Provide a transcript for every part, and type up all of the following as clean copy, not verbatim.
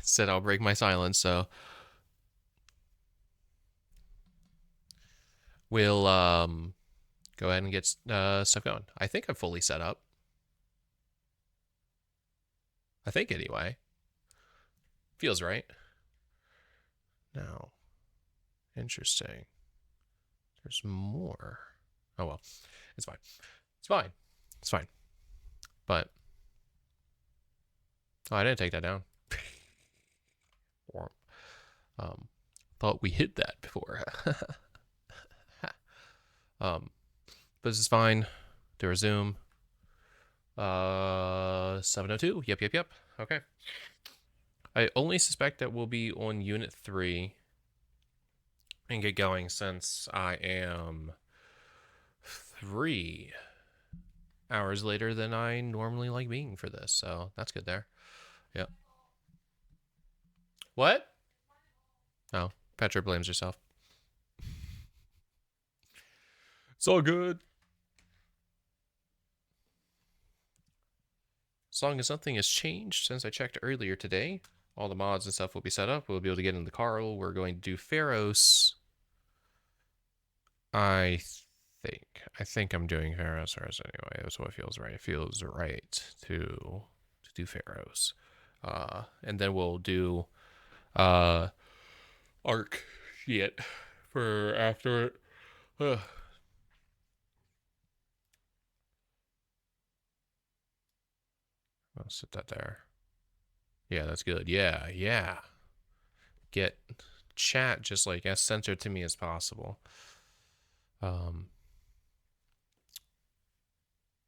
Said I'll break my silence, so we'll go ahead and get stuff going. I think I'm fully set up. I think anyway. Feels right. Now, interesting. There's more. Oh well, it's fine. It's fine. It's fine. But oh, I didn't take that down. Thought we hit that before. But this is fine. To resume. 702. Yep. Okay. I only suspect that we'll be on Unit 3 and get going since I am 3 hours later than I normally like being for this. So that's good there. Yep. What? Oh, Petra blames herself. It's all good. As long as nothing has changed since I checked earlier today, all the mods and stuff will be set up. We'll be able to get into the Carl. We're going to do Feros. I think I'm doing Feros anyway. That's what feels right. It feels right to do Feros. And then we'll do arc shit for after it. I'll sit that there. Yeah, that's good. Yeah. Get chat just like as censored to me as possible.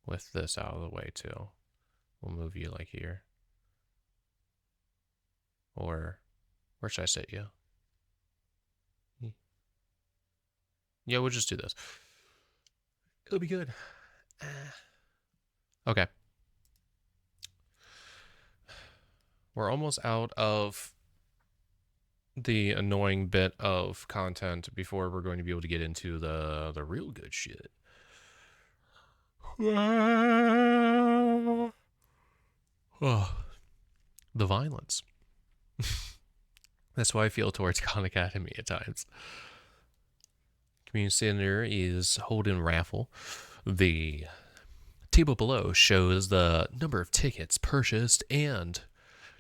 With this out of the way too. We'll move you like here. Or where should I sit you? Yeah, we'll just do this. It'll be good. Okay. We're almost out of the annoying bit of content before we're going to be able to get into the real good shit. Oh, the violence. That's why I feel towards Khan Academy at times. Community Center is holding raffle. The table below shows the number of tickets purchased and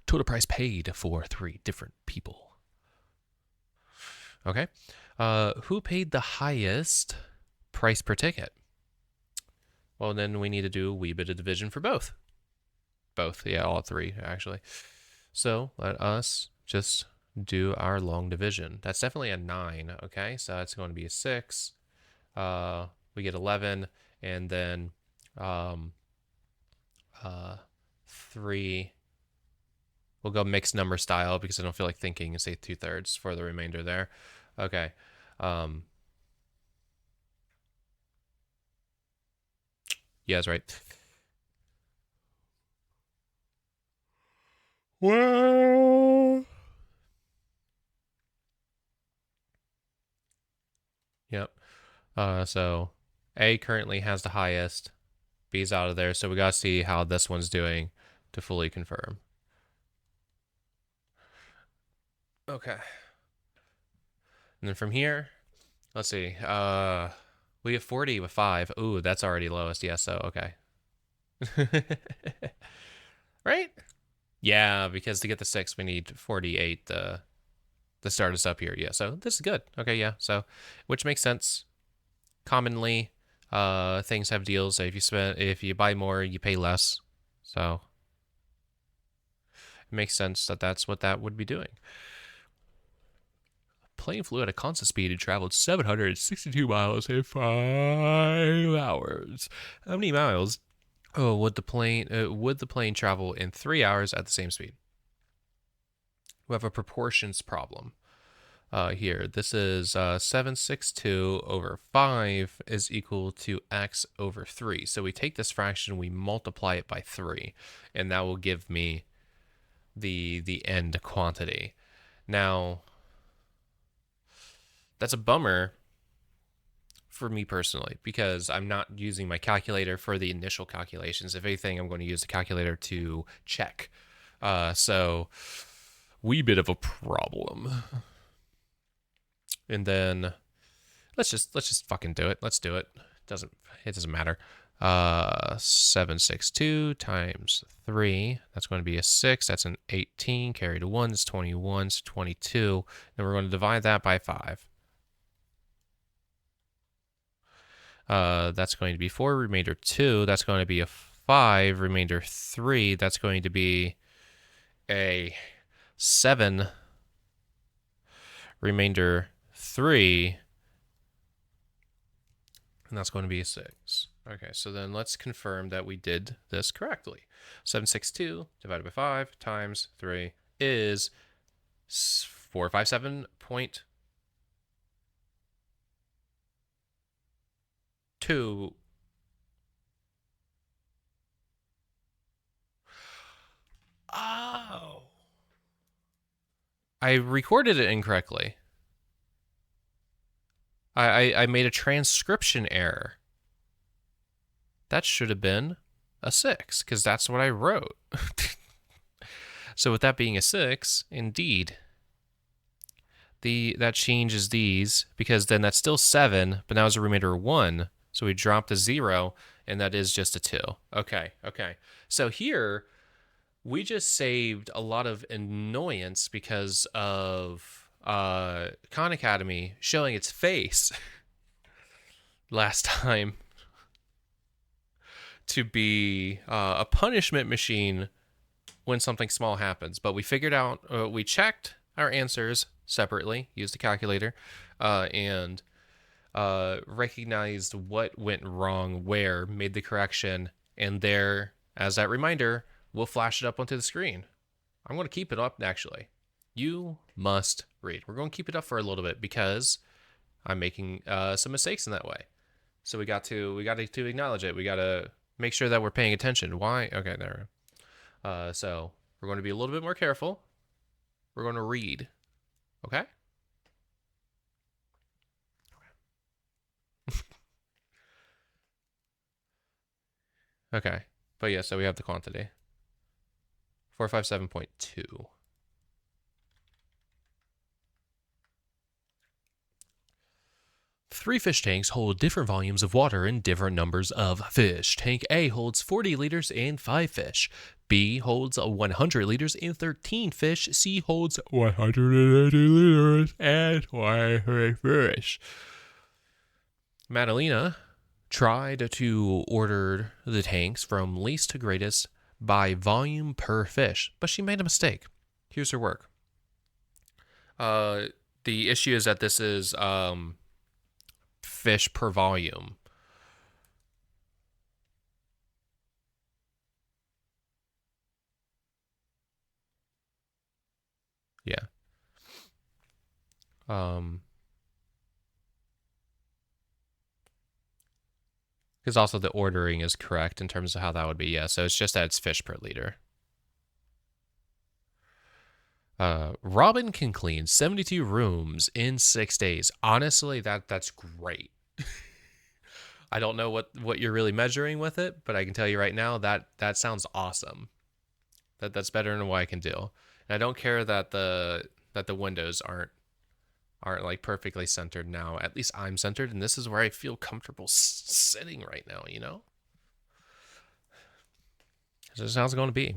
total price paid for 3 different people. Okay. Who paid the highest price per ticket? Well, then we need to do a wee bit of division for both. Both, yeah, all 3, actually. So let us just do our long division. That's definitely a 9, okay? So that's going to be a 6. We get 11, and then 3. We'll go mixed number style because I don't feel like thinking and say 2/3 for the remainder there. Okay. Yeah, that's right. Well. Yep. So A currently has the highest. B's out of there, so we gotta see how this one's doing to fully confirm. Okay. And then from here, let's see. We have 40 with 5. Ooh, that's already lowest. Yeah, so okay. Right? Yeah, because to get the 6, we need 48 to start us up here. Yeah, so this is good. Okay, yeah. So, which makes sense. Commonly, things have deals. If you buy more, you pay less. So, it makes sense that that's what that would be doing. Plane flew at a constant speed and traveled 762 miles in 5 hours. How many miles would the plane travel in 3 hours at the same speed? We have a proportions problem here. This is 762 over 5 is equal to x over 3. So we take this fraction, we multiply it by 3, and that will give me the end quantity. Now, that's a bummer for me personally because I'm not using my calculator for the initial calculations. If anything, I'm going to use the calculator to check. So wee bit of a problem. And then let's just fucking do it. Let's do it. It doesn't matter. 762 times 3. That's going to be a 6. That's an 18. Carry to 1 is 21. It's 22. And we're going to divide that by 5. That's going to be 4. Remainder 2. That's going to be a 5. Remainder 3. That's going to be a 7. Remainder 3. And that's going to be a 6. Okay, so then let's confirm that we did this correctly. 762 divided by 5 times 3 is 457.2. Oh. I recorded it incorrectly. I made a transcription error. That should have been a 6, because that's what I wrote. So with that being a 6, indeed, that changes these, because then that's still 7, but now it's a remainder of 1. So we dropped a 0, and that is just a 2. Okay. So here, we just saved a lot of annoyance because of Khan Academy showing its face last time to be a punishment machine when something small happens. But we figured out, we checked our answers separately, used a calculator, and recognized what went wrong where, made the correction, and there, as that reminder, we'll flash it up onto the screen. I'm going to keep it up, actually. You must read. We're going to keep it up for a little bit because I'm making some mistakes in that way. So we got to acknowledge it. We got to make sure that we're paying attention. Why? Okay, there. So we're going to be a little bit more careful. We're going to read. Okay? Okay. But yeah, so we have the quantity. 457.2. 3 fish tanks hold different volumes of water and different numbers of fish. Tank A holds 40 liters and 5 fish. B holds 100 liters and 13 fish. C holds 180 liters and 20 fish. Madalena tried to order the tanks from least to greatest by volume per fish, but she made a mistake. Here's her work. The issue is that this is fish per volume. Yeah. Because also the ordering is correct in terms of how that would be. Yeah, so it's just that it's fish per liter. Robin can clean 72 rooms in 6 days. Honestly, that's great. I don't know what you're really measuring with it, but I can tell you right now that sounds awesome. That's better than what I can do. And I don't care that the windows aren't like perfectly centered now. At least I'm centered, and this is where I feel comfortable sitting right now, you know? This is how it's going to be.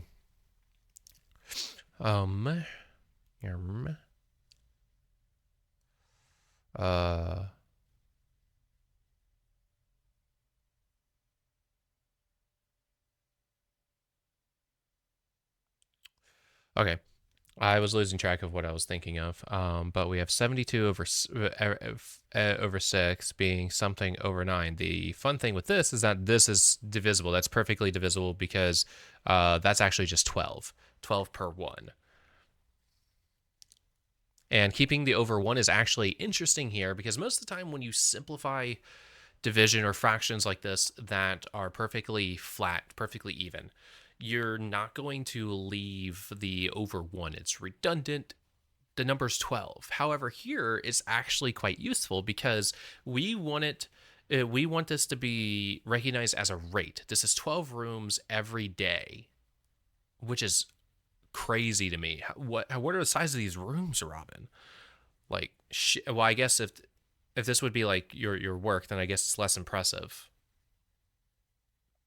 Okay. I was losing track of what I was thinking of. But we have 72 over 6 being something over 9. The fun thing with this is that this is divisible. That's perfectly divisible because that's actually just 12. 12 per 1. And keeping the over 1 is actually interesting here because most of the time when you simplify division or fractions like this that are perfectly flat, perfectly even, you're not going to leave the over 1. It's redundant. The number's 12. However, here it's actually quite useful because we want this to be recognized as a rate. This is 12 rooms every day, which is crazy to me. What are the size of these rooms, Robin? Like, well, I guess if this would be like your work, then I guess it's less impressive.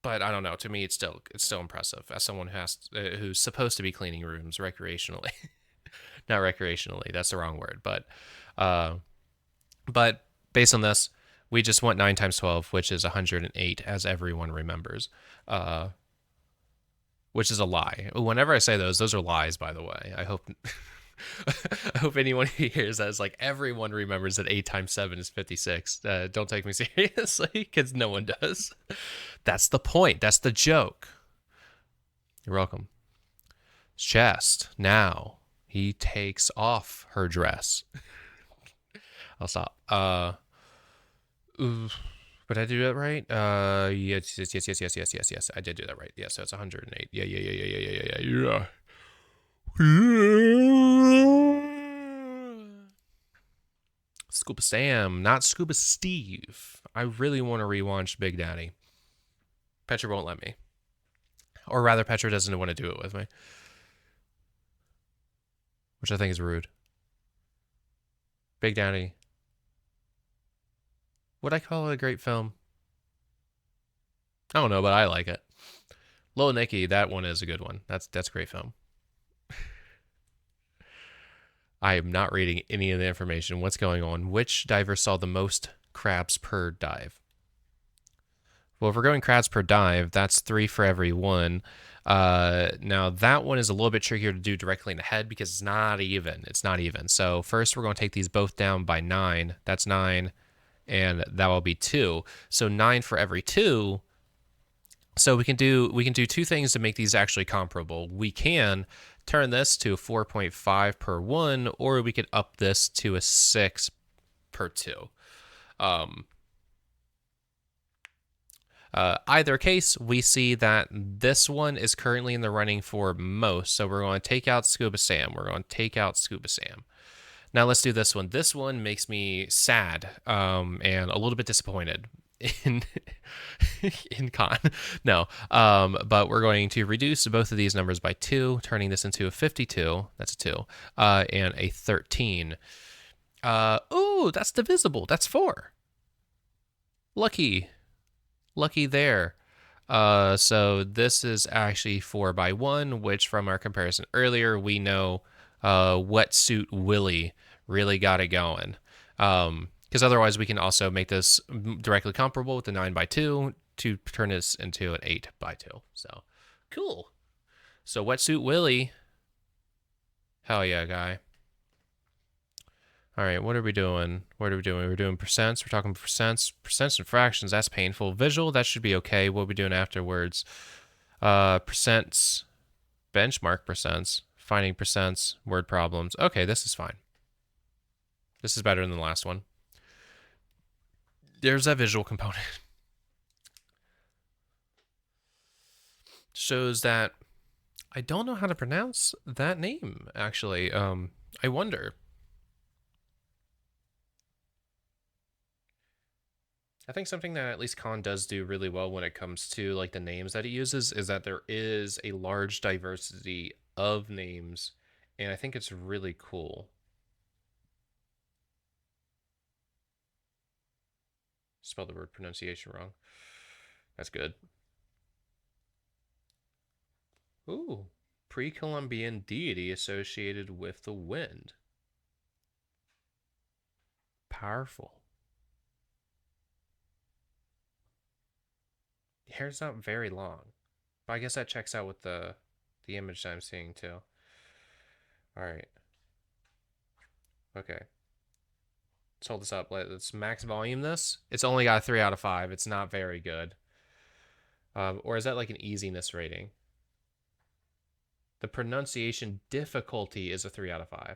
But I don't know. To me, it's still impressive as someone who's supposed to be cleaning rooms recreationally. Not recreationally. That's the wrong word. Uh, but based on this, we just went 9 times 12, which is 108, as everyone remembers. Uh, which is a lie. Whenever I say those are lies, by the way. I hope I hope anyone who hears that is like, everyone remembers that 8 times 7 is 56. Don't take me seriously, because no one does. That's the point. That's the joke. You're welcome. Chest. Now he takes off her dress. I'll stop. Ooh, but I do that right? Yes. I did do that right. Yeah, so it's 108. Yeah. Scuba Sam, not Scuba Steve. I really want to rewatch Big Daddy. Petra won't let me. Or rather, Petra doesn't want to do it with me. Which I think is rude. Big Daddy. Would I call it a great film? I don't know, but I like it. Little Nicky, that one is a good one. That's a great film. I am not reading any of the information. What's going on? Which diver saw the most crabs per dive? Well, if we're going crabs per dive, that's 3 for every one. Now, that one is a little bit trickier to do directly in the head because it's not even. It's not even. So first, we're going to take these both down by 9. That's 9, and that will be 2. So 9 for every 2. So we can do two things to make these actually comparable. We can turn this to a 4.5 per one, or we could up this to a 6 per 2. Um, either case, we see that this one is currently in the running for most. So we're going to take out Scuba Sam. Now let's do this one. This one makes me sad and a little bit disappointed in in con. No, but we're going to reduce both of these numbers by 2, turning this into a 52. That's a 2, and a 13. Ooh, that's divisible. That's 4. Lucky there. So this is actually 4 by 1, which from our comparison earlier, we know Wetsuit Willie really got it going. Because otherwise we can also make this directly comparable with the 9 by 2 to turn this into an 8 by 2. So cool. So Wetsuit Willie. Hell yeah, guy. All right, what are we doing? We're doing percents. We're talking percents and fractions. That's painful. Visual, that should be okay. What are we doing afterwards? Percents, benchmark percents, finding percents, word problems. Okay, this is fine. This is better than the last one. There's that visual component. Shows that I don't know how to pronounce that name, actually. I wonder. I think something that at least Khan does do really well when it comes to like the names that he uses is that there is a large diversity of names, and I think it's really cool. Spelled the word pronunciation wrong. That's good. Ooh, pre-Columbian deity associated with the wind. Powerful. Hair's not very long, but I guess that checks out with the image that I'm seeing too. All right. Okay. Let's hold this up. Let's max volume this. It's only got a 3 out of 5. It's not very good. Or is that like an easiness rating? The pronunciation difficulty is a 3 out of 5.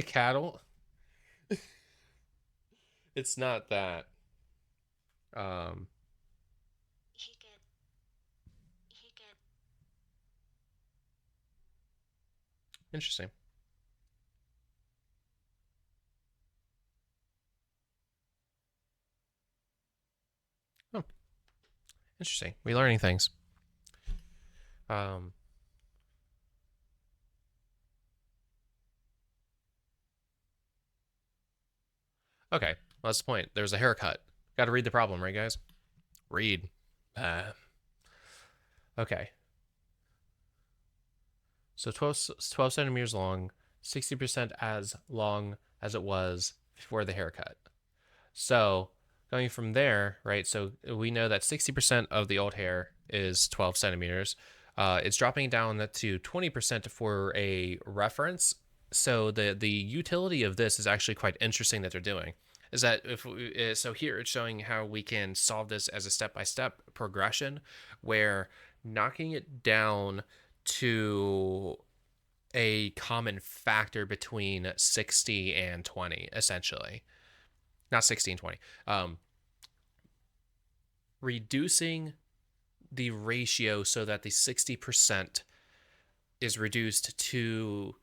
Cattle? It's not that. Um, Interesting. Interesting. We're learning things. Okay, well, that's the point. There's a haircut. Got to read the problem, right, guys? Read. Okay. So 12 centimeters long, 60% as long as it was before the haircut. So going from there, right? So we know that 60% of the old hair is 12 centimeters. It's dropping down to 20% for a reference. So the utility of this is actually quite interesting that they're doing. Is that so here it's showing how we can solve this as a step-by-step progression, where knocking it down to a common factor between 60 and 20, essentially. Not 60 and 20. Reducing the ratio so that the 60% is reduced to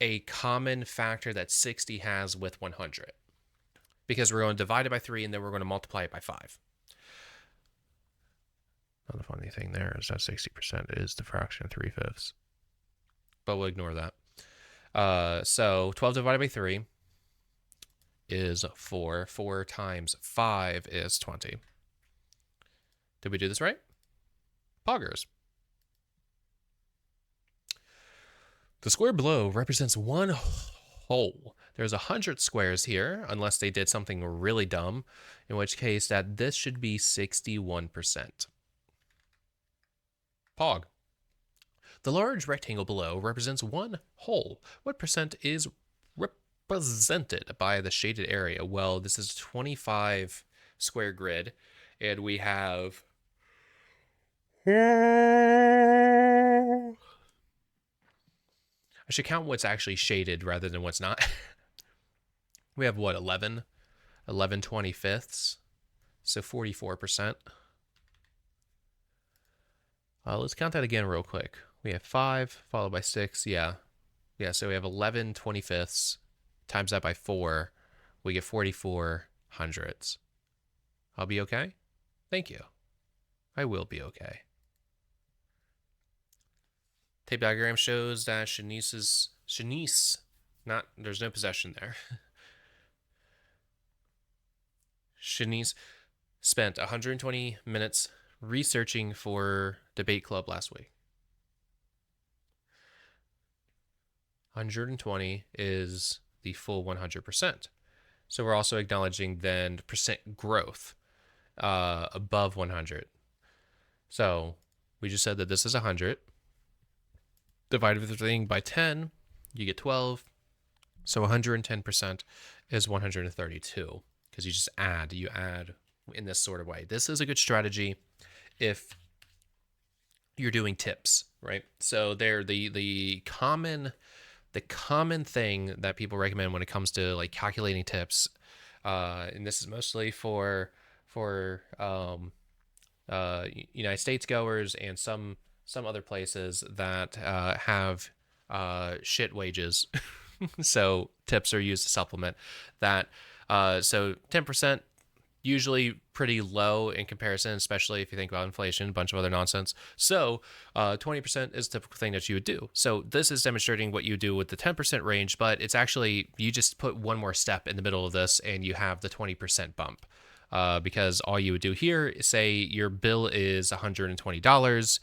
a common factor that 60 has with 100. Because we're going to divide it by 3 and then we're going to multiply it by 5. Now, the funny thing there is that 60% is the fraction of 3/5. But we'll ignore that. So 12 divided by 3 is 4. 4 times 5 is 20. Did we do this right? Poggers. The square below represents one whole. There's 100 squares here, unless they did something really dumb, in which case that this should be 61%. Pog. The large rectangle below represents one whole. What percent is represented by the shaded area? Well, this is 25 square grid, and we have... I should count what's actually shaded rather than what's not. We have what, 11 25ths, so 44%. Let's count that again real quick. We have 5 followed by 6. Yeah, so we have 11 25ths. Times that by 4, we get 44 hundredths. I'll be okay? Thank you. I will be okay. Tape diagram shows that Shanice, there's no possession there. Shanice spent 120 minutes researching for debate club last week. 120 is the full 100%. So we're also acknowledging then percent growth above 100. So we just said that this is 100. Divided everything by 10, you get 12. So 110% is 132, because you just add. You add in this sort of way. This is a good strategy if you're doing tips, right? So they're the common thing that people recommend when it comes to like calculating tips, and this is mostly for United States goers and some other places that have shit wages. So tips are used to supplement that. So 10%, usually pretty low in comparison, especially if you think about inflation, a bunch of other nonsense. So 20% is the typical thing that you would do. So this is demonstrating what you do with the 10% range, but it's actually, you just put one more step in the middle of this and you have the 20% bump. Because all you would do here, say your bill is $120,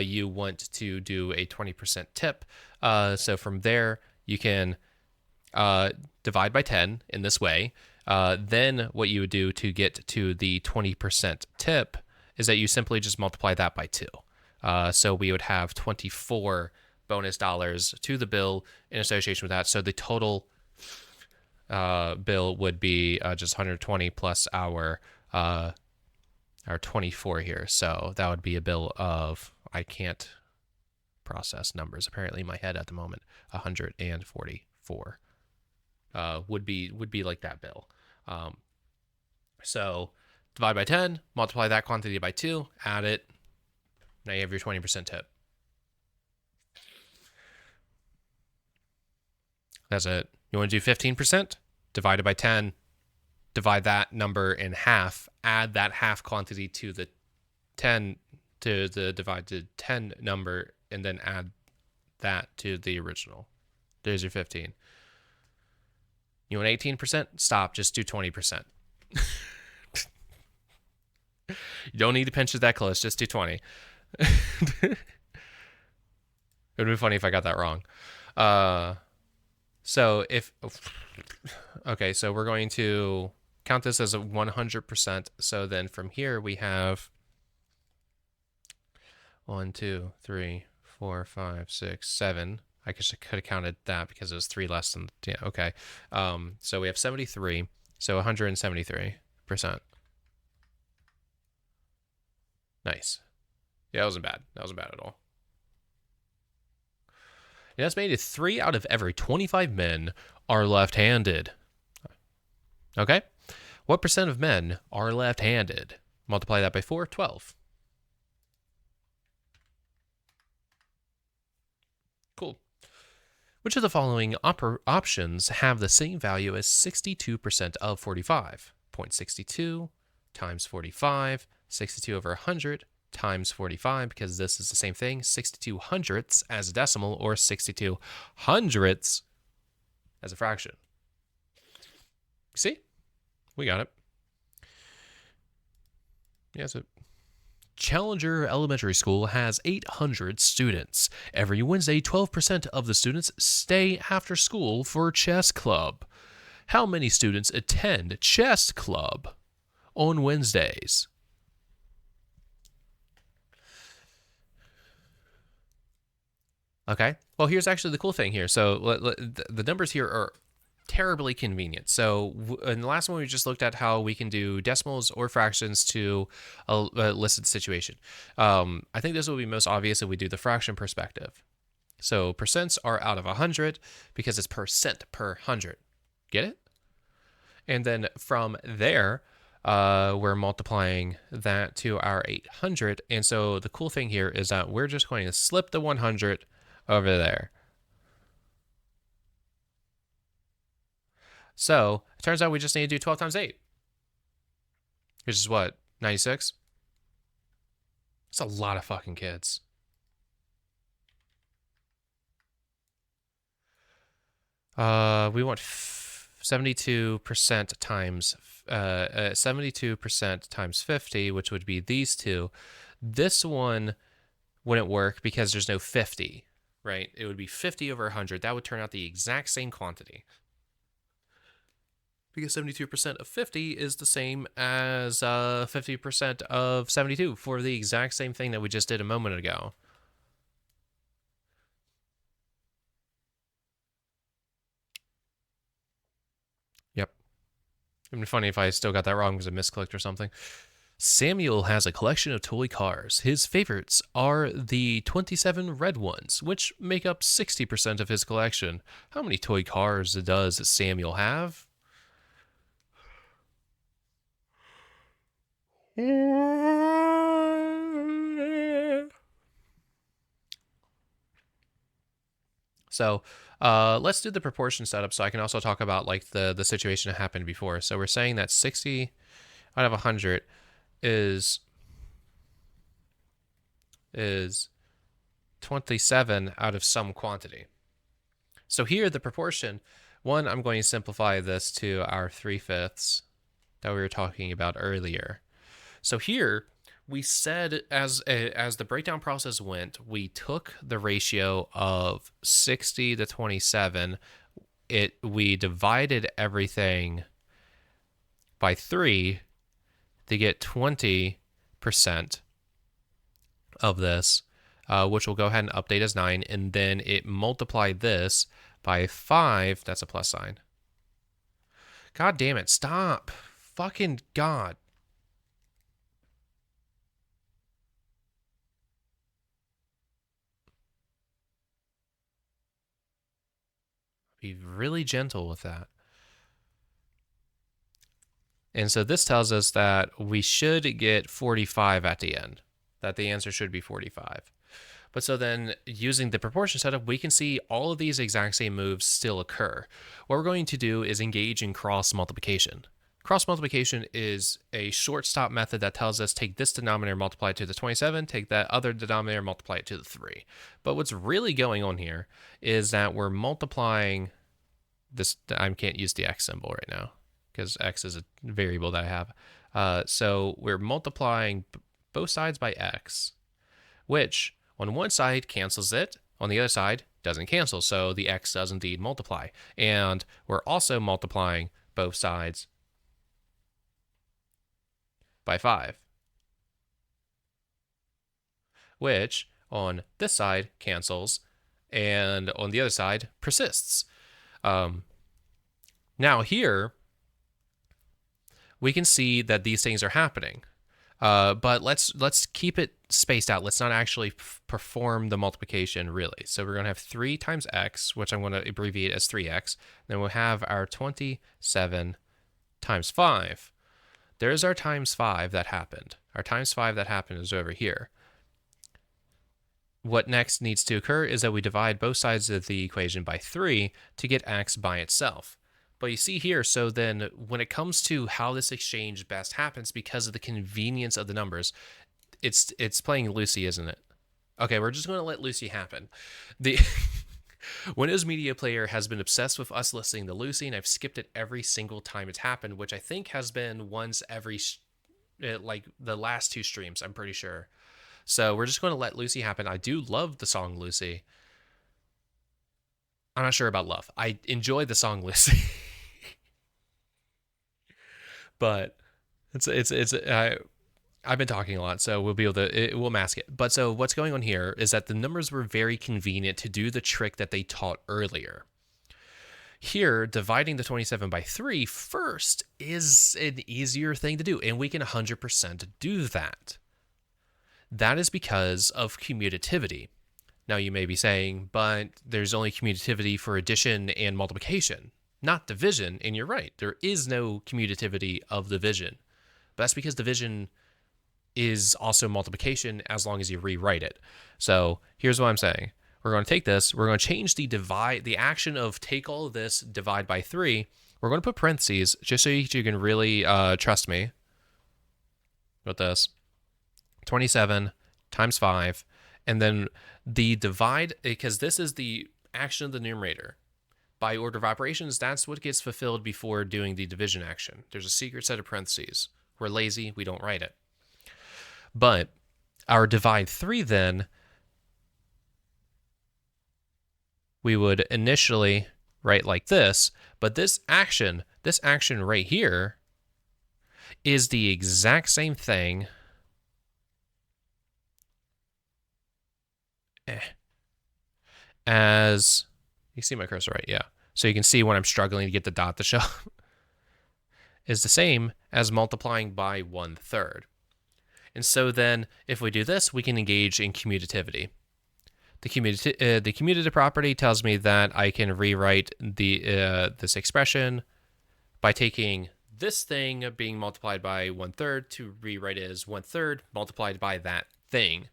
you want to do a 20% tip. So from there, you can divide by 10 in this way. Then what you would do to get to the 20% tip is that you simply just multiply that by 2. So we would have 24 bonus dollars to the bill in association with that. So the total bill would be just 120 plus our 24 here. So that would be a bill of, I can't process numbers apparently in my head at the moment, 144 would be like that bill. So divide by 10, multiply that quantity by 2, add it. Now you have your 20% tip. That's it. You want to do 15%? Divide it by 10. Divide that number in half. Add that half quantity to the 10 to the divided 10 number and then add that to the original. There's your 15. You want 18%? Stop. Just do 20%. You don't need to pinch it that close. Just do 20. It would be funny if I got that wrong. So if... Okay, so we're going to count this as a 100%. So then from here we have 1, 2, 3, 4, 5, 6, 7. I guess I could have counted that because it was 3 less than... Yeah, okay. So we have 73. So 173%. Nice. Yeah, that wasn't bad. That wasn't bad at all. An estimated 3 out of every 25 men are left-handed. Okay? What percent of men are left-handed? Multiply that by 4, 12. Cool. Which of the following options have the same value as 62% of 45? 0.62 times 45, 62 over 100 times 45, because this is the same thing, 62 hundredths as a decimal, or 62 hundredths as a fraction. See? We got it. Yeah, so Challenger Elementary School has 800 students. Every Wednesday, 12% of the students stay after school for chess club. How many students attend chess club on Wednesdays? Okay. Well, here's actually the cool thing here. So the numbers here are terribly convenient. So in the last one, we just looked at how we can do decimals or fractions to a listed situation. I think this will be most obvious if we do the fraction perspective. So percents are out of 100 because it's percent per 100. Get it? And then from there, we're multiplying that to our 800. And so the cool thing here is that we're just going to slip the 100 over there. So it turns out we just need to do 12 times 8, which is what, 96? That's a lot of fucking kids. We want 72% times 72% times 50, which would be these two. This one wouldn't work because there's no 50, right? It would be 50 over 100. That would turn out the exact same quantity. Because 72% of 50 is the same as 50% of 72 for the exact same thing that we just did a moment ago. Yep. It'd be funny if I still got that wrong because I misclicked or something. Samuel has a collection of toy cars. His favorites are the 27 red ones, which make up 60% of his collection. How many toy cars does Samuel have? So let's do the proportion setup so I can also talk about like the situation that happened before. So we're saying that 60 out of 100 is 27 out of some quantity. So here the proportion, one, I'm going to simplify this to our 3/5 that we were talking about earlier. So here we said as the breakdown process went, we took the ratio of 60 to 27. We divided everything by 3 to get 20% of this, which we'll go ahead and update as 9, and then it multiplied this by 5. That's a plus sign. God damn it, stop. Fucking God. Be really gentle with that. And so this tells us that we should get 45 at the end, that the answer should be 45. But so then using the proportion setup, we can see all of these exact same moves still occur. What we're going to do is engage in cross multiplication. Cross multiplication is a short stop method that tells us take this denominator, multiply it to the 27, take that other denominator, multiply it to the 3. But what's really going on here is that we're multiplying this. I can't use the x symbol right now because x is a variable that I have. So we're multiplying both sides by x, which on one side cancels it, on the other side doesn't cancel, so the x does indeed multiply. And we're also multiplying both sides by 5, which on this side cancels and on the other side persists. Now here we can see that these things are happening, but let's keep it spaced out. Let's not actually perform the multiplication really. So we're going to have 3 times x, which I'm going to abbreviate as 3x. Then we'll have our 27 times 5. There's our times 5 that happened. Our times 5 that happened is over here. What next needs to occur is that we divide both sides of the equation by 3 to get x by itself. But you see here, so then when it comes to how this exchange best happens, because of the convenience of the numbers, it's playing Lucy, isn't it? Okay, we're just going to let Lucy happen. The Windows Media Player has been obsessed with us listening to Lucy, and I've skipped it every single time it's happened, which I think has been once every, like the last 2 streams, I'm pretty sure. So we're just going to let Lucy happen. I do love the song Lucy. I'm not sure about love. I enjoy the song Lucy. But I've been talking a lot, so we'll be able to, we'll mask it. But so what's going on here is that the numbers were very convenient to do the trick that they taught earlier. Here, dividing the 27 by 3 first is an easier thing to do, and we can 100% do that. That is because of commutativity. Now you may be saying, but there's only commutativity for addition and multiplication, not division, and you're right. There is no commutativity of division. But that's because division is also multiplication as long as you rewrite it. So here's what I'm saying. We're going to take this, we're going to change the divide, the action of take all of this, divide by 3. We're going to put parentheses just so you can really trust me with this. 27 times 5, and then the divide, because this is the action of the numerator. By order of operations, that's what gets fulfilled before doing the division action. There's a secret set of parentheses. We're lazy, we don't write it. But our divide 3 then, we would initially write like this, but this action right here is the exact same thing as, you see my cursor, right? Yeah. So you can see when I'm struggling to get the dot to show is the same as multiplying by 1/3. And so then if we do this, we can engage in commutativity. The commutative property tells me that I can rewrite this expression by taking this thing being multiplied by 1/3 to rewrite it as 1/3 multiplied by that thing.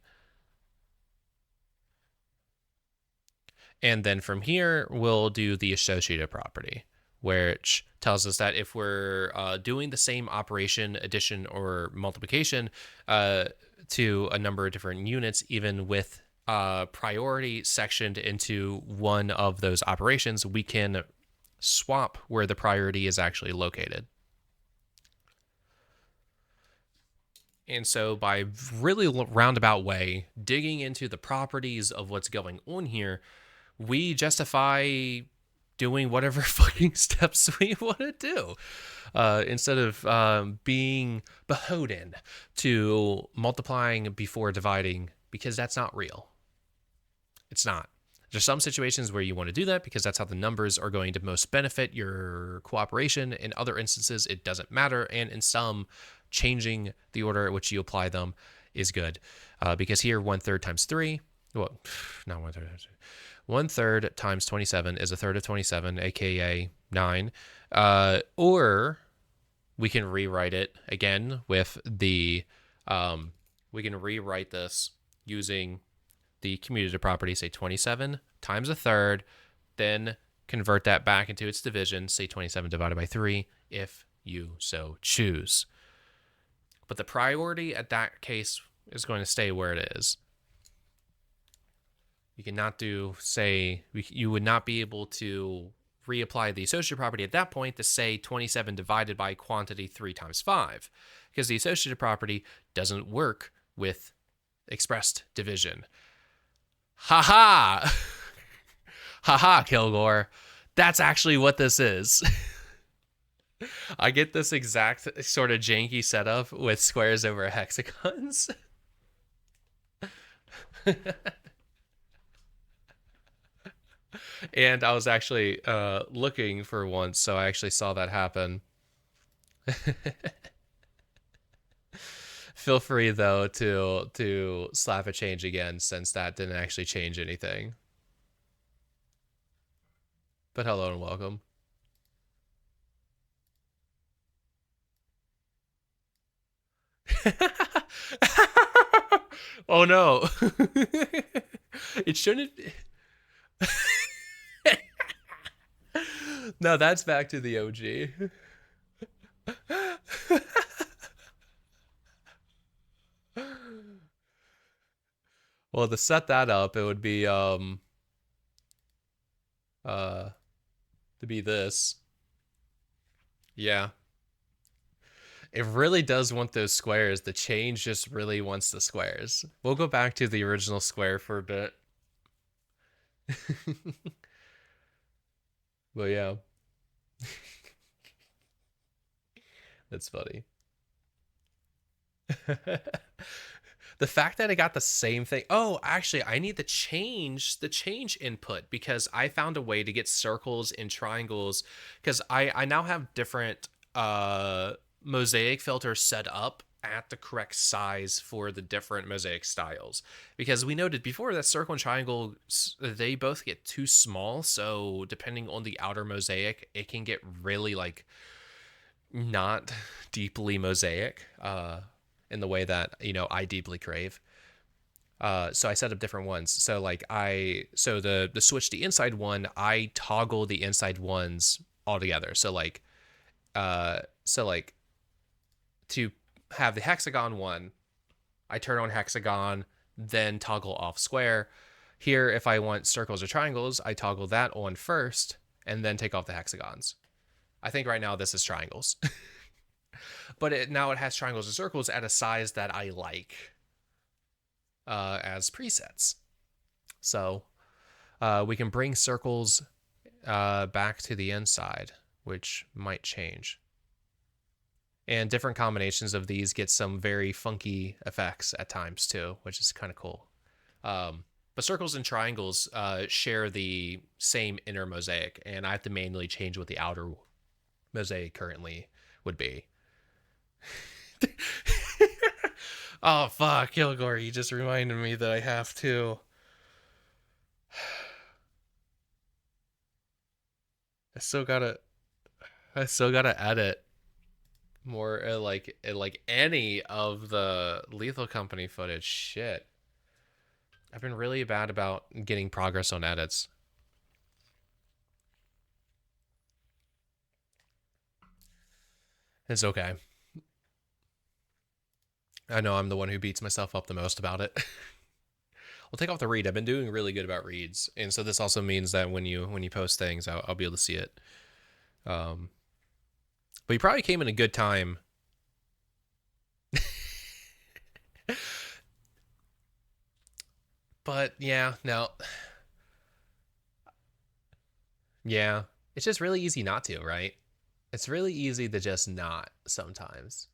And then from here, we'll do the associative property, which tells us that if we're doing the same operation, addition or multiplication, to a number of different units, even with priority sectioned into one of those operations, we can swap where the priority is actually located. And so by really roundabout way, digging into the properties of what's going on here, we justify doing whatever fucking steps we want to do instead of being beholden to multiplying before dividing, because that's not real. It's not. There's some situations where you want to do that because that's how the numbers are going to most benefit your cooperation. In other instances, it doesn't matter. And in some, changing the order at which you apply them is good. Because here, 1/3 times 3, well, not 1/3 times 3. 1/3 times 27 is 1/3 of 27, aka 9. Or we can rewrite it again with the, we can rewrite this using the commutative property, say 27 times 1/3, then convert that back into its division, say 27 divided by 3, if you so choose. But the priority at that case is going to stay where it is. You cannot do, say, you would not be able to reapply the associated property at that point to say 27 divided by quantity 3 times 5, because the associated property doesn't work with expressed division. Haha! Haha, Kilgore. That's actually what this is. I get this exact sort of janky setup with squares over hexagons. And I was actually looking for once, so I actually saw that happen. Feel free though to slap a change again, since that didn't actually change anything. But hello and welcome. Oh no. It shouldn't. No, that's back to the OG. Well, to set that up, it would be to be this. Yeah. It really does want those squares. The change just really wants the squares. We'll go back to the original square for a bit. But yeah. That's funny. The fact that I got the same thing. Oh, actually, I need to change the change input, because I found a way to get circles and triangles, because I now have different mosaic filters set up at the correct size for the different mosaic styles, because we noted before that circle and triangle, they both get too small, so depending on the outer mosaic, it can get really like not deeply mosaic in the way that, you know, I deeply crave. So I set up different ones. So like the switch the inside one, I toggle the inside ones all together. So like to have the hexagon one, I turn on hexagon, then toggle off square. Here, if I want circles or triangles, I toggle that on first and then take off the hexagons. I think right now this is triangles. But now it has triangles and circles at a size that I like as presets. So we can bring circles back to the inside, which might change. And different combinations of these get some very funky effects at times too, which is kind of cool. But circles and triangles share the same inner mosaic, and I have to manually change what the outer mosaic currently would be. Oh fuck, Kilgore, you just reminded me that I have to. I still gotta edit more like any of the Lethal Company footage. Shit, I've been really bad about getting progress on edits. It's okay. I know I'm the one who beats myself up the most about it. We'll take off the read. I've been doing really good about reads, and so this also means that when you post things, I'll be able to see it. But you probably came in a good time. But yeah, no. Yeah, it's just really easy not to, right? It's really easy to just not sometimes.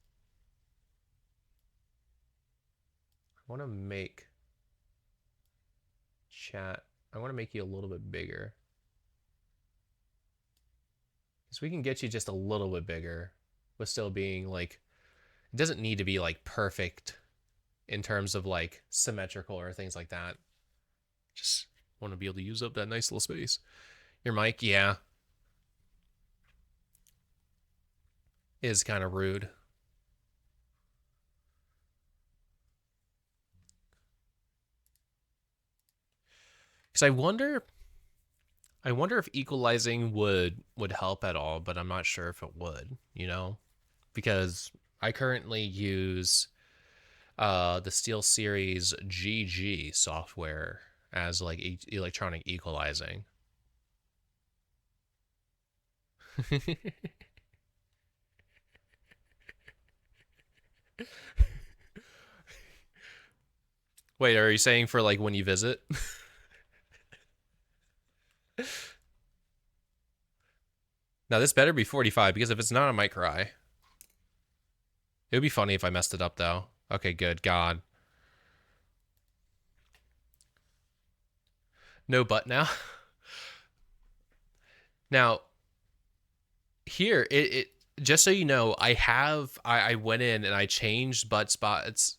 I want to make chat. I want to make you a little bit bigger. Because we can get you just a little bit bigger with still being like, it doesn't need to be like perfect in terms of like symmetrical or things like that. Just want to be able to use up that nice little space. Your mic, yeah, is kind of rude. Because I wonder if equalizing would help at all, but I'm not sure if it would, because I currently use the SteelSeries GG software as like electronic equalizing. Wait, are you saying for like when you visit? Now this better be 45 because if it's not, I might cry. It would be funny if I messed it up though. Okay, good. God. No but now. Now, here it just so you know, I went in and I changed butt spots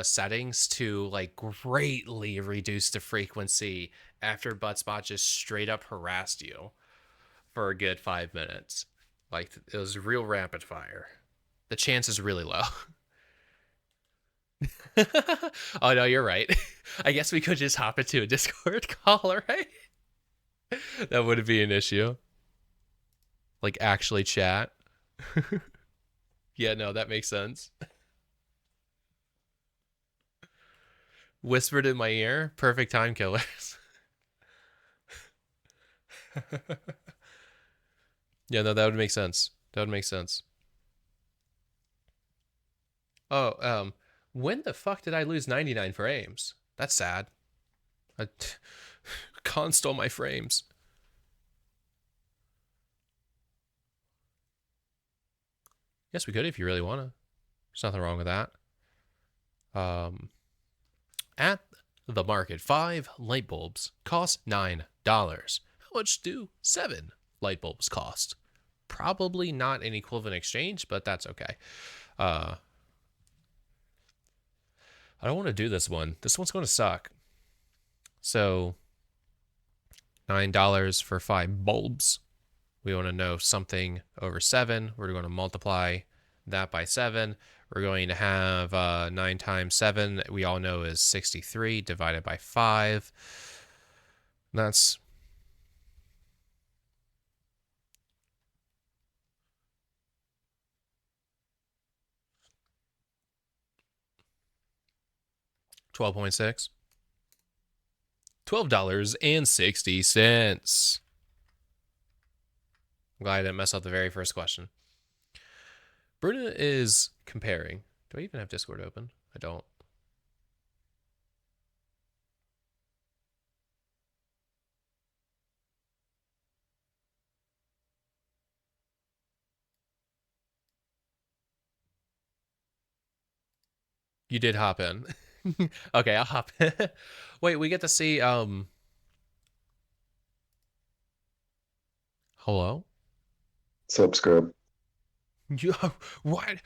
settings to like greatly reduce the frequency after buttspot just straight up harassed you for a good 5 minutes. Like it was real rapid fire. The chance is really low. Oh no, you're right. I guess we could just hop into a Discord call, right? That wouldn't be an issue. Like actually chat. Yeah, no, that makes sense. Whispered in my ear, perfect time killers. Yeah, no, that would make sense. That would make sense. Oh, when the fuck did I lose 99 frames? That's sad. I Con stole my frames. Yes, we could if you really want to. There's nothing wrong with that. At the market, 5 light bulbs cost $9. How much do 7 light bulbs cost? Probably not an equivalent exchange, but that's okay. I don't want to do this one. This one's going to suck. So, $9 for 5 bulbs. We want to know something over 7. We're going to multiply that by 7. We're going to have 9 times 7, we all know is 63, divided by 5. That's $12.6. $12.60. I'm glad I didn't mess up the very first question. Bruna is comparing. Do I even have Discord open? I don't. You did hop in. Okay, I'll hop in. Wait, we get to see hello? Subscribe. You what?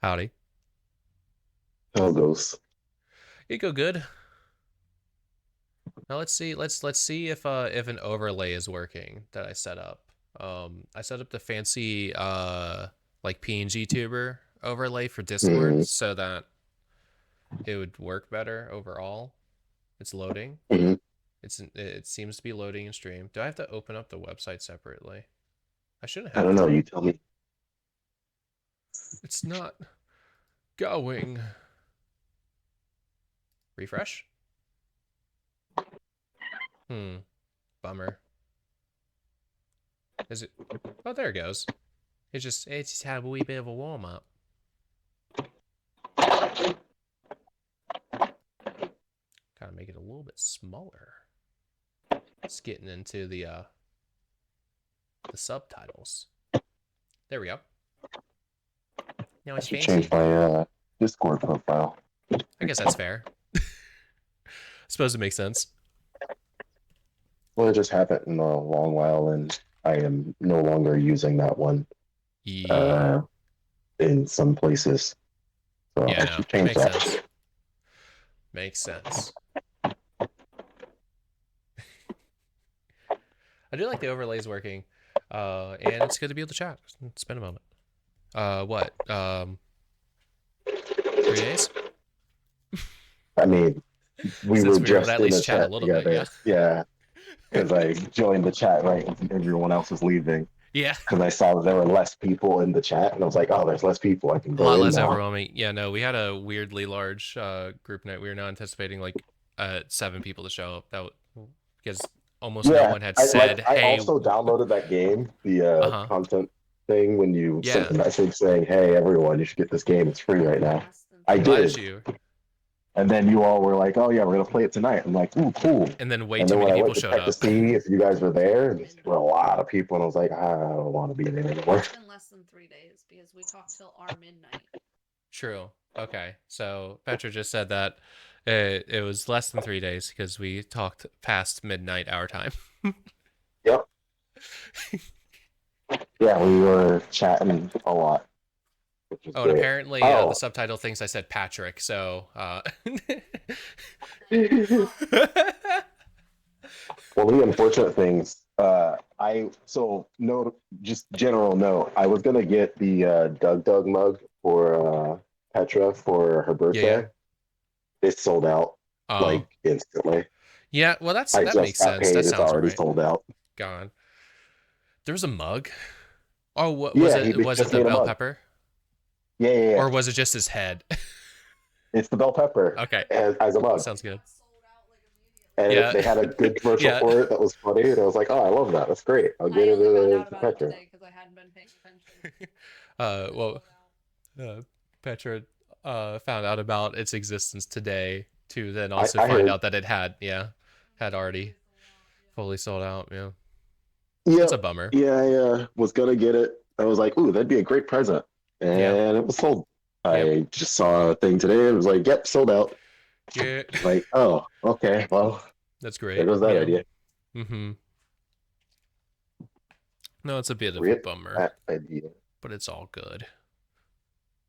Howdy. How goes? It go good. Now let's see. Let's see if an overlay is working that I set up. I set up the fancy like PNG tuber overlay for Discord Mm-hmm. so that it would work better overall. It's loading. Mm-hmm. It seems to be loading in stream. Do I have to open up the website separately? I shouldn't I have don't know. to. You tell me. It's not going. Refresh? Bummer. Is it? Oh, there it goes. It's just had a wee bit of a warm up. Gotta make it a little bit smaller. It's getting into the subtitles. There we go. Now I it's should change fancy. my Discord profile. I guess that's fair. I suppose it makes sense. Well, I just haven't in a long while, and I am no longer using that one Yeah. uh, in some places. So Yeah, I no. should change Makes that. sense. Makes sense. I do like the overlays working. And it's good to be able to chat. Spend a moment. What? 3 days? I mean, We were Since we were able to just at in a least chat a chat little bit, yeah. together. Yeah, because I joined the chat right when everyone else was leaving. Yeah. Because I saw that there were less people in the chat, and I was like, "Oh, there's less people. I can A go lot in less now." overwhelming. Yeah, no, we had a weirdly large group night. We were now anticipating like 7 people to show up. Because almost no Yeah, one had I said, like. I "Hey, also downloaded that game, the uh huh, content thing, when you sent yeah." the message saying, "Hey, everyone, you should get this game. It's free right now." I I'm glad that did, you. and then you all were like, "Oh yeah, we're gonna play it tonight." I'm like, "Ooh, cool." And then way And too then when many I people went to showed check to up. see if you guys were there, and there were a lot of people, and I was like, "I don't want to be there anymore." It's been less than 3 days because we talked till our midnight. True. Okay. So Petra just said that it was less than 3 days because we talked past midnight our time. Yep. Yeah, we were chatting a lot, which was Oh, and great. apparently the Oh, subtitle thinks I said Patrick, so well, the unfortunate things. I so no, just general note. I was gonna get the Doug mug for Petra for her yeah, yeah. birthday. It sold out Oh, like instantly. yeah. Well, I that just makes got sense. paid. That It's sounds already right. sold out. God, there was a mug. Oh, what was Yeah, it? Was it just the made a bell mug. pepper, Yeah, yeah, yeah. or was it just his head? It's the bell pepper Okay, as a mug, sounds good. and Yeah, they had a good commercial yeah. for it that was funny, and I was like, "Oh, I love that. That's great. I'll get I it only found out to about it Petra." today because I hadn't been paying attention. Well, Petra found out about its existence today to then also I find heard. out that it had, yeah, had already fully sold out. Yeah, that's a Yep. bummer. Yeah, I was gonna get it. I was like, "Ooh, that'd be a great present," Yeah, and it was sold. yep, I just saw a thing today. It was like, "Yep, sold out." yeah. Like, oh, okay. Well, That's there great. goes that Yeah. idea. Mm-hmm. No, it's a bit of a Rip bummer, that idea. but it's all good.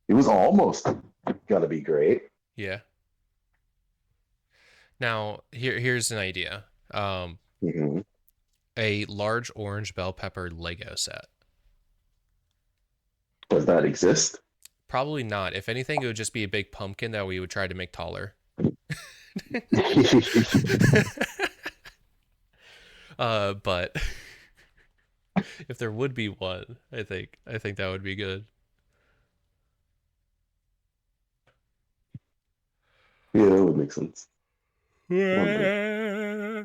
It was almost gonna be great. Yeah. Now, here's an idea. Hmm. A large orange bell pepper Lego set. Does that exist? Probably not. If anything, it would just be a big pumpkin that we would try to make taller. But if there would be one, I think that would be good. Yeah, that would make sense. One day.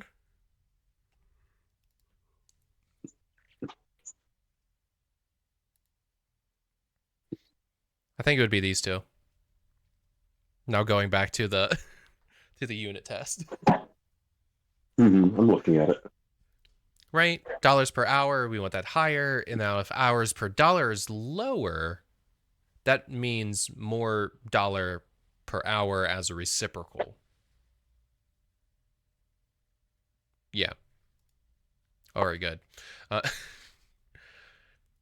I think it would be these two. Now going back to the to the unit test. I'm looking at it. Right? Dollars per hour, we want that higher. And now if hours per dollar is lower, that means more dollar per hour as a reciprocal. Yeah. All right, good. Uh,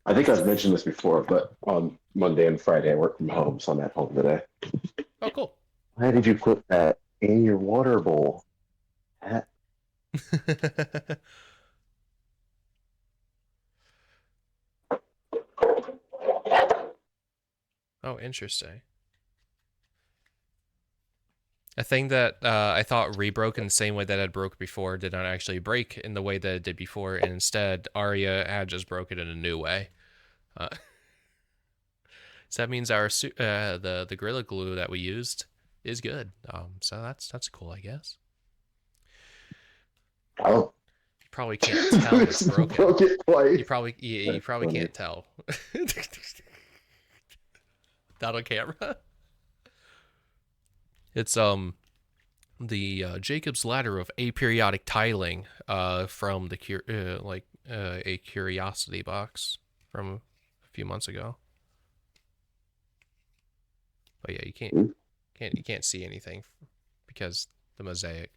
I think I've mentioned this before, but on Monday and Friday I work from home, so I'm at home today. oh, cool. Why did you put that in your water bowl? That oh, interesting. A thing that I thought rebroke in the same way that it broke before did not actually break in the way that it did before, and instead Arya had just broke it in a new way. Uh, so that means our the Gorilla Glue that we used is good. So that's cool, I guess. oh, You probably can't tell it's broken. broke it twice. You That's probably funny. can't tell. Not on camera. It's the Jacob's ladder of aperiodic tiling from the a curiosity box from a few months ago. But yeah, you can't see anything because the mosaic.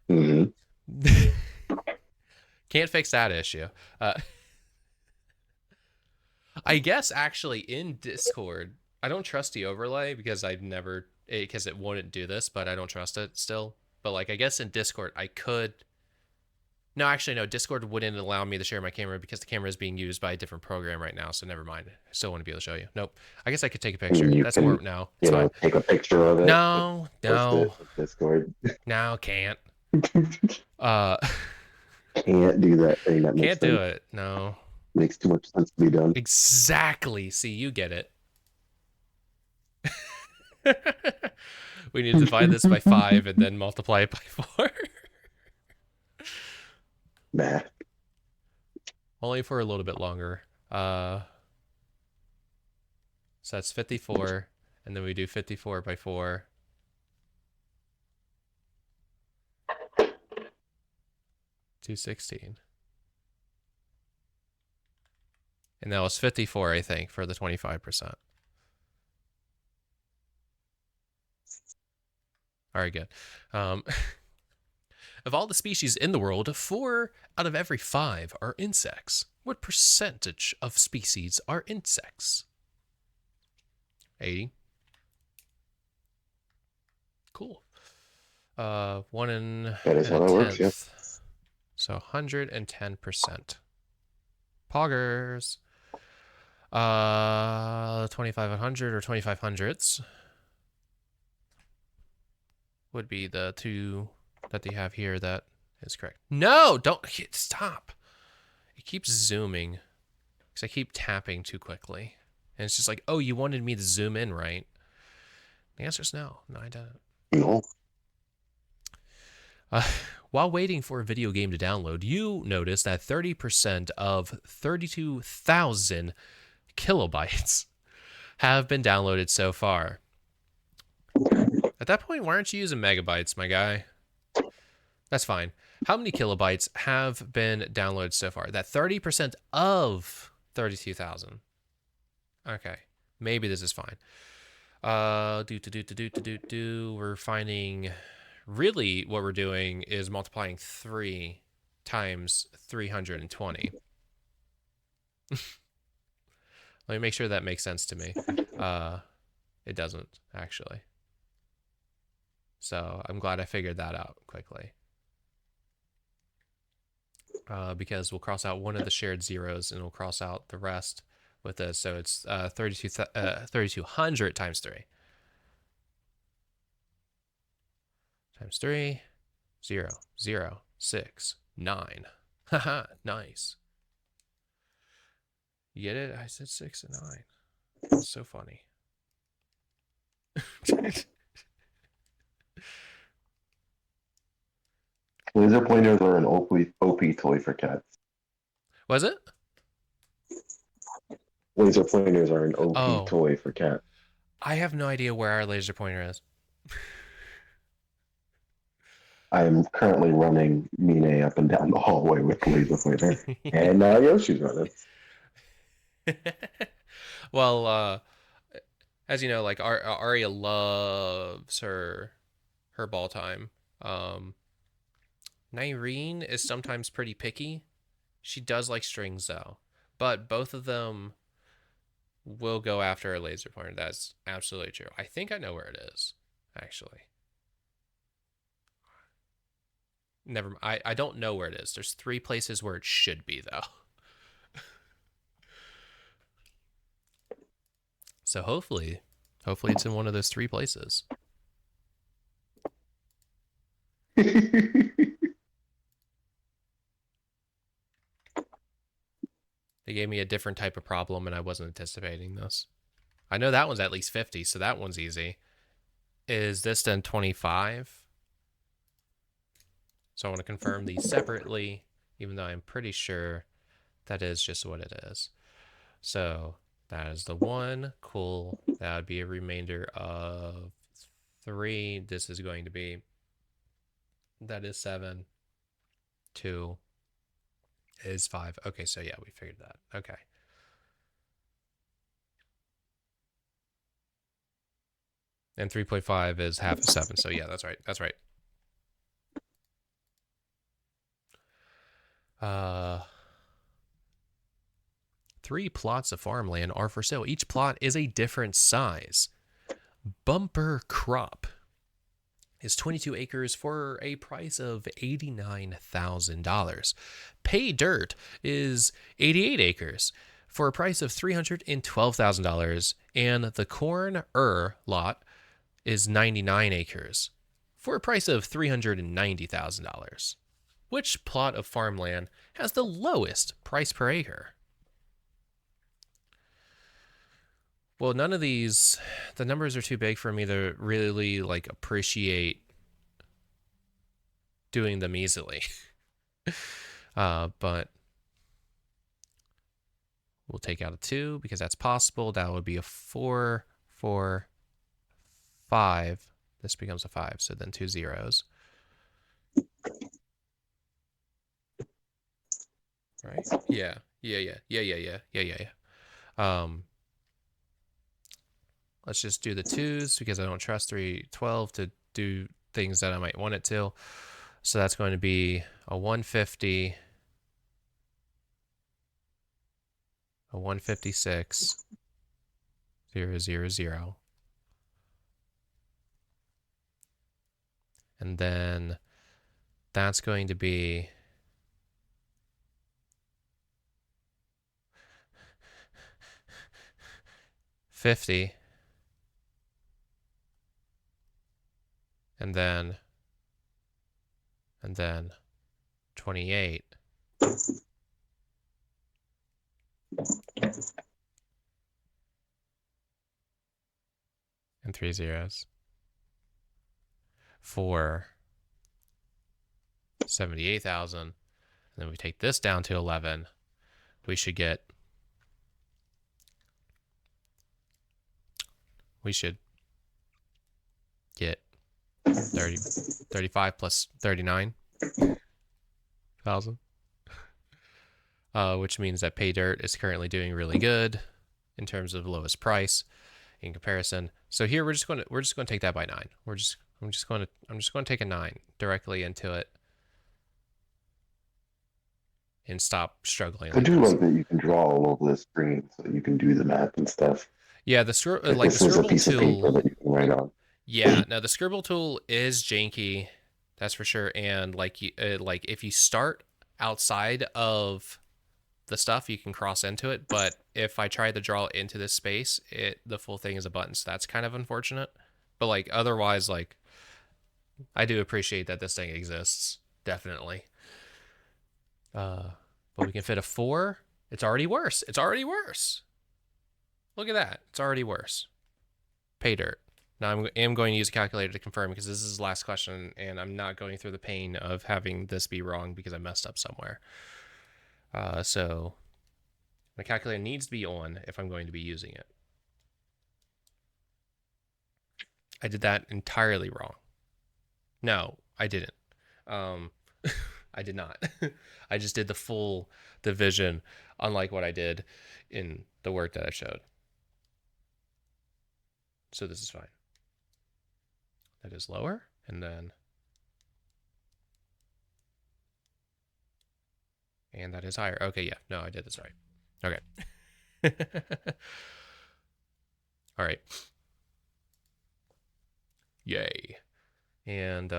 Hmm. Can't fix that issue. Uh, I guess actually in Discord, I don't trust the overlay because I've never because it wouldn't do this, but I don't trust it still. But like I guess in Discord I could No, actually, no. Discord wouldn't allow me to share my camera because the camera is being used by a different program right now. So never mind. I still want to be able to show you. Nope. I guess I could take a I mean, picture. you That's can, more now. It's fine. take a picture of it, No, post no, it with Discord. no, can't. Can't do that thing. That makes Can't do sense. it. No. Makes too much sense to be done. Exactly. See, you get it. We need to divide this by 5 and then multiply it by 4. Nah. Only for a little bit longer. So that's 54, and then we do 54 by 4. 216. And that was 54, I think, for the 25%. All right, good. Of all the species in the world, 4 out of every 5 are insects. What percentage of species are insects? 80. Cool. 1 in That is a how that works, yeah. tenth. So 110%. Poggers. 2500 or 2500s would be the 2 that they have here. That is correct. No, don't stop. It keeps zooming because I keep tapping too quickly. And it's just like, oh, you wanted me to zoom in, right? The answer is no. No, I don't. No. While waiting for a video game to download, you notice that 30% of 32,000 kilobytes have been downloaded so far. At that point, why aren't you using megabytes, my guy? That's fine. How many kilobytes have been downloaded so far? That 30% of 32,000. Okay, maybe this is fine. We're finding, really what we're doing is multiplying 3 times 320. Let me make sure that makes sense to me. It doesn't, actually. So I'm glad I figured that out quickly. Because we'll cross out one of the shared zeros and we'll cross out the rest with this. So it's 3,200 times 3. Times 3, 0, 0, 6, 9. Haha, nice. You get it? I said 6 and 9. That's so funny. Laser pointers are an OP toy for cats. Was it? Laser pointers are an OP Oh. toy for cats. I have no idea where our laser pointer is. I am currently running Mine up and down the hallway with the laser pointer. And now Yoshi's running. Well, as you know, like Aria loves her ball time. Nyreen is sometimes pretty picky. She does like strings though, but both of them will go after a laser pointer. That's absolutely true. I think I know where it is, actually. Never. I don't know where it is. There's 3 places where it should be though. So hopefully it's in one of those 3 places. They gave me a different type of problem and I wasn't anticipating this. I know that one's at least 50, so that one's easy. Is this then 25? So I want to confirm these separately, even though I'm pretty sure that is just what it is. So that is the 1. Cool. That would be a remainder of 3. This is going to be, that is 7. 2 is 5. Okay, so yeah, we figured that. Okay. And 3.5 is half of 7. So yeah, that's right. That's right. 3 plots of farmland are for sale. Each plot is a different size. Bumper crop. is 22 acres for a price of $89,000. Pay Dirt is 88 acres for a price of $312,000. And the Corn lot is 99 acres for a price of $390,000. Which plot of farmland has the lowest price per acre? Well, none of these, the numbers are too big for me to really like appreciate doing them easily. But we'll take out a 2 because that's possible. That would be a 4, 4, 5. This becomes a 5, so then 2 zeros. Right? Yeah. Let's just do the 2s because I don't trust 312 to do things that I might want it to. So that's going to be a 150, a 156, 0, 0, 0. And then that's going to be $50. And then 28. And 3 zeros. For 78,000. And then we take this down to 11. We should get we should get 30, 35 plus 39,000. Which means that Pay Dirt is currently doing really good in terms of lowest price in comparison. So here we're just going to take that by 9. I'm just going to take a 9 directly into it and stop struggling. I do like that you can draw all over the screen so you can do the math and stuff. Yeah, the This the is a scribble piece of paper tool. that you can write on. Yeah, now the scribble tool is janky, that's for sure. And like if you start outside of the stuff, you can cross into it. But if I try to draw into this space, the full thing is a button, so that's kind of unfortunate. But like otherwise, like I do appreciate that this thing exists, definitely. But we can fit a 4. It's already worse. It's already worse. Look at that. It's already worse. Pay Dirt. Now I am going to use a calculator to confirm because this is the last question, and I'm not going through the pain of having this be wrong because I messed up somewhere. So my calculator needs to be on if I'm going to be using it. I did that entirely wrong. No, I didn't. I did not. I just did the full division, unlike what I did in the work that I showed. So this is fine. That is lower, and that is higher. Okay, yeah, no, I did this right. Okay. All right. Yay. And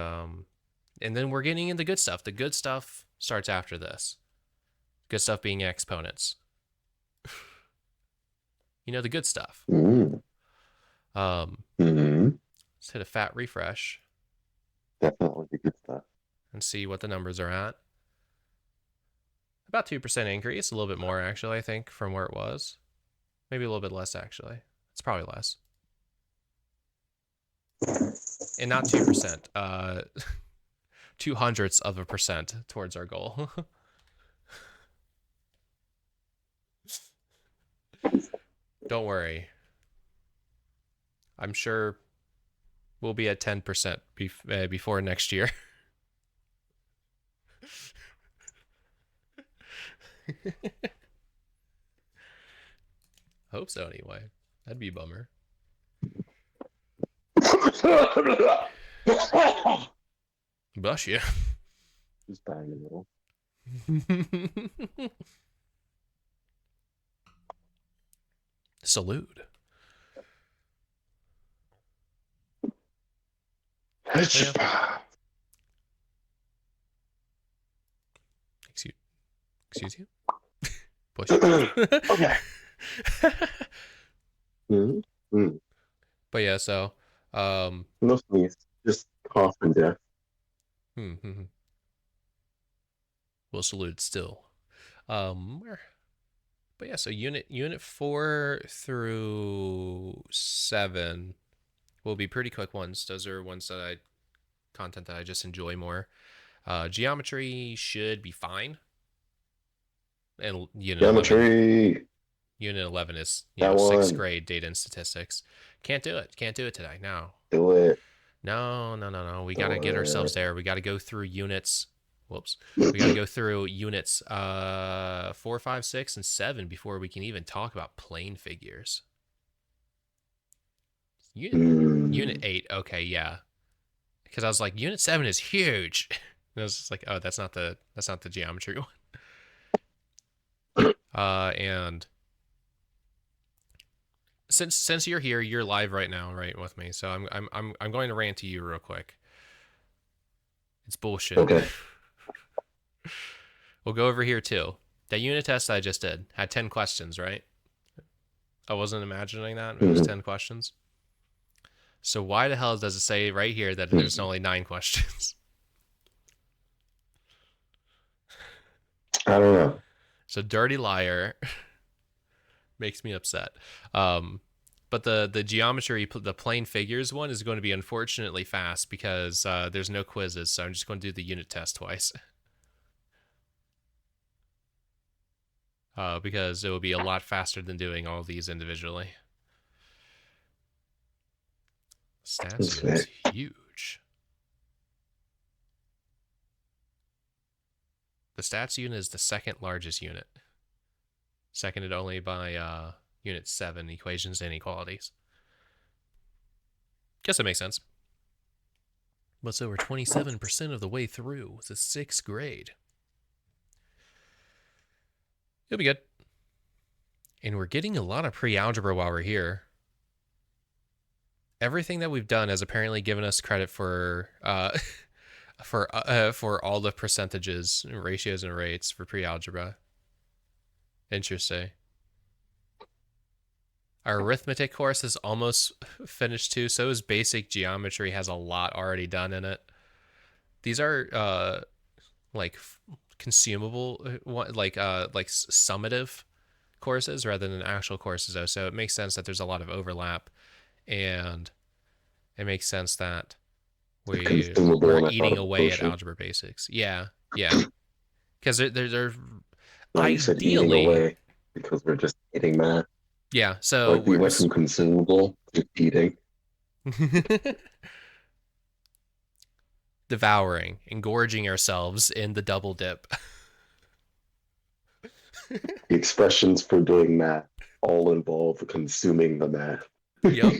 then we're getting into good stuff. The good stuff starts after this. Good stuff being exponents. You know, the good stuff. Let's hit a fat refresh. Definitely the good stuff. And see what the numbers are at. About 2% increase, a little bit more actually, I think, from where it was. Maybe a little bit less actually. It's probably less. And not 2%. 0.02% towards our goal. Don't worry. I'm sure we'll be at 10% before next year. Hope so anyway. That'd be a bummer. Bless you. Just dying a little. Salute. yeah. Excuse you. Push. Okay. Mm-hmm. But yeah, so No sneeze, just cough and death. we'll salute still. Where? But yeah, so unit 4 through 7 will be pretty quick ones. Those are ones that content that I just enjoy more. Geometry should be fine. And Geometry, unit 11 is, that sixth one, grade data and statistics. Can't do it. Can't do it today. No. do it. No. We got to get ourselves Do there. We got to go through units. Whoops. We got to it. go through units 4, 5, 6, and 7 before we can even talk about plane figures. Unit 8. Okay, yeah. Because I was like, unit 7 is huge. And I was just like, oh, that's not the geometry one. And since you're here, you're live right now, right, with me. So I'm going to rant to you real quick. It's bullshit. Okay. We'll go over here too. That unit test I just did had 10 questions, right? I wasn't imagining that. It was 10 questions. So why the hell does it say right here that there's only 9 questions? I don't know. So dirty liar. Makes me upset. But the geometry, the plane figures one is going to be unfortunately fast because there's no quizzes. So I'm just going to do the unit test twice. Because it will be a lot faster than doing all of these individually. Stats unit is huge. The stats unit is the second largest unit. Seconded only by unit 7, equations and inequalities. Guess that makes sense. But so we're 27% of the way through the 6th grade. It'll be good. And we're getting a lot of pre-algebra while we're here. Everything that we've done has apparently given us credit for all the percentages, ratios, and rates for pre-algebra. Interesting. Our arithmetic course is almost finished too. So is basic geometry, has a lot already done in it. These are like consumable, like summative courses rather than actual courses though. So it makes sense that there's a lot of overlap, and it makes sense that we're eating away at algebra basics. Yeah. Because they're No, you said eating away because we're just eating math. Yeah, so like we went from consumable to eating. Devouring, engorging ourselves in the double dip. The expressions for doing math all involve consuming the math. Yep.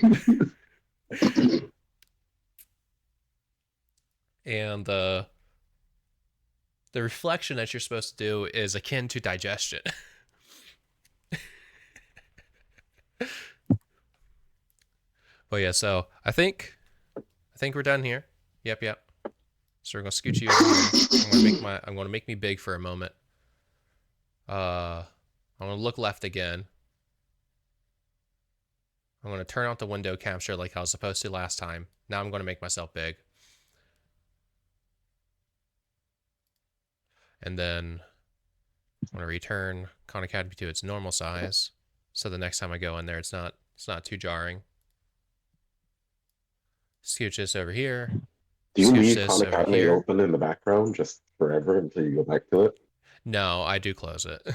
And the reflection that you're supposed to do is akin to digestion. But yeah, so I think we're done here. Yep. So we're gonna scoot you over here. I'm gonna make me big for a moment. I'm gonna look left again. I'm gonna turn out the window capture like I was supposed to last time. Now I'm gonna make myself big. And then I'm gonna return Khan Academy to its normal size. So the next time I go in there, it's not too jarring. Scooch this over here. Do you leave Khan Academy open in the background just forever until you go back to it? No, I do close it.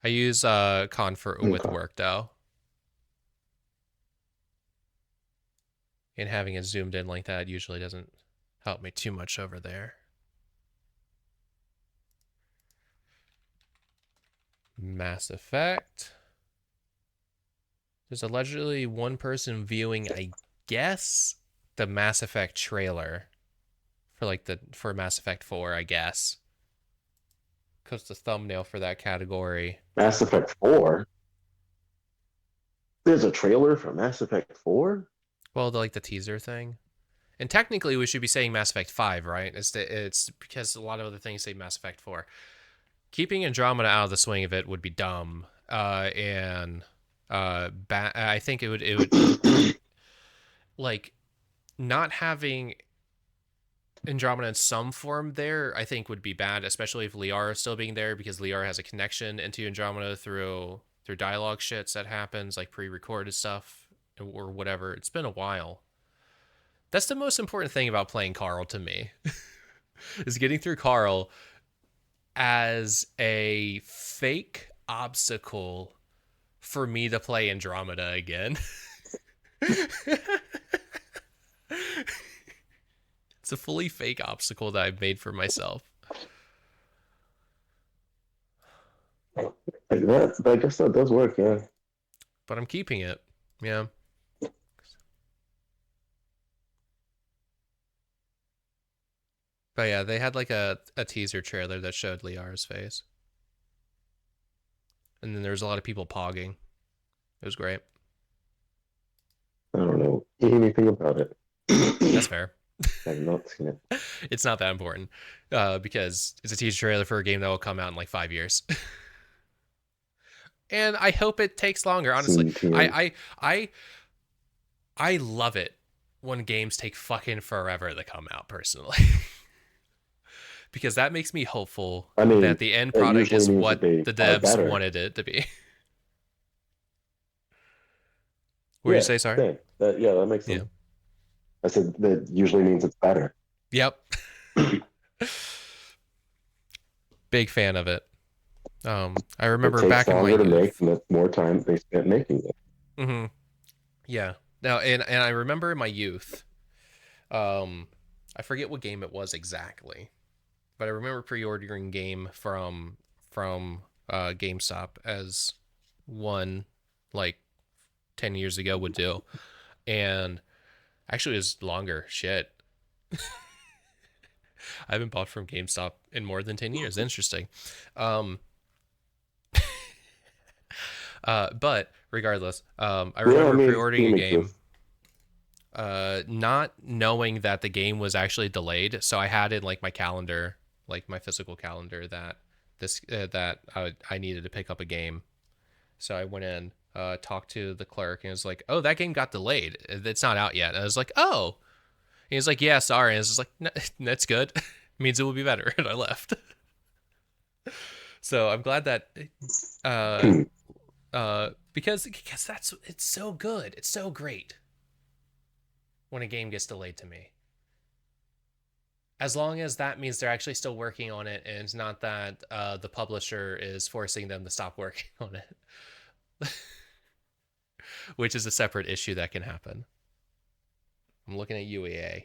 I use Khan with work though. And having it zoomed in like that usually doesn't help me too much over there. Mass Effect. There's allegedly one person viewing, I guess, the Mass Effect trailer for Mass Effect 4, I guess. Because the thumbnail for that category. Mass Effect 4? There's a trailer for Mass Effect 4? Well, the teaser thing. And technically, we should be saying Mass Effect 5, right? It's because a lot of other things say Mass Effect 4. Keeping Andromeda out of the swing of it would be dumb. I think it would like not having Andromeda in some form there, I think would be bad, especially if Liara still being there, because Liara has a connection into Andromeda through dialogue shits that happens, like pre-recorded stuff or whatever. It's been a while. That's the most important thing about playing Carl to me, is getting through Carl as a fake obstacle for me to play Andromeda again. It's a fully fake obstacle that I've made for myself. I guess that does work, yeah. But I'm keeping it. Yeah. But yeah, they had like a teaser trailer that showed Liara's face. And then there was a lot of people pogging. It was great. I don't know anything about it. That's fair. I've not seen it. It's not that important because it's a teaser trailer for a game that will come out in like 5 years. And I hope it takes longer. Honestly, I love it when games take fucking forever to come out. Personally, because that makes me hopeful that the end product is what the devs wanted it to be. What did you say? Sorry. That makes sense. Yeah. I said that usually means it's better. Yep. Big fan of it. I remember back in my youth. It takes longer to make, and that's more time they spent making it. Mm-hmm. Yeah. Now, and I remember in my youth, I forget what game it was exactly, but I remember pre-ordering game from GameStop, as one like 10 years ago would do, and actually it was longer. Shit. I haven't bought from GameStop in more than 10 years. Interesting. But regardless, I remember pre-ordering a game, not knowing that the game was actually delayed. So I had in like my calendar, like my physical calendar, that I needed to pick up a game. So I went in, talked to the clerk, and it was like, "Oh, that game got delayed. It's not out yet." And I was like, "Oh." And he's like, "Yeah, sorry." And it's just like, no, "That's good. It means it will be better." And I left. So I'm glad that because it's so good. It's so great when a game gets delayed to me. As long as that means they're actually still working on it, and it's not that the publisher is forcing them to stop working on it. Which is a separate issue that can happen. I'm looking at UEA.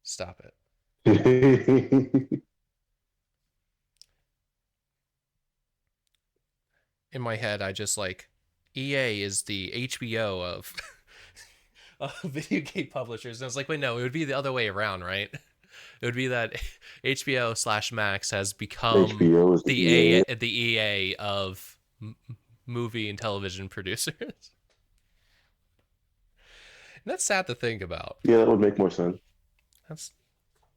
Stop it. In my head, I just like, EA is the HBO of video game publishers. And I was like, wait, no, it would be the other way around, right? It would be that HBO/Max has become the EA of movie and television producers. And that's sad to think about. Yeah, that would make more sense.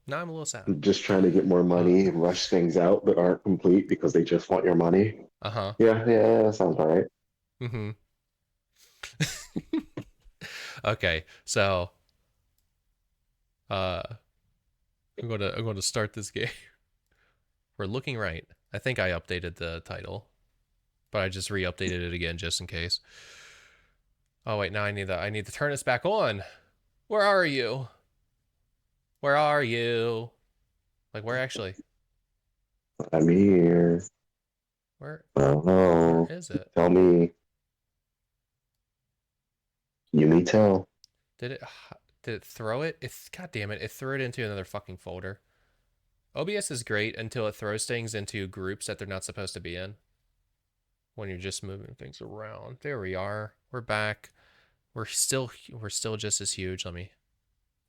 Now I'm a little sad. Just trying to get more money and rush things out that aren't complete because they just want your money. Uh-huh. Yeah, that sounds all right. Mm-hmm. Okay, so I'm going to start this game. We're looking right. I think I updated the title, but I just re-updated it again just in case. Oh wait, now I need to turn this back on. Where are you? Where are you? Like, where actually? I'm here. Where is it? Tell me. You may tell. Did it throw it? God damn it! It threw it into another fucking folder. OBS is great until it throws things into groups that they're not supposed to be in. When you're just moving things around. There we are. We're back. We're still just as huge. Let me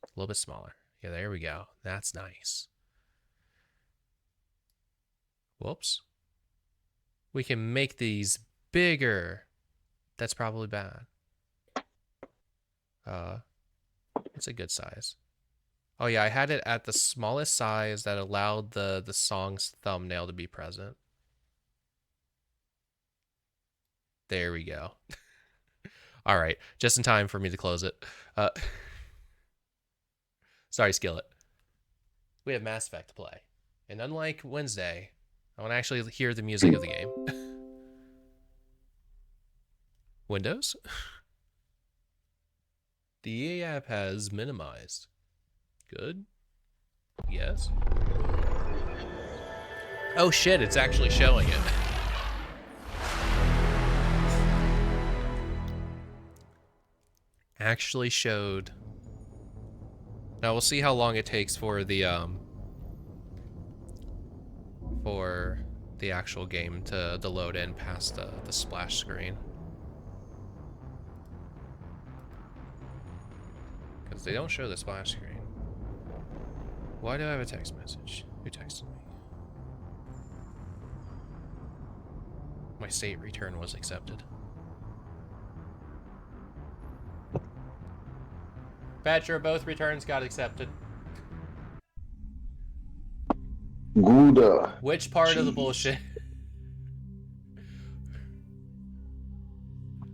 a little bit smaller. Yeah, there we go. That's nice. Whoops. We can make these bigger. That's probably bad. It's a good size. Oh yeah, I had it at the smallest size that allowed the song's thumbnail to be present. There we go. All right, just in time for me to close it. Sorry, Skillet. We have Mass Effect to play. And unlike Wednesday, I want to actually hear the music of the game. Windows? The EA app has minimized. Good? Yes? Oh shit, it's actually showing it. Actually showed. Now we'll see how long it takes for the actual game to load in past the splash screen. Because they don't show the splash screen. Why do I have a text message? Who texted me? My state return was accepted. Patcher, both returns got accepted. Good. Which part of the bullshit?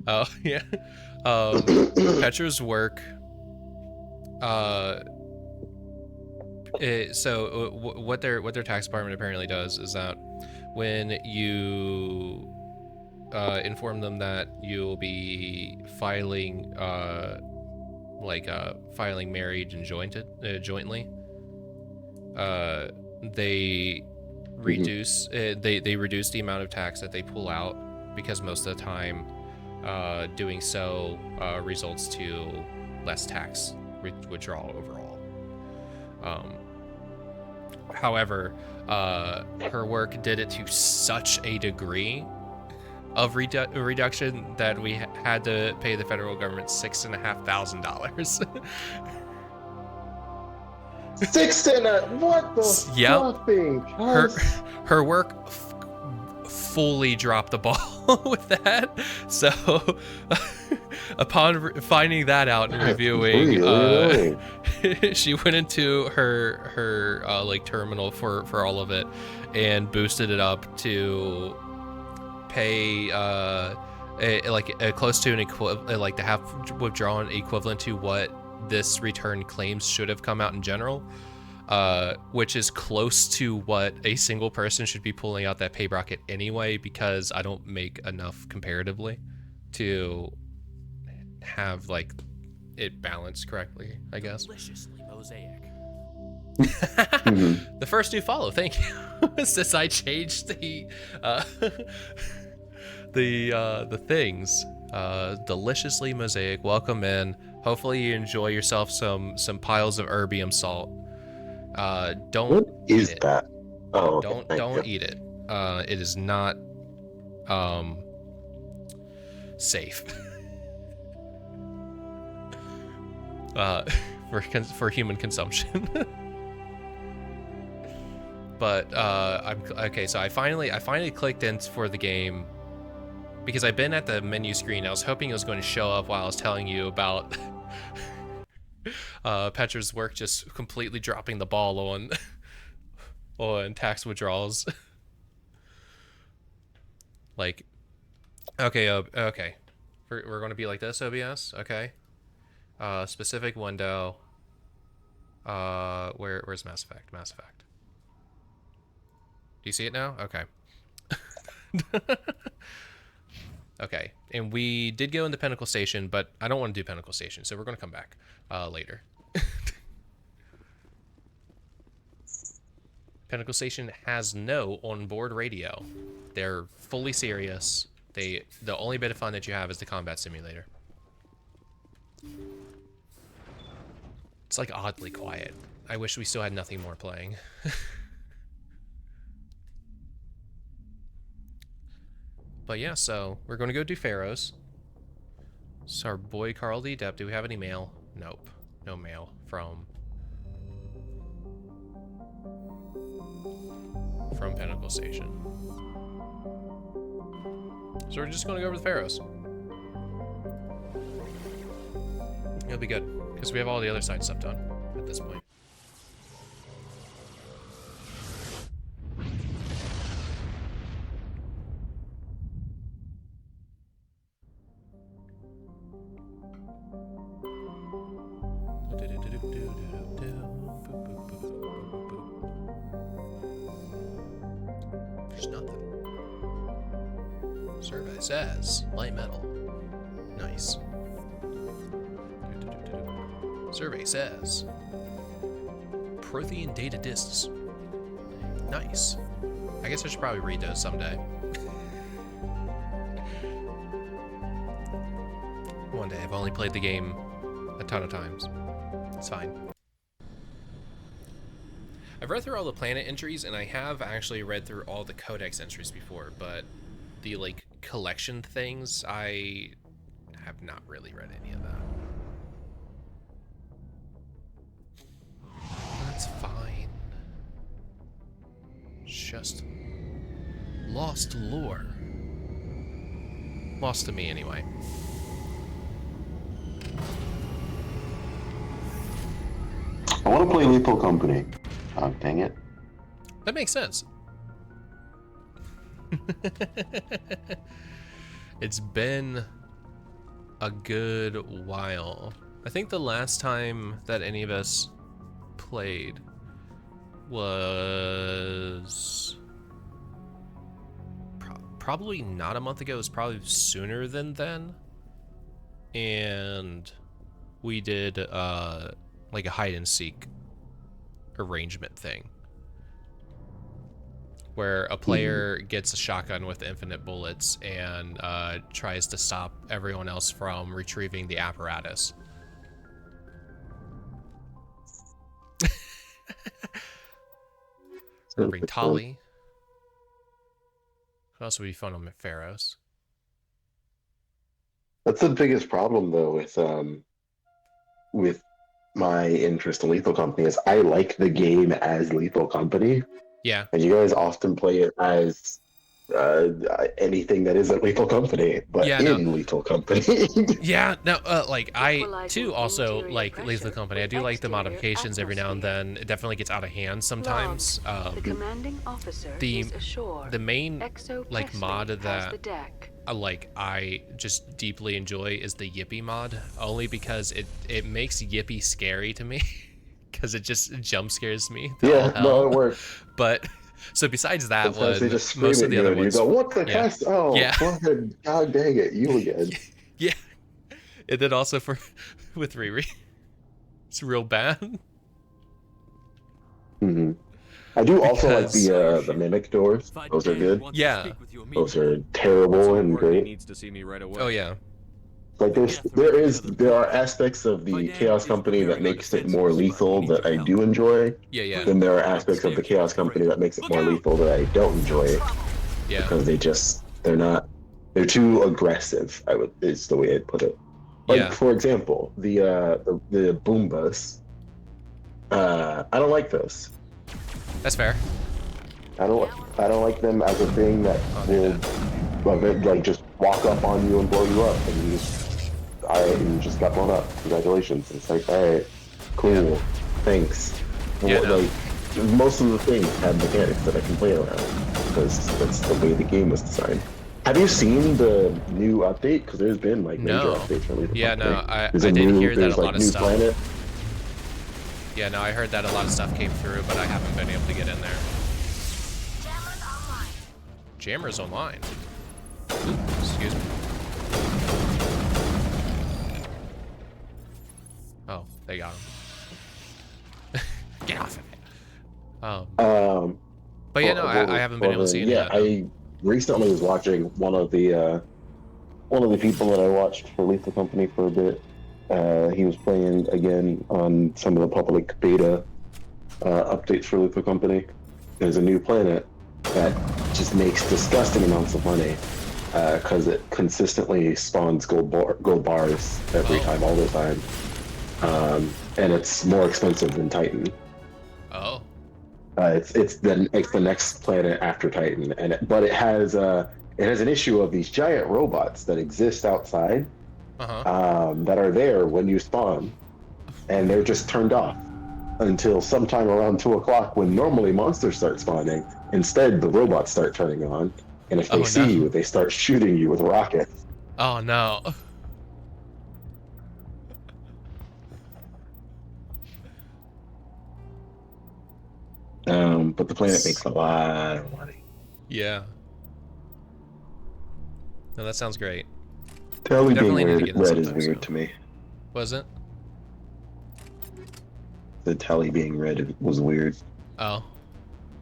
Oh, yeah. Petra's work. What their tax department apparently does is that when you inform them that you'll be filing filing marriage and jointly, they reduce they reduce the amount of tax that they pull out, because most of the time doing so results to less tax withdrawal overall. However, her work did it to such a degree of reduction that we had to pay the federal government $6,500. What the Yep. fucking Her work fully dropped the ball with that. So upon finding that out and reviewing, she went into her like terminal for all of it and boosted it up to pay close to an equivalent, to have withdrawn equivalent to what this return claims should have come out in general, which is close to what a single person should be pulling out that pay bracket anyway, because I don't make enough comparatively to have like it balanced correctly, I guess. Deliciously mosaic. The first new follow, thank you. Since I changed the things. Deliciously mosaic, welcome in. Hopefully you enjoy yourself some piles of erbium salt. Don't What is eat it. that? Oh, okay, Don't eat it. It is not safe for human consumption. But I'm okay. So I finally clicked in for the game, because I've been at the menu screen. I was hoping it was going to show up while I was telling you about Petra's work just completely dropping the ball on tax withdrawals. Like, okay, okay, we're going to be like this, OBS, okay. Specific window. Where's Mass Effect? Mass Effect. Do you see it now? Okay. Okay, and we did go in the Pinnacle Station, but I don't want to do Pinnacle Station, so we're going to come back later. Pinnacle Station has no onboard radio. They're fully serious. The only bit of fun that you have is the combat simulator. It's like oddly quiet. I wish we still had nothing more playing. But yeah, so we're going to go do Feros. So our boy Carl D. Depp, do we have any mail? Nope. No mail from Pinnacle Station. So we're just going to go over the Feros. It'll be good. Because we have all the other side stuff done at this point. There's nothing. Survey says light metal. Nice. Survey says Prothean data disks. Nice. I guess I should probably read those someday. One day. I've only played the game a ton of times. It's fine. I've read through all the planet entries, and I have actually read through all the codex entries before, but the, like, collection things, I have not really read any of that. That's fine. Just lost lore. Lost to me, anyway. I want to play Lethal Company. Oh, dang it. That makes sense. It's been a good while. I think the last time that any of us played was probably not a month ago. It was probably sooner than then. And we did like a hide and seek arrangement thing where a player gets a shotgun with infinite bullets and tries to stop everyone else from retrieving the apparatus. Bring Tali. What else would be fun on Feros? That's the biggest problem, though, with my interest in Lethal Company is I like the game as Lethal Company. Yeah. And you guys often play it as anything that isn't Lethal Company, but Yeah, in Lethal Company. Yeah, no, like, I, too, also like Lethal Company. I do like the modifications every now and then. It definitely gets out of hand sometimes. The commanding officer the is ashore. the main, Exo like, Presley mod has that the deck. I just deeply enjoy is the Yippee mod, only because it makes Yippee scary to me, because it just jump scares me to all Yeah, hell. no, it works. But so besides that Sometimes one, they just scream most at of the you other and you ones, go, "What the yeah. heck? Oh, Yeah. fucking god dang it, you again." Yeah, and then also for with Riri, it's real bad. Hmm. I do also like Because- the mimic doors. Those are good. Yeah. Those are terrible and great. Needs to see me right away. Oh yeah, Like there are aspects of the Chaos Company that makes it more lethal that I do enjoy. yeah. Then there are aspects of the Chaos Company that makes it more lethal that I don't enjoy Yeah. because they're too aggressive. Is the way I'd put it. Like Yeah. for example, the Boombas. I don't like those. That's fair. I don't like them as a thing that will like just walk up on you and blow you up, and you just got blown up. Congratulations. It's like, all right, cool, thanks. Yeah, no. Like most of the things have mechanics that I can play around because that's the way the game was designed. Have you seen the new update? Because there's been like major No. updates for Lethal Yeah, Company. no, I There's a did new- hear that there's, a lot like, of new stuff. planet. Yeah, no, I heard that a lot of stuff came through, but I haven't been able to get in there. Jammer's online. Ooh, excuse me. Oh, they got him. Get off of it. But yeah, no, I haven't been able to see any Yeah, of that. I recently was watching one of the people that I watched for Lethal Company for a bit. He was playing again on some of the public beta updates for Lethal Company. There's a new planet that just makes disgusting amounts of money because it consistently spawns gold bars every time, all the time, and it's more expensive than Titan. Oh, It's the next planet after Titan, but it has an issue of these giant robots that exist outside uh-huh. that are there when you spawn, and they're just turned off until sometime around 2 o'clock when normally monsters start spawning. Instead, the robots start turning on, and if they Oh see you, no. they start shooting you with rockets. Oh no. But the planet makes a lot of money. Yeah. No, that sounds great. Telly being Definitely need to get in red is sometime weird soon. to me. Was it? The Telly being red was weird. Oh.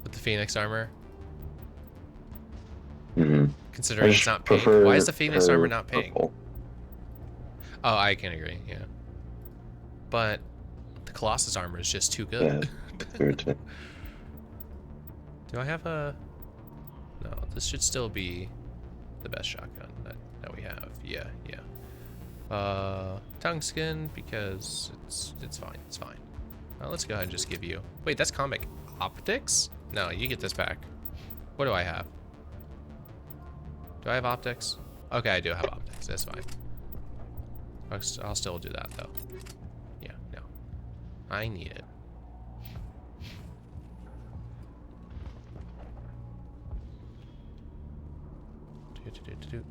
With the Phoenix armor? I Considering it's just not pink. prefer Why is the Phoenix armor her not pink? purple. Oh, I can agree, yeah. But the Colossus armor is just too good. Yeah, it's weird to me. Do I have a... No, this should still be the best shotgun that we have. Yeah, yeah. Tungsten, because it's fine, it's fine. Let's go ahead and just give you... Wait, that's comic optics? No, you get this back. What do I have? Do I have optics? Okay, I do have optics, that's fine. I'll still do that, though. Yeah, no. I need it.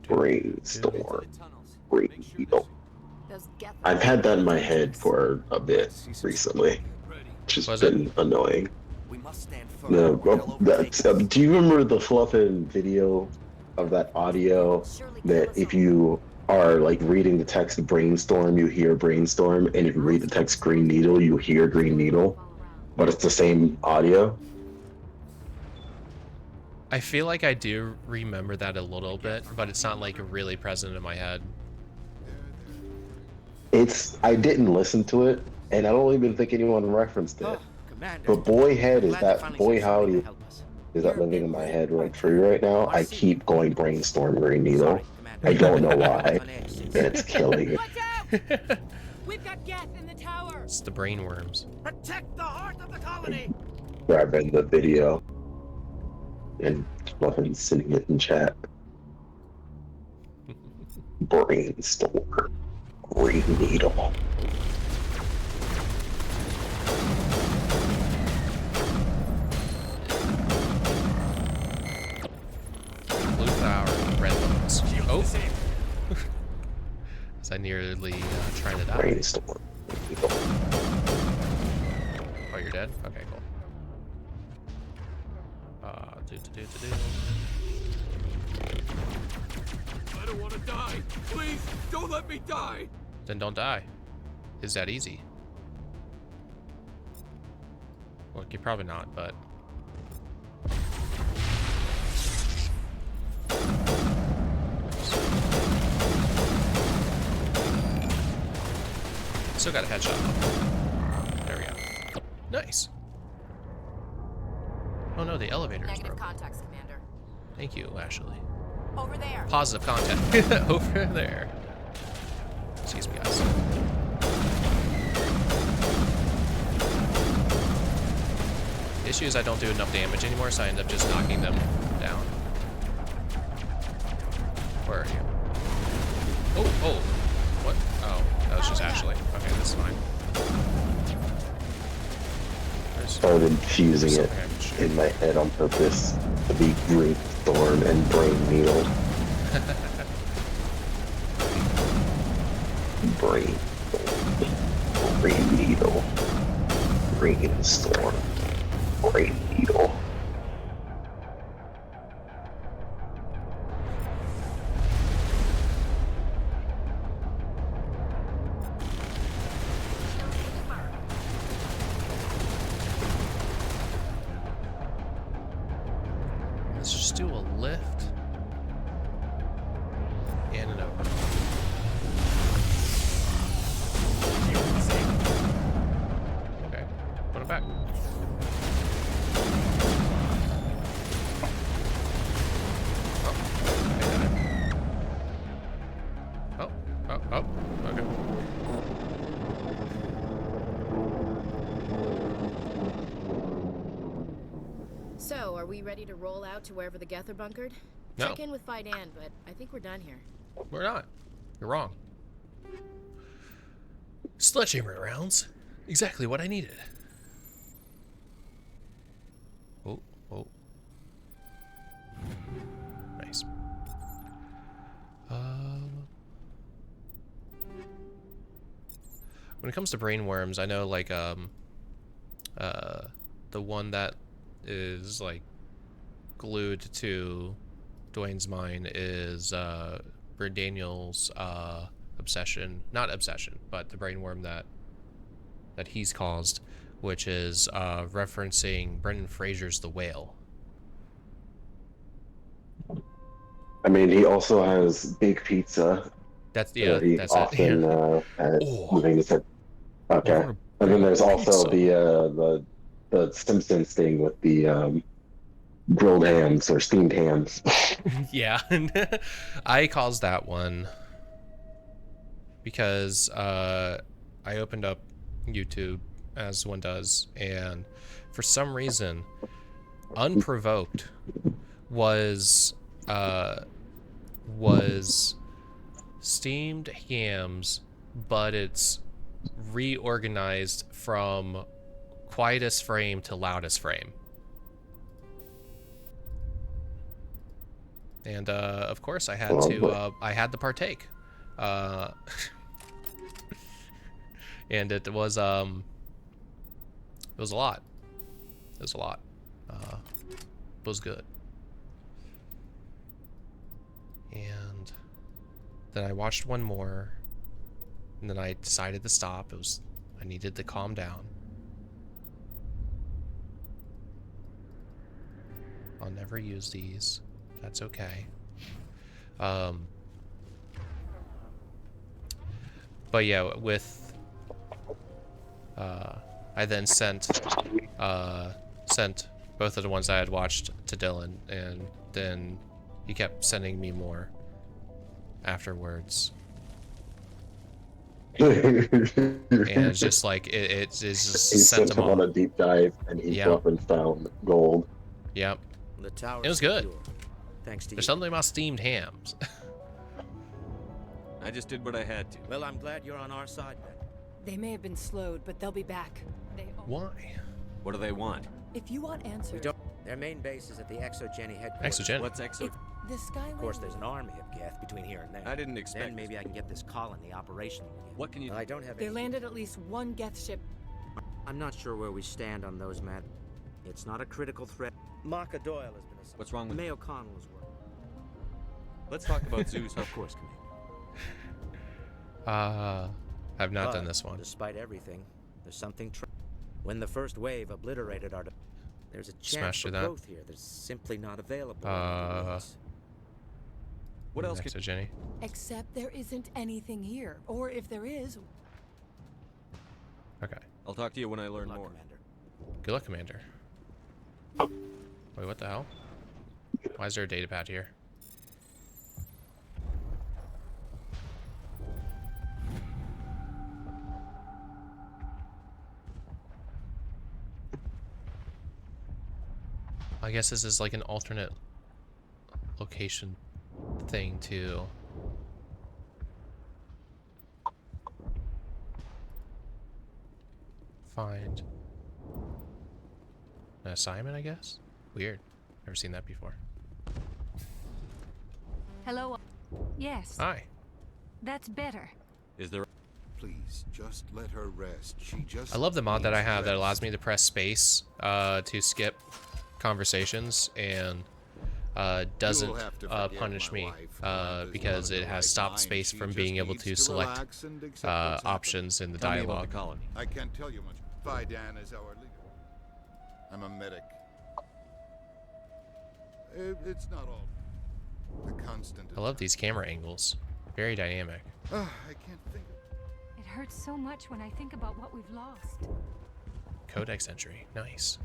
Brainstorm. Great needle. Those I've had that in my head for a bit recently, which has been annoying. We must stand firm. No, well, that's, do you remember the fluffin video of that audio that if you are like reading the text brainstorm, you hear brainstorm, and if you read the text green needle, you hear green needle, but it's the same audio? I feel like I do remember that a little bit, but it's not like really present in my head. I didn't listen to it, and I don't even think anyone referenced it. But boy howdy is that living in my head rent free right now. I keep going brainstorm green needle. I don't know why. And it's killing me. We've got gas in the tower. It's the brain worms. Protect the heart of the colony. Grabbing the video and fluffin sending it in chat. Brainstorm green needle. Blue flower, red bones. Oh! As I nearly tried it out. Brainstorm green needle. Oh, you're dead? Okay, cool. I don't want to die. Please, don't let me die. Then don't die. Is that easy? Well, you're probably not, but... Still got a headshot. There we go. Nice. Oh no, the elevator is broken. Contacts, Commander. Thank you, Ashley. Over there. Positive contact. Over there. Excuse me, guys. The issue is I don't do enough damage anymore, so I end up just knocking them down. Where are you? Oh, oh. What? Oh, that was just Ashley. Okay, this is fine. Started fusing it in my head on purpose to be green storm and brain needle. Brain needle. Green storm. Brain needle. Let's just do a lift. In and over. Okay, put it back. Oh, I got it. Oh, okay. So, are we ready to roll out to wherever the Geth are bunkered? No. Check in with Fidan, but I think we're done here. We're not. You're wrong. Sledgehammer rounds. Exactly what I needed. Oh, oh. Nice. When it comes to brain worms, I know like the one that is like glued to Duane's mind is Daniel's obsession, not obsession, but the brain worm that he's caused, which is referencing Brendan Fraser's The Whale. I mean, he also has Big Pizza. That's He that's often it. has Oh, moving his head. I Okay, want and then a there's also pizza. the Simpsons thing with the grilled hams or steamed hams. Yeah, I caused that one because I opened up YouTube as one does, and for some reason, unprovoked, was was steamed hams, but it's reorganized from quietest frame to loudest frame. And of course I had to I had to partake. And it was a lot. It was a lot. It was good. And then I watched one more, and then I decided to stop. I needed to calm down. I'll never use these. That's okay. But yeah, with I then sent both of the ones I had watched to Dylan, and then he kept sending me more afterwards. And it's just like it's just He sent sent them him on all. a deep dive, and he Yeah. up and found gold. Yep. The tower. It was good. Secure. Thanks to There's you. something about steamed hams. I just did what I had to. Well, I'm glad you're on our side, man. They may have been slowed, but they'll be back. Why? What do they want? If you want answers, We don't. Their main base is at the ExoGeni headquarters. Exogen. What's Exo? if the Skyway. Of course, there's an army of Geth between here and there. I didn't expect Then maybe I can get this colony operational again. What can you? I don't have. They any- landed at least one Geth ship. I'm not sure where we stand on those, Matt. It's not a critical threat. Maka Doyle has been assigned. What's wrong with? Mayo Connell is working. Let's talk about Zeus. Of course, Commander. I've not done But, this one. Despite everything, there's something. When the first wave obliterated our. There's a chance Smash for through that. growth here. There's simply not available. in other ways. What else Next could? to Jenny. Except there isn't anything here. Or if there is, Okay. I'll talk to you when I learn Good luck, more. Commander. Good luck, Commander. Wait, what the hell? Why is there a data pad here? I guess this is like an alternate location thing to find an assignment, I guess? Weird. Never seen that before. Hello. Yes, Hi. that's better. Is there? Please, just let her rest. She just I love the mod that I needs have that allows rest. me to press space to skip conversations and doesn't You'll have to forgive punish my me wife. Amanda's because not in it her has right stopped mind. space She from just being able needs to to select relax and accept what's options in the Tell me about dialogue. the colony. I can't tell you much. Vidan is our leader. I'm a medic. It's not all. The constant. I love these camera angles. Very dynamic. I can't think. It hurts so much when I think about what we've lost. Codex entry. Nice.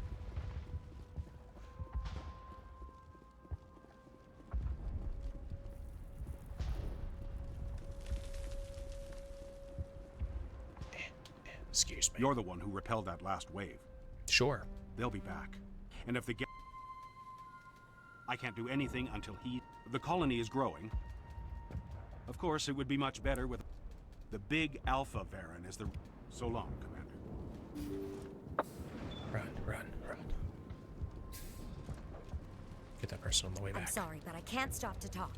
Excuse me. You're the one who repelled that last wave. Sure. They'll be back. And if I can't do anything until the colony is growing. Of course, it would be much better with the big Alpha Baron as the... So long, Commander. Run, run, run. Get that person on the way back. I'm sorry, but I can't stop to talk.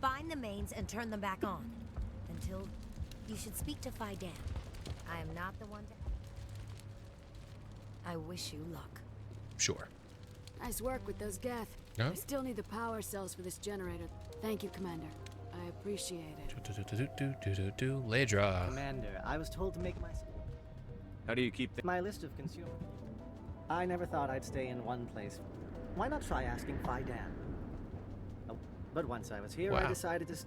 Find the mains and turn them back on. Until you should speak to Fidan. I am not the one to... I wish you luck. Sure. Nice work with those Geth. Yeah. I still need the power cells for this generator. Thank you, Commander. I appreciate it. Ledra. Commander, I was told to make my... How do you keep my list of consumers. I never thought I'd stay in one place. Why not try asking Fidan? Oh, but once I was here, I decided to...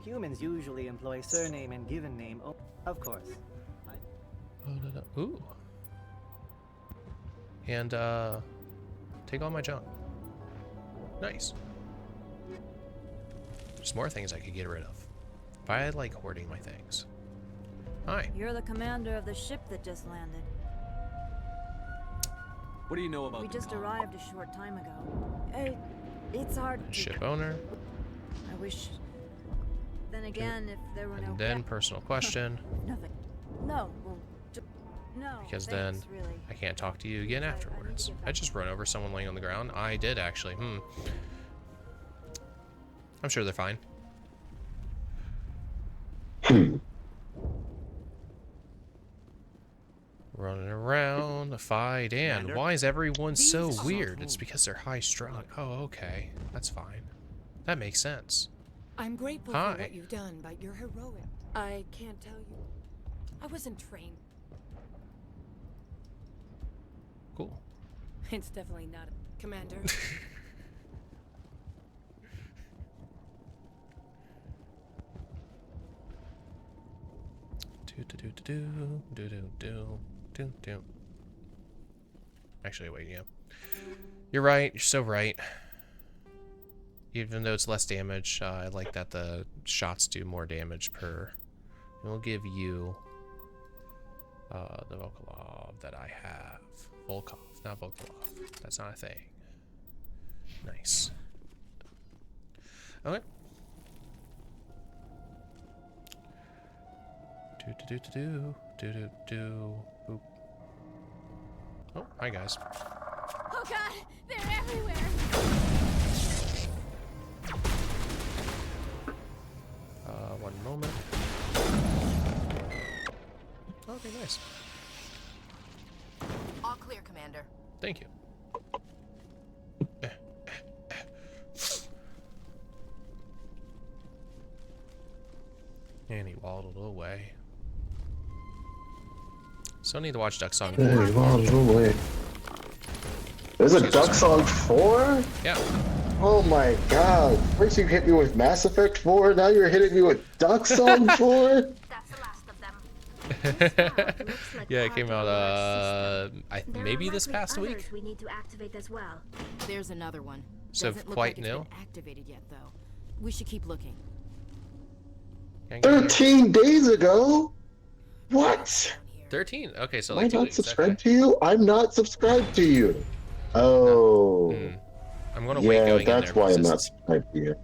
Humans usually employ surname and given name. Oh, of course. Ooh. And, take all my junk. Nice. There's more things I could get rid of. If I had, like, hoarding my things. Hi. You're the commander of the ship that just landed. What do you know about We just arrived a short time ago. It's hard to... Ship owner. I wish... Then again, if there were no... And then personal question. Nothing. No, well, no. Because thanks, then really. I can't talk to you again afterwards. I just run over someone laying on the ground. I did actually. I'm sure they're fine. Running around, Fidan. Why is everyone so weird? It's because they're high strung. Oh, okay. That's fine. That makes sense. I'm grateful Hi. for what you've done, but you're heroic. I can't tell you. I wasn't trained. Cool. It's definitely not a commander. Do. Actually, wait, yeah. You're right. You're so right. Even though it's less damage, I like that the shots do more damage per. And we'll give you the Volkov that I have. Volkov, not Volkov. That's not a thing. Nice. Okay. Boop. Oh, hi guys. Oh god, they're everywhere. One moment. Okay, nice. All clear, Commander. Thank you. And he waddled away. So I need to watch Duck Song 4. Hey, waddled away. There's a Duck Song 4? Yeah. Oh my god. First you hit me with Mass Effect 4, now you're hitting me with Duck Song 4? That's the last of them. Yeah, it came out maybe this past week. We need to activate as well. There's another one. So Doesn't look quite like it's new. been activated yet, though. We should keep looking. 13 days ago? What? 13? Okay, so Am I like 2 not weeks. subscribed to you? I'm not subscribed to you. Oh. I'm gonna wait going in there. That's why I'm not subscribed to you.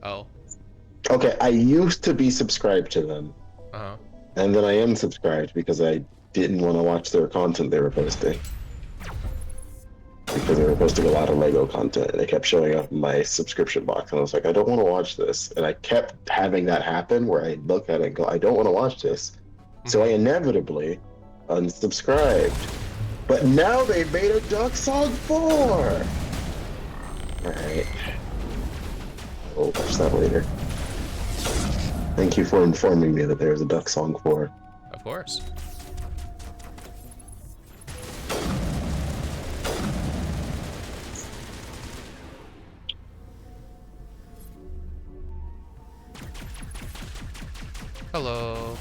Oh. Okay, I used to be subscribed to them. Uh-huh. And then I unsubscribed because I didn't want to watch their content they were posting. Because they were posting a lot of Lego content and it kept showing up in my subscription box. And I was like, I don't want to watch this. And I kept having that happen where I look at it and go, I don't want to watch this. So I inevitably unsubscribed. But now they've made a Duck Song 4! Alright. We'll watch that later. Thank you for informing me that there's a Duck Song 4. Of course. Hello.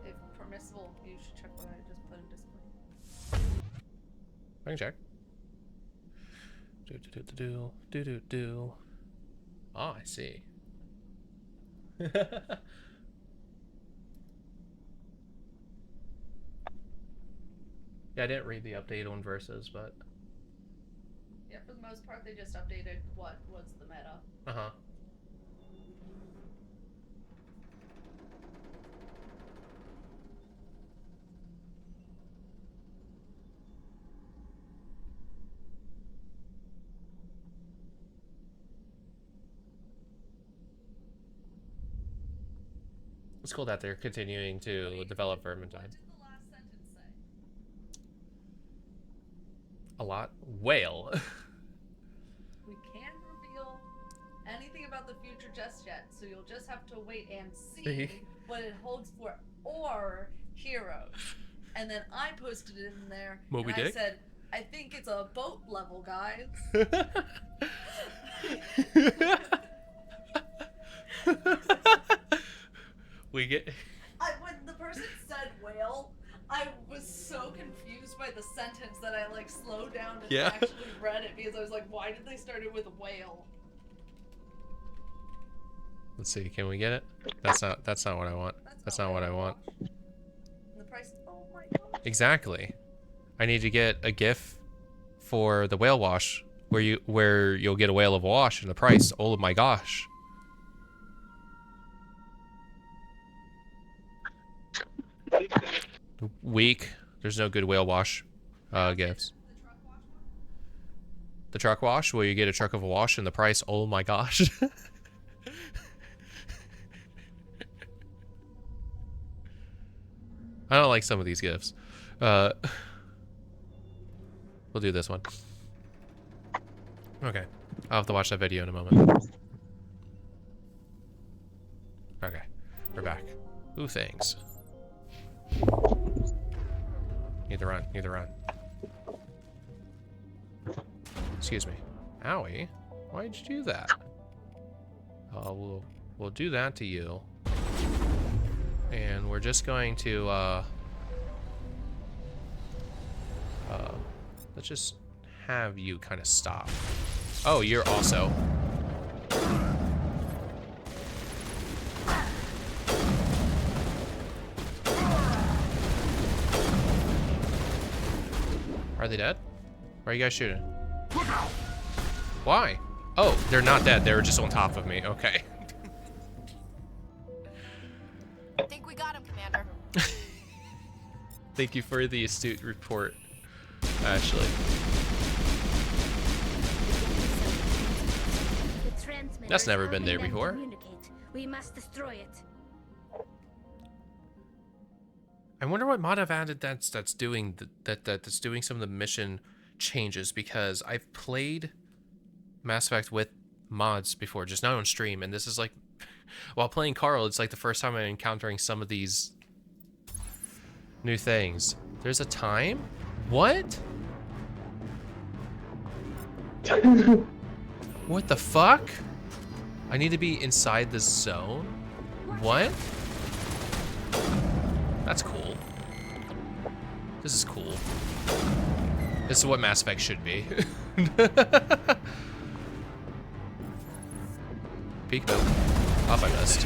If permissible, you should check what I just put in display. I can check. Do. Oh, I see. Yeah, I didn't read the update on Versus, but Yeah, for the most part, they just updated what was the meta. uh-huh. It's cool that they're continuing to develop vermintide. What did the last sentence say? A lot. Whale. We can't reveal anything about the future just yet, so you'll just have to wait and see what it holds for our heroes. And then I posted it in there, Moby and I Dick? said, I think it's a boat level, guys. We get. When the person said whale, I was so confused by the sentence that I like slowed down and actually read it because I was like, why did they start it with whale? Let's see. Can we get it? That's not what I want. That's not what I want. The price. Oh my god. Exactly. I need to get a GIF for the whale wash, where you'll get a whale of wash and the price. Oh my gosh. Weak. There's no good whale wash GIFs. The truck wash, where you get a truck of wash and the price. Oh my gosh. I don't like some of these GIFs. We'll do this one. Okay. I'll have to watch that video in a moment. Okay. We're back. Ooh, thanks. Need to run. Need to run. Excuse me. Owie. Why'd you do that? We'll do that to you. And we're just going to, let's just have you kind of stop. Oh, you're also. Are they dead? Why are you guys shooting? Why? Oh, they're not dead. They were just on top of me. Okay. I think we got him, Commander. Thank you for the astute report, Ashley. That's never been there before. We must destroy it. I wonder what mod I've added that's doing that's doing some of the mission changes, because I've played Mass Effect with mods before, just not on stream, and this is like, while playing Carl, it's like the first time I'm encountering some of these new things. There's a time? What? What the fuck? I need to be inside the zone? What? That's cool. This is cool. This is what Mass Effect should be. Peek though. Off I missed.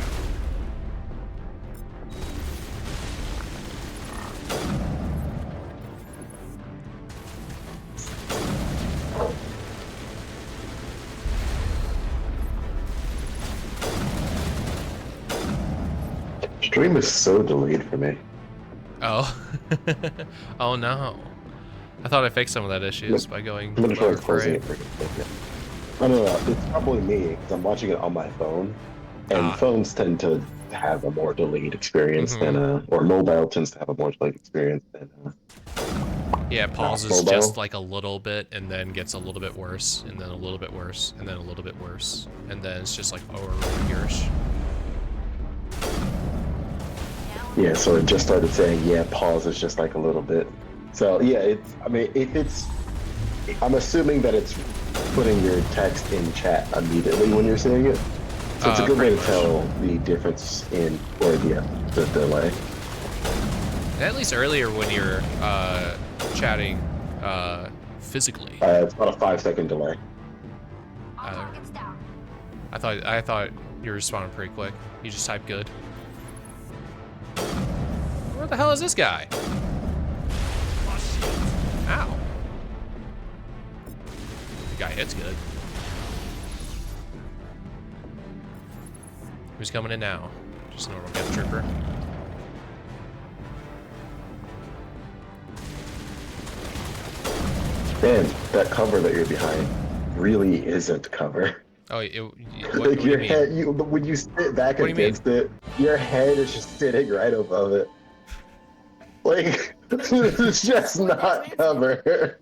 Stream is so delayed for me. Oh. Oh no. I thought I fixed some of that issues by going I'm gonna try lower closing frame. it. I don't know. It's probably me because I'm watching it on my phone, and phones tend to have a more delayed experience than or mobile tends to have a more delayed experience than. Yeah, it pauses mobile. just like a little bit and then gets a little bit worse, and then a little bit worse, and then a little bit worse, and then it's just like over years. Yeah, so it just started saying, yeah, pause is just like a little bit. So yeah, it's, I mean, if it's, I'm assuming that it's putting your text in chat immediately when you're saying it. So it's a good way to tell the difference in, or the delay. At least earlier when you're chatting physically. It's about a 5-second delay. I thought you were responding pretty quick. You just type good. Where the hell is this guy? Ow. The guy hits good. Who's coming in now? Just a normal gun trooper. Man, that cover that you're behind really isn't cover. Oh, Like your head, when you sit back against it, your head is just sitting right above it. Like, it's just not covered.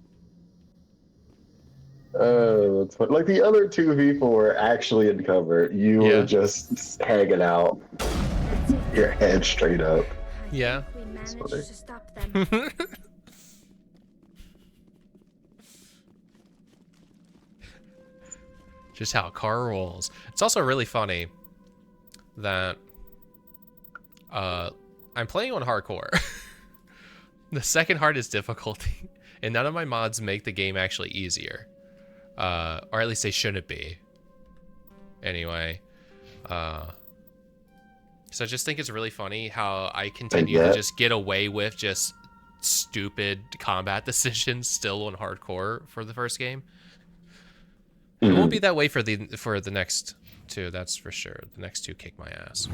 Oh, that's funny. Like the other two people were actually in cover. You were just hanging out. Your head straight up. Yeah. We managed to stop them. Just how a car rolls. It's also really funny that I'm playing on hardcore. The second hardest difficulty, and none of my mods make the game actually easier. Or at least they shouldn't be. Anyway. So I just think it's really funny how I continue to just get away with just stupid combat decisions still on hardcore for the first game. It won't be that way for the next two, that's for sure. The next two kick my ass.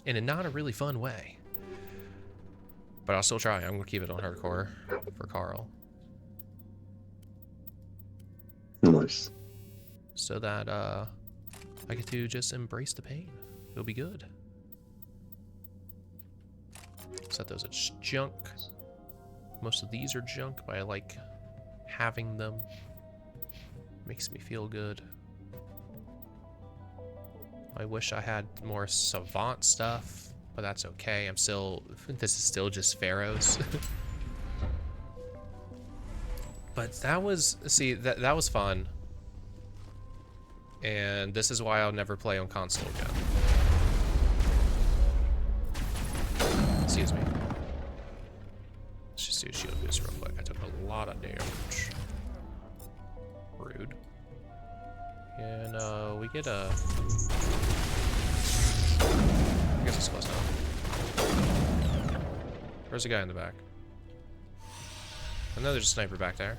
In a not a really fun way. But I'll still try. I'm gonna keep it on hardcore for Carl. Nice. So that I get to just embrace the pain. It'll be good. Set those as junk. Most of these are junk, but I like having them. Makes me feel good. I wish I had more savant stuff, but that's okay. This is still just Feros. But that was, see, that was fun. And this is why I'll never play on console again. Excuse me. Let's just do a shield boost real quick. I took a lot of damage. Rude. And we get a... I guess it's close enough. Where's the guy in the back? I know there's a sniper back there.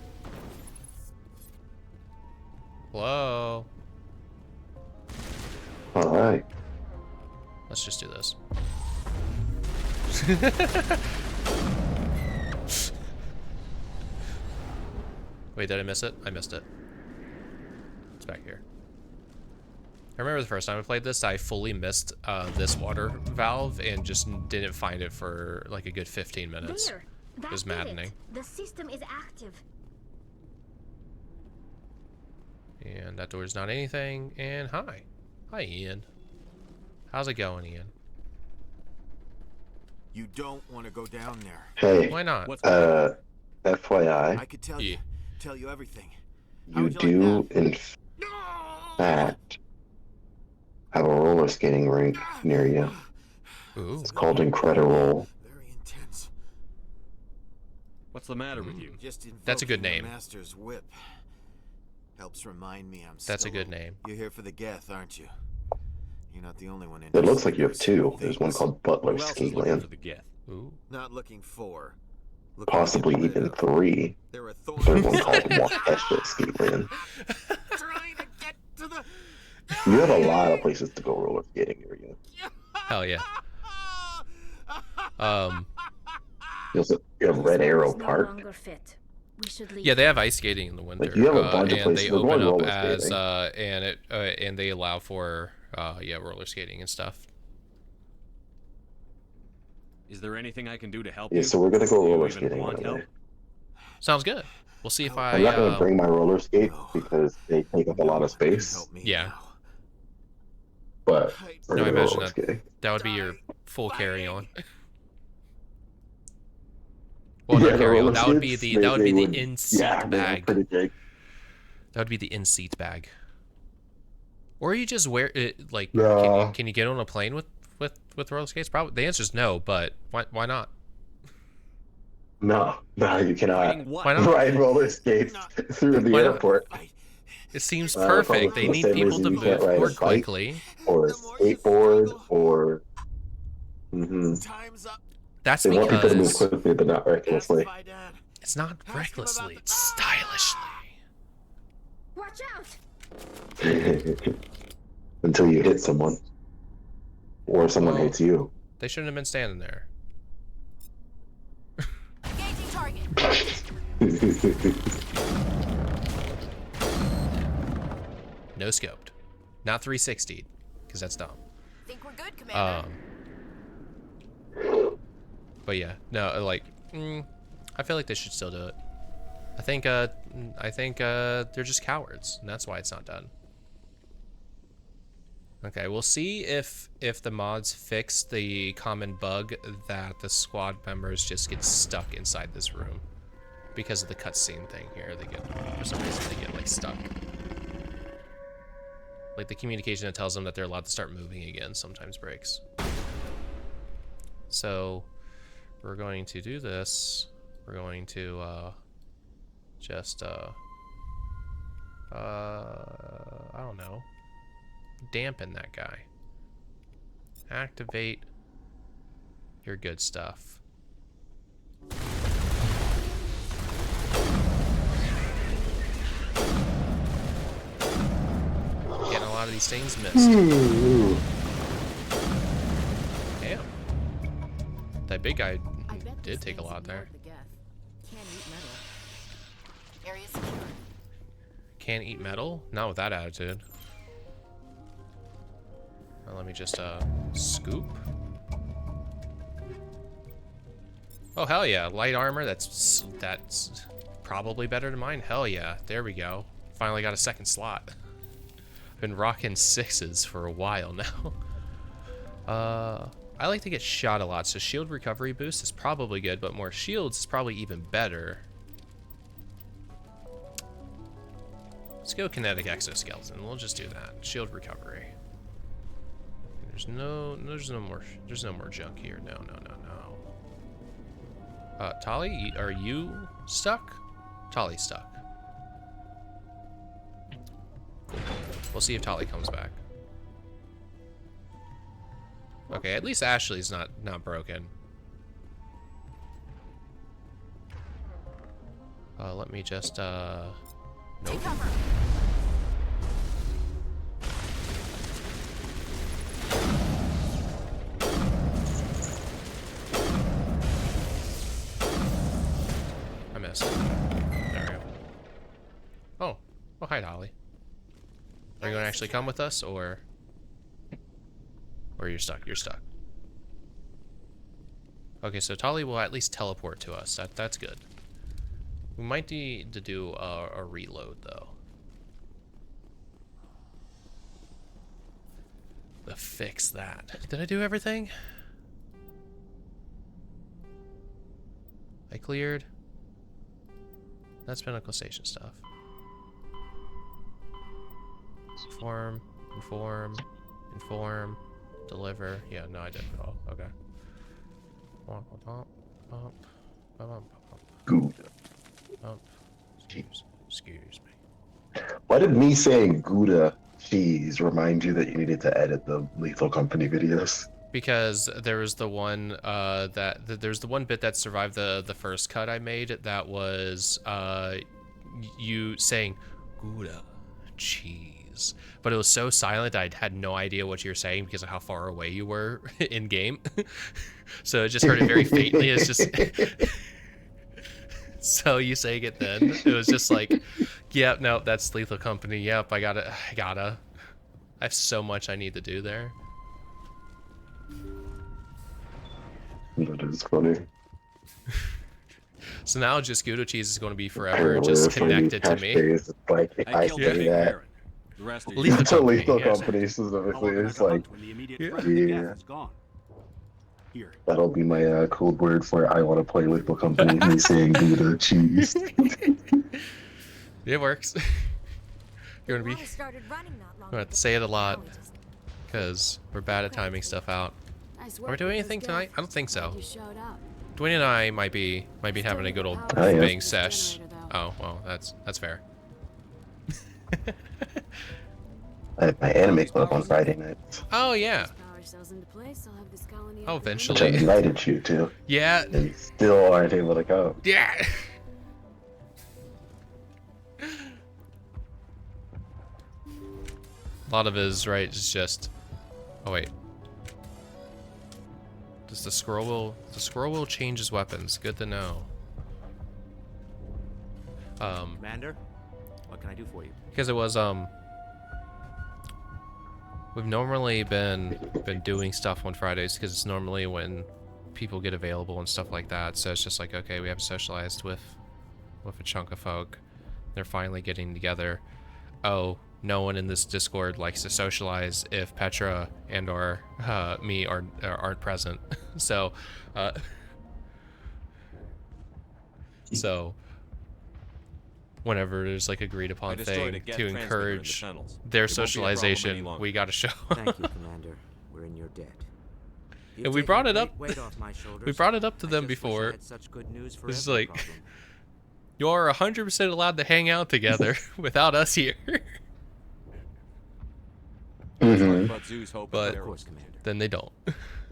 Hello? Alright. Let's just do this. Wait, did I miss it? I missed it. It's back here. I remember the first time I played this, I fully missed this water valve and just didn't find it for like a good 15 minutes. There. It was maddening. The system is active. And that door's not anything. And hi. Hi, Ian. How's it going, Ian? You don't want to go down there. Hey. Why not? FYI. I could tell you everything. You do, in fact, have a roller skating rink near you. Ooh. It's called aqErVOD. Very intense. What's the matter with you? Just That's a good invoking name. the Master's whip. Helps remind me I'm That's a still good name. You're here for the Geth, aren't you? You're not the only one in It looks like you have two. There's one called Butler Ski Land. Ooh. Not looking for. Possibly even three. There are There's one called Waukesha Ski Land. You have a lot of places to go roller skating near you. Hell yeah. You have Red Arrow Park. Yeah, they have ice skating in the winter. Like, you have a bunch of and places they to go open up roller as skating. and they allow for roller skating and stuff. Is there anything I can do to help Yeah, you? so we're gonna go Do you roller even skating want one day. help? Sounds good. We'll see if I'm not gonna bring my roller skates because they take up a lot of space. Yeah. But we're No, I gonna go imagine roller skating. that would be your full carry-on. Well, not the carry-on. roller That would be skates, the in-seat they're bag. pretty big. That would be the in-seat bag. Or you just wear it like. No. Can you get on a plane with roller skates? Probably. The answer is no. But why not? No, you cannot. Why not? Ride roller skates through the Why not? airport. It seems perfect. They need people to move more quickly. Or a skateboard, or. That's they want people to move because quickly, but not recklessly. it's not recklessly. It's stylishly. Watch out! Until you hit someone, or someone Well, hits you. They shouldn't have been standing there. Engaging target. No scoped. Not 360, because that's dumb. Think we're good, Commander. But yeah, no, like, I feel like they should still do it. I think they're just cowards, and that's why it's not done. Okay, we'll see if the mods fix the common bug that the squad members just get stuck inside this room because of the cutscene thing here. They get, for some reason, they get like stuck. Like the communication that tells them that they're allowed to start moving again sometimes breaks. So we're going to do this. We're going to just I don't know, dampen that guy. Activate your good stuff. Getting a lot of these things missed. Damn. That big guy did take a lot there. Can't eat metal? Not with that attitude. Well, let me just scoop. Oh hell yeah, light armor. That's probably better than mine. Hell yeah, there we go. Finally got a second slot. Been rocking 6s for a while now. I like to get shot a lot, so shield recovery boost is probably good, but more shields is probably even better. Let's go kinetic exoskeleton. We'll just do that. Shield recovery. There's no more junk here. No. Tali, are you stuck? Tali's stuck. Cool. We'll see if Tali comes back. Okay, at least Ashley's not broken. Let me just nope. I missed. There we go. Oh, hi, Tali. Are you gonna actually come with us, or you're stuck? You're stuck. Okay, so Tali will at least teleport to us. That's good. We might need to do a reload though. To fix that. Did I do everything? I cleared. That's pinnacle station stuff. Inform, deliver. Yeah, no, I did it all. Okay. Good. Excuse me. Why did me saying Gouda cheese remind you that you needed to edit the Lethal Company videos? Because there was the one there's the one bit that survived the first cut I made that was you saying Gouda cheese, but it was so silent I had no idea what you were saying because of how far away you were in game. So I just heard it very faintly. It's just so you saying it then it was just like, yep, no, that's Lethal Company. Yep, I gotta. I have so much I need to do there. That is funny. So now just Gouda cheese is going to be forever just connected to me. It's like if I say that, Lethal Lethal Company, Company specifically is like, Yeah. That'll be my code word for I want to play Lethal Company. Me saying Gouda cheese. It works. You're gonna be. I'm gonna have to say it a lot because we're bad at timing stuff out. Are we doing anything tonight? I don't think so. Duane and I might be having a good old bang sesh. Oh well, that's fair. I have my anime club on Friday nights. Oh yeah. Oh, eventually. Which I invited you to. Yeah. And you still aren't able to go. Yeah. A lot of it is right. It's just. Oh wait. Does the squirrel will change his weapons? Good to know. Commander, what can I do for you? Because it was we've normally been doing stuff on Fridays because it's normally when people get available and stuff like that. So it's just like, okay, we haven't socialized with a chunk of folk. They're finally getting together. Oh, no one in this Discord likes to socialize if Petra and or me aren't present. So so whenever there's like agreed upon thing to encourage their socialization, we got to show. Thank you, Commander. We're in your debt. And we brought it up. We brought it up to them before. It's like, you're 100% allowed to hang out together without us here. But then they don't.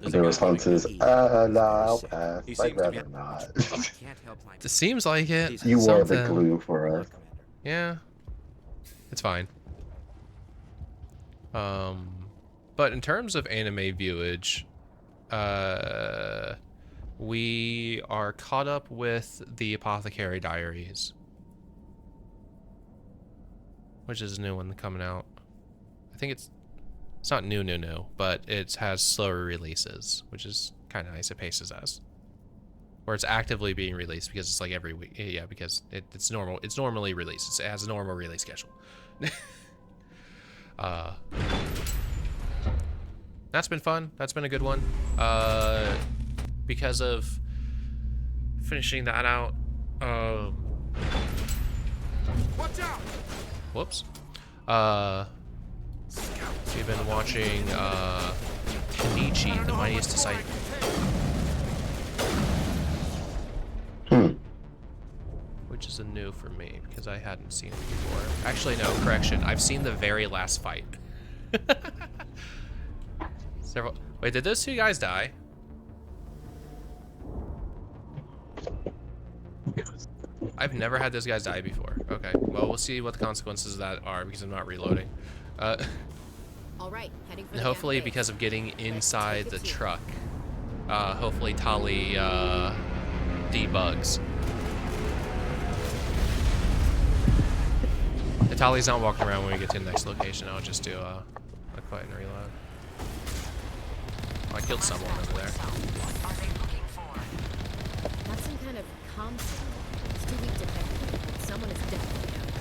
The response is, no, I'll pass. I'd rather not. It seems like it. You are the glue for us. Yeah, it's fine. But in terms of anime viewage, we are caught up with the Apothecary Diaries, which is a new one coming out. I think it's not new, but it has slower releases, which is kind of nice. It paces us, where it's actively being released because it's like every week. Yeah, because it's normal. It's normally released. It has a normal release schedule. That's been fun. That's been a good one. Because of finishing that out. Watch out! Whoops. We've been watching Kenichi, the Mightiest Disciple. Which is a new for me because I hadn't seen it before. Actually, no, correction. I've seen the very last fight. Wait, did those two guys die? I've never had those guys die before. Okay, well, we'll see what the consequences of that are because I'm not reloading. All right, heading for and the hopefully cafe. because of getting inside the truck, hopefully Tali debugs. If Tali's not walking around when we get to the next location, I'll just do a quiet and reload. Oh, I killed someone over there. Not some kind of comm signal. It's too weak to penetrate, but someone is definitely out.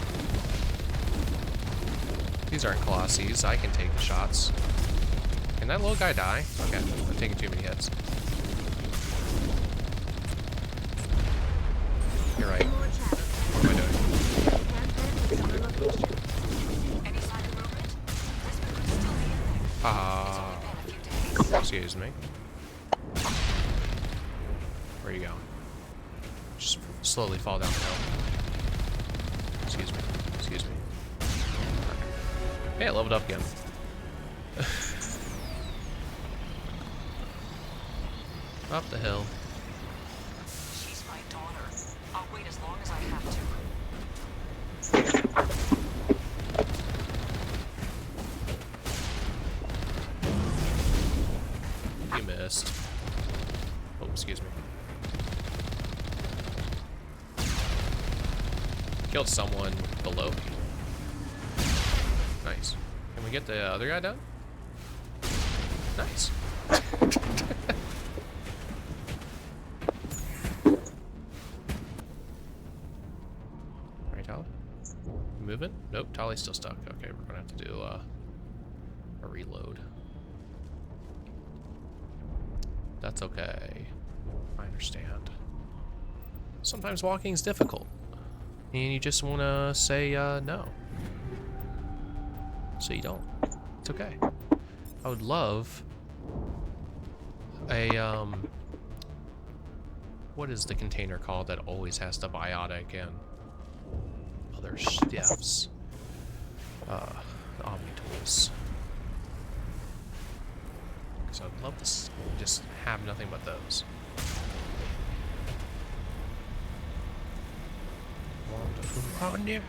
These aren't Colossies. I can take the shots. Can that little guy die? Okay, I'm taking too many hits. You're right. What am I doing? Excuse me. Where are you going? Just slowly fall down the hill. Excuse me. Excuse me. Hey, I leveled up again. Up the hill. She's my daughter. I'll wait as long as I have to. You missed. Oh, excuse me. Killed someone below me. Nice. Can we get the other guy done? Nice. Alright, Tali. Moving? Nope, Tali's still stuck. Okay, we're gonna have to do a reload. That's okay. I understand. Sometimes walking is difficult. And you just want to say no. So you don't. It's okay. I would love a, what is the container called that always has the biotic and other stuffs? Omni tools. So I'd love to just have nothing but those. Oh no!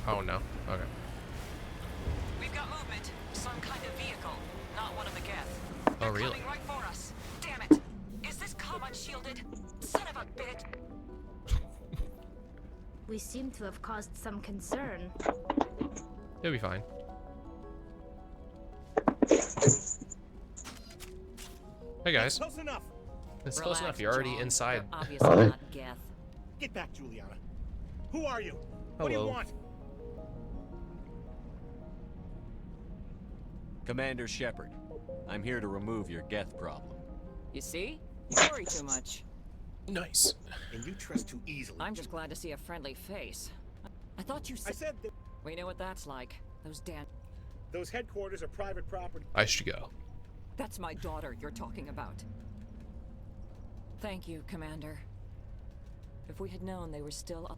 Oh no. Okay. We've got movement. Some kind of vehicle. Not one of the Geth. Oh really? Coming right for us. Damn it. Is this comm unshielded? Son of a bitch. We seem to have caused some concern. It'll be fine. Hey guys. Close enough. It's close enough. You're already inside. Obviously not Geth. Get back, Juliana. Who are you? What do you Hello. want? Commander Shepard, I'm here to remove your Geth problem. You see? You worry too much. Nice. And you trust too easily. I'm just glad to see a friendly face. I thought you said... I said that We know what that's like. those headquarters are private property. I should go. That's my daughter you're talking about. Thank you, Commander. If we had known they were still up...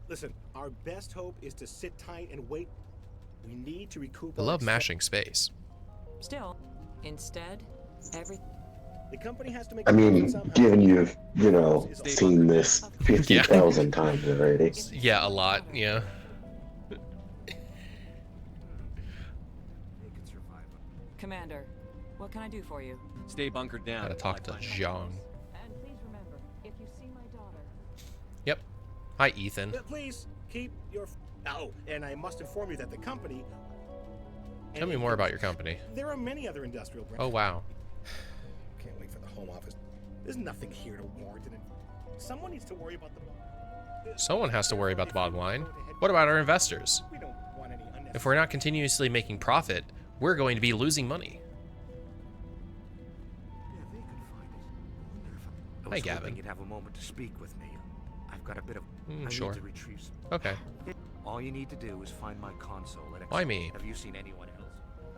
Listen, our best hope is to sit tight and wait. We need to recoup I love mashing space. Still, instead, the company has to make I mean, given you've, you know, seen this 50,000 times already. Yeah, a lot. Yeah. Commander, what can I do for you? Stay bunkered down. Gotta talk to Zhang. And please remember, if you see my daughter... Yep. Hi, Ethan. Please keep your. Oh, and I must inform you that the company. Tell me more about your company. There are many other industrial brands. Oh, wow. Can't wait for the Home Office. There's nothing here to warrant it. Someone needs to worry about the. Someone has to worry about the bottom line. What about our investors? We don't want any unnecessary. If we're not continuously making profit, we're going to be losing money. I Hi, was Gavin. hoping you'd have a moment to speak with me. I've got a bit of. I sure. need to retrieve some. Okay. All you need to do is find my console. At Why me? Have you seen anyone else?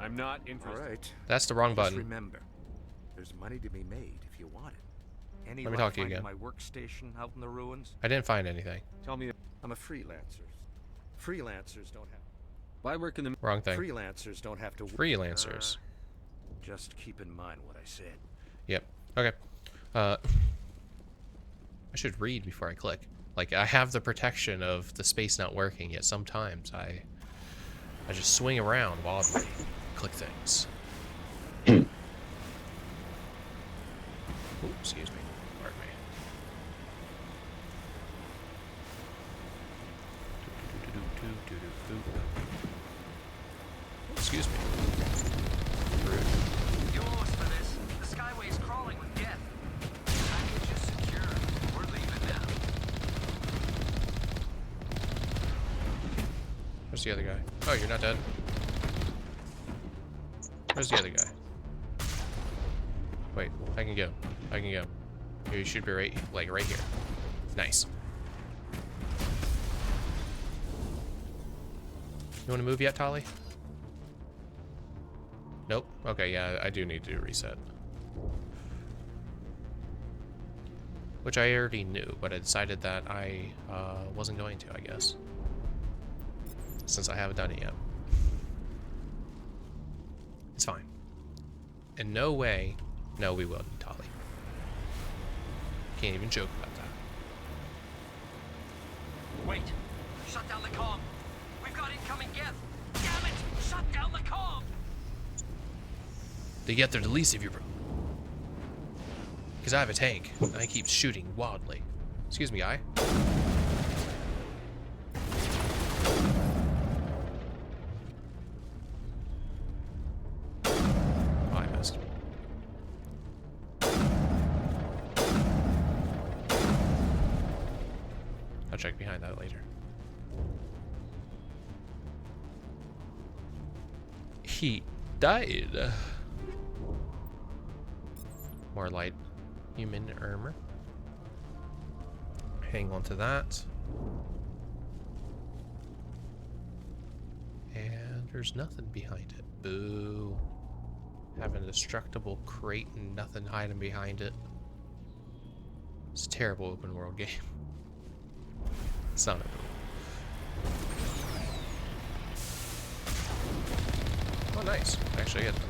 I'm not interested. All right. That's the wrong Just button. remember, there's money to be made if you want it. Any Let me luck talk to you finding again. My workstation out in the ruins? I didn't find anything. Tell me, I'm a freelancer. Freelancers don't have. why work in the... Wrong thing. Freelancers don't have to. Freelancers. Just keep in mind what I said. Yep. Okay. I should read before I click. Like, I have the protection of the space not working, yet sometimes I just swing around wildly, click things. Ooh, excuse me. Pardon me. Excuse me. Rude. Yours for this. The Skyway's crawling with Geth. Package is secure. We're leaving now. Where's the other guy? Oh, you're not dead. Where's the other guy? Wait, I can go. I can go. You should be right, like right here. Nice. You want to move yet, Tolly? Nope. Okay, yeah, I do need to do a reset. Which I already knew, but I decided that I wasn't going to, I guess. Since I haven't done it yet. It's fine. In no way... No, we will, Tolly. Can't even joke about that. Wait. Shut down the comm. We've got incoming Geth. Damn it! Shut down the comm! They get there the least of your problem. Because I have a tank, and I keep shooting wildly. Excuse me, guy. Oh, I missed. I'll check behind that later. He died. More light human armor. Hang on to that. And there's nothing behind it. Boo. Have an indestructible crate and nothing hiding behind it. It's a terrible open world game. It's not open. Oh, nice. Actually, I get them.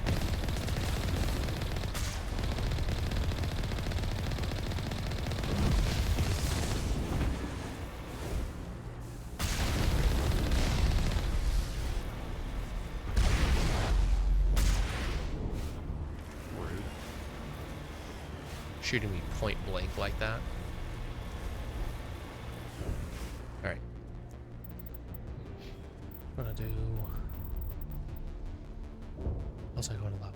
Rude. Shooting me point blank like that. Alright. How's I going to level?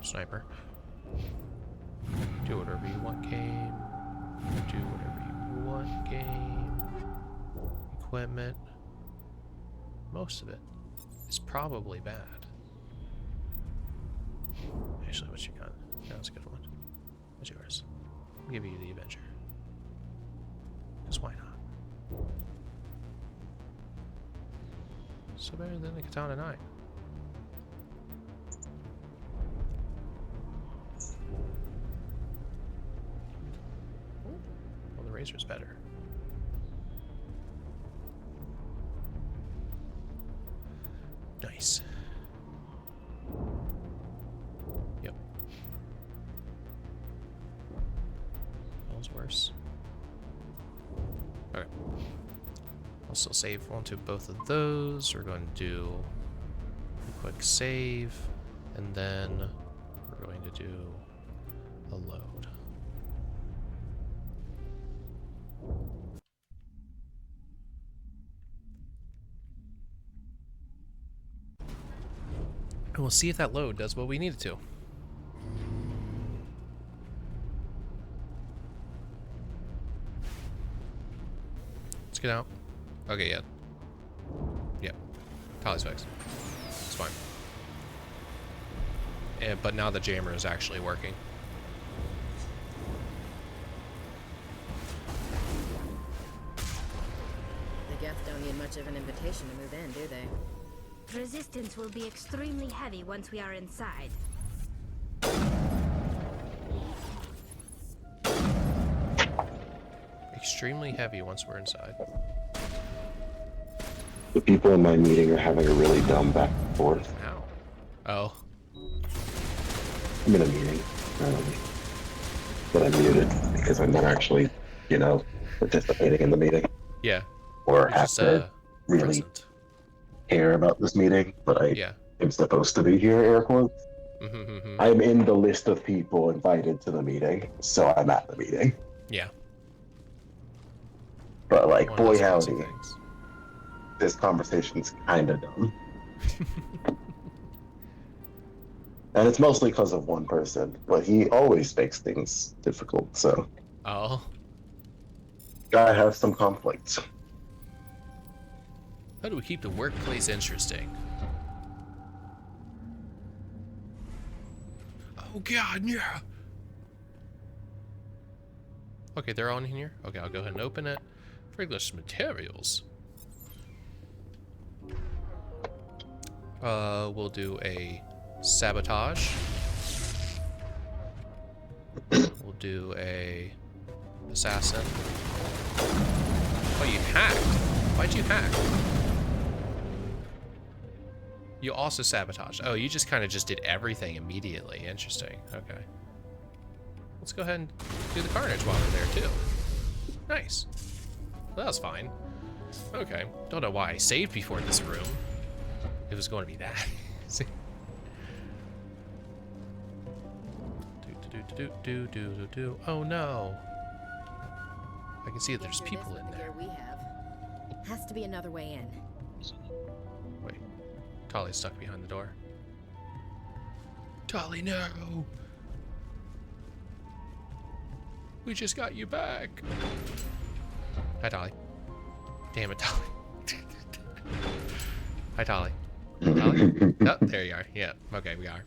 Sniper. Do whatever you want, game. Do whatever you want, game. Equipment. Most of it is probably bad. Actually, what's your gun? Yeah, that's a good one. What's yours? I'll give you the Avenger. Because why not? So better than the Katana 9. Well, the Razor's better. Nice. Yep. That was worse. Okay. I'll still save onto both of those. We're going to do a quick save, and then we're going to do a load. And we'll see if that load does what we need it to. Let's get out. Okay, yeah. Yep. Tali's fixed. It's fine. But now the jammer is actually working. The Geth don't need much of an invitation to move in, do they? Resistance will be extremely heavy once we are inside. Extremely heavy once we're inside. The people in my meeting are having a really dumb back and forth. Ow. Oh. I'm in a meeting. But I'm muted because I'm not actually, you know, participating in the meeting. Yeah. Or You're have just, to really present. care about this meeting, but I am supposed to be here, air quotes. I'm in the list of people invited to the meeting, so I'm at the meeting. Yeah. But like, One boy of those howdy, things. this conversation's kind of dumb. And it's mostly because of one person, but he always makes things difficult, so. Oh. Gotta have some conflicts. How do we keep the workplace interesting? Oh god, yeah. Okay, they're on here. Okay, I'll go ahead and open it. Frigless materials. We'll do a sabotage. We'll do a assassin. Oh, you hacked. Why'd you hack? You also sabotaged. Oh, you just kind of just did everything immediately. Interesting. Okay. Let's go ahead and do the carnage while we're there, too. Nice. Well, that was fine. Okay. Don't know why I saved before this room. It was going to be that. Oh, no. I can see that there's people in there. We have. Has to be another way in. Wait. Tali's stuck behind the door. Tali, no! We just got you back. Hi, Tali. Damn it, Tali. Hi, Tali. Tali? Oh, there you are. Yeah. Okay, we are.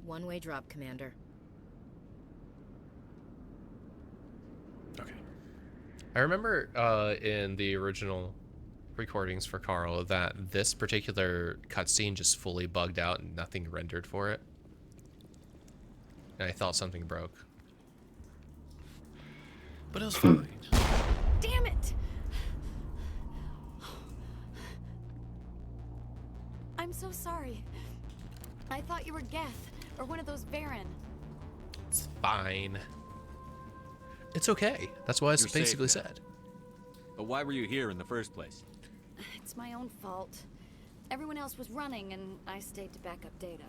One-way drop, Commander. Okay. I remember in the original recordings for Carl that this particular cutscene just fully bugged out and nothing rendered for it. And I thought something broke. But it was fine. Damn it! I'm so sorry. I thought you were Geth, or one of those Baron. It's fine. It's okay. That's what I basically said. But why were you here in the first place? It's my own fault. Everyone else was running, and I stayed to back up data.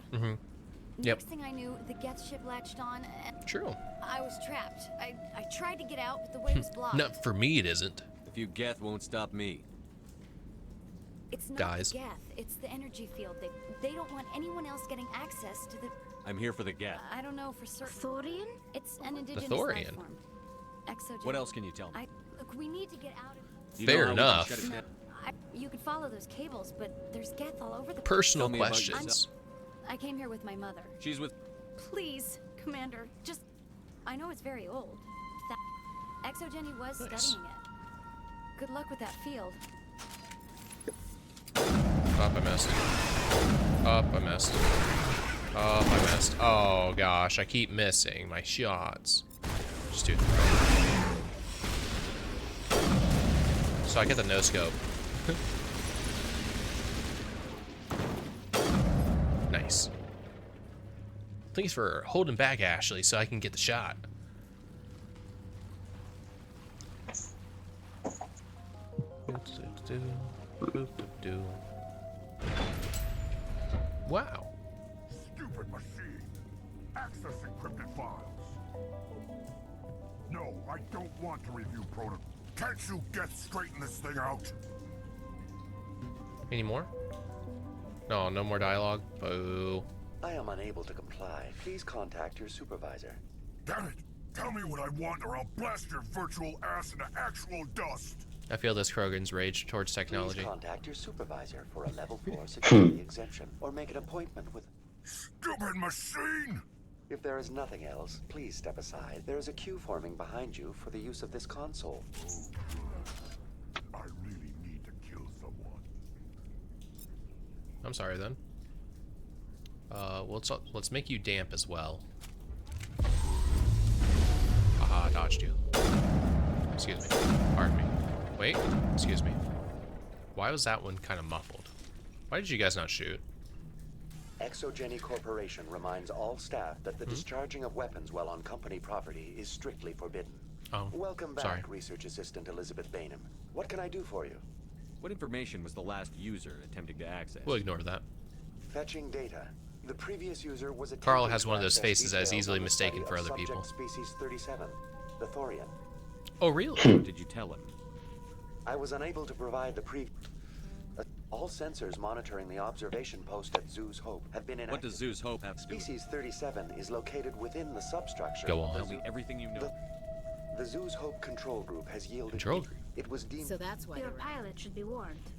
Next thing I knew, the Geth ship latched on, and True. I was trapped. I tried to get out, but the way was blocked. Not for me, it isn't. If you Geth won't stop me. It's not Dies. the Geth, it's the energy field. They don't want anyone else getting access to the... I'm here for the Geth. I don't know for certain. Thorian? It's an indigenous Thorian? life form. Exogen. What else can you tell me? Look, we need to get out of... You Fair know how we can enough. shut it down? You could follow those cables, but there's Geth all over the Personal Tell me about questions. I came here with my mother. She's with... Please, Commander, just... I know it's very old. Exogeny was studying it. Good luck with that field. Up, I missed. Up, I missed. Up, I missed. Oh gosh, I keep missing my shots. Just do. So I get the no scope. Nice. Thanks for holding back, Ashley, so I can get the shot. Wow. Stupid machine. Access encrypted files. No, I don't want to review protocol. Can't you straighten this thing out? Any more? No, no more dialogue. Boo. I am unable to comply. Please contact your supervisor. Damn it! Tell me what I want or I'll blast your virtual ass into actual dust! I feel this Krogan's rage towards technology. Please contact your supervisor for a level 4 security exemption or make an appointment with... Stupid machine! If there is nothing else, please step aside. There is a queue forming behind you for the use of this console. I really need to kill someone. I'm sorry then. Well, let's make you damp as well. Aha, dodged you. Excuse me. Pardon me. Wait, excuse me. Why was that one kind of muffled? Why did you guys not shoot? Exogeny Corporation reminds all staff that the discharging of weapons while on company property is strictly forbidden. Oh, welcome back, sorry. Research Assistant Elizabeth Bainham. What can I do for you? What information was the last user attempting to access? We'll ignore that. Fetching data. The previous user was Carl attempting has to one of those access faces that is details easily on the mistaken study for of other subject people. Species 37, the Thorian. Oh, really? What did you tell him? I was unable to provide the all sensors monitoring the observation post at Zeus Hope have been inactive. What does Zeus Hope have to do with it? Species 37 is located within the substructure. Go on. Tell me everything you know. The Zeus Hope control group has yielded. Control group? It was deemed. So that's why Your pilot should be warned.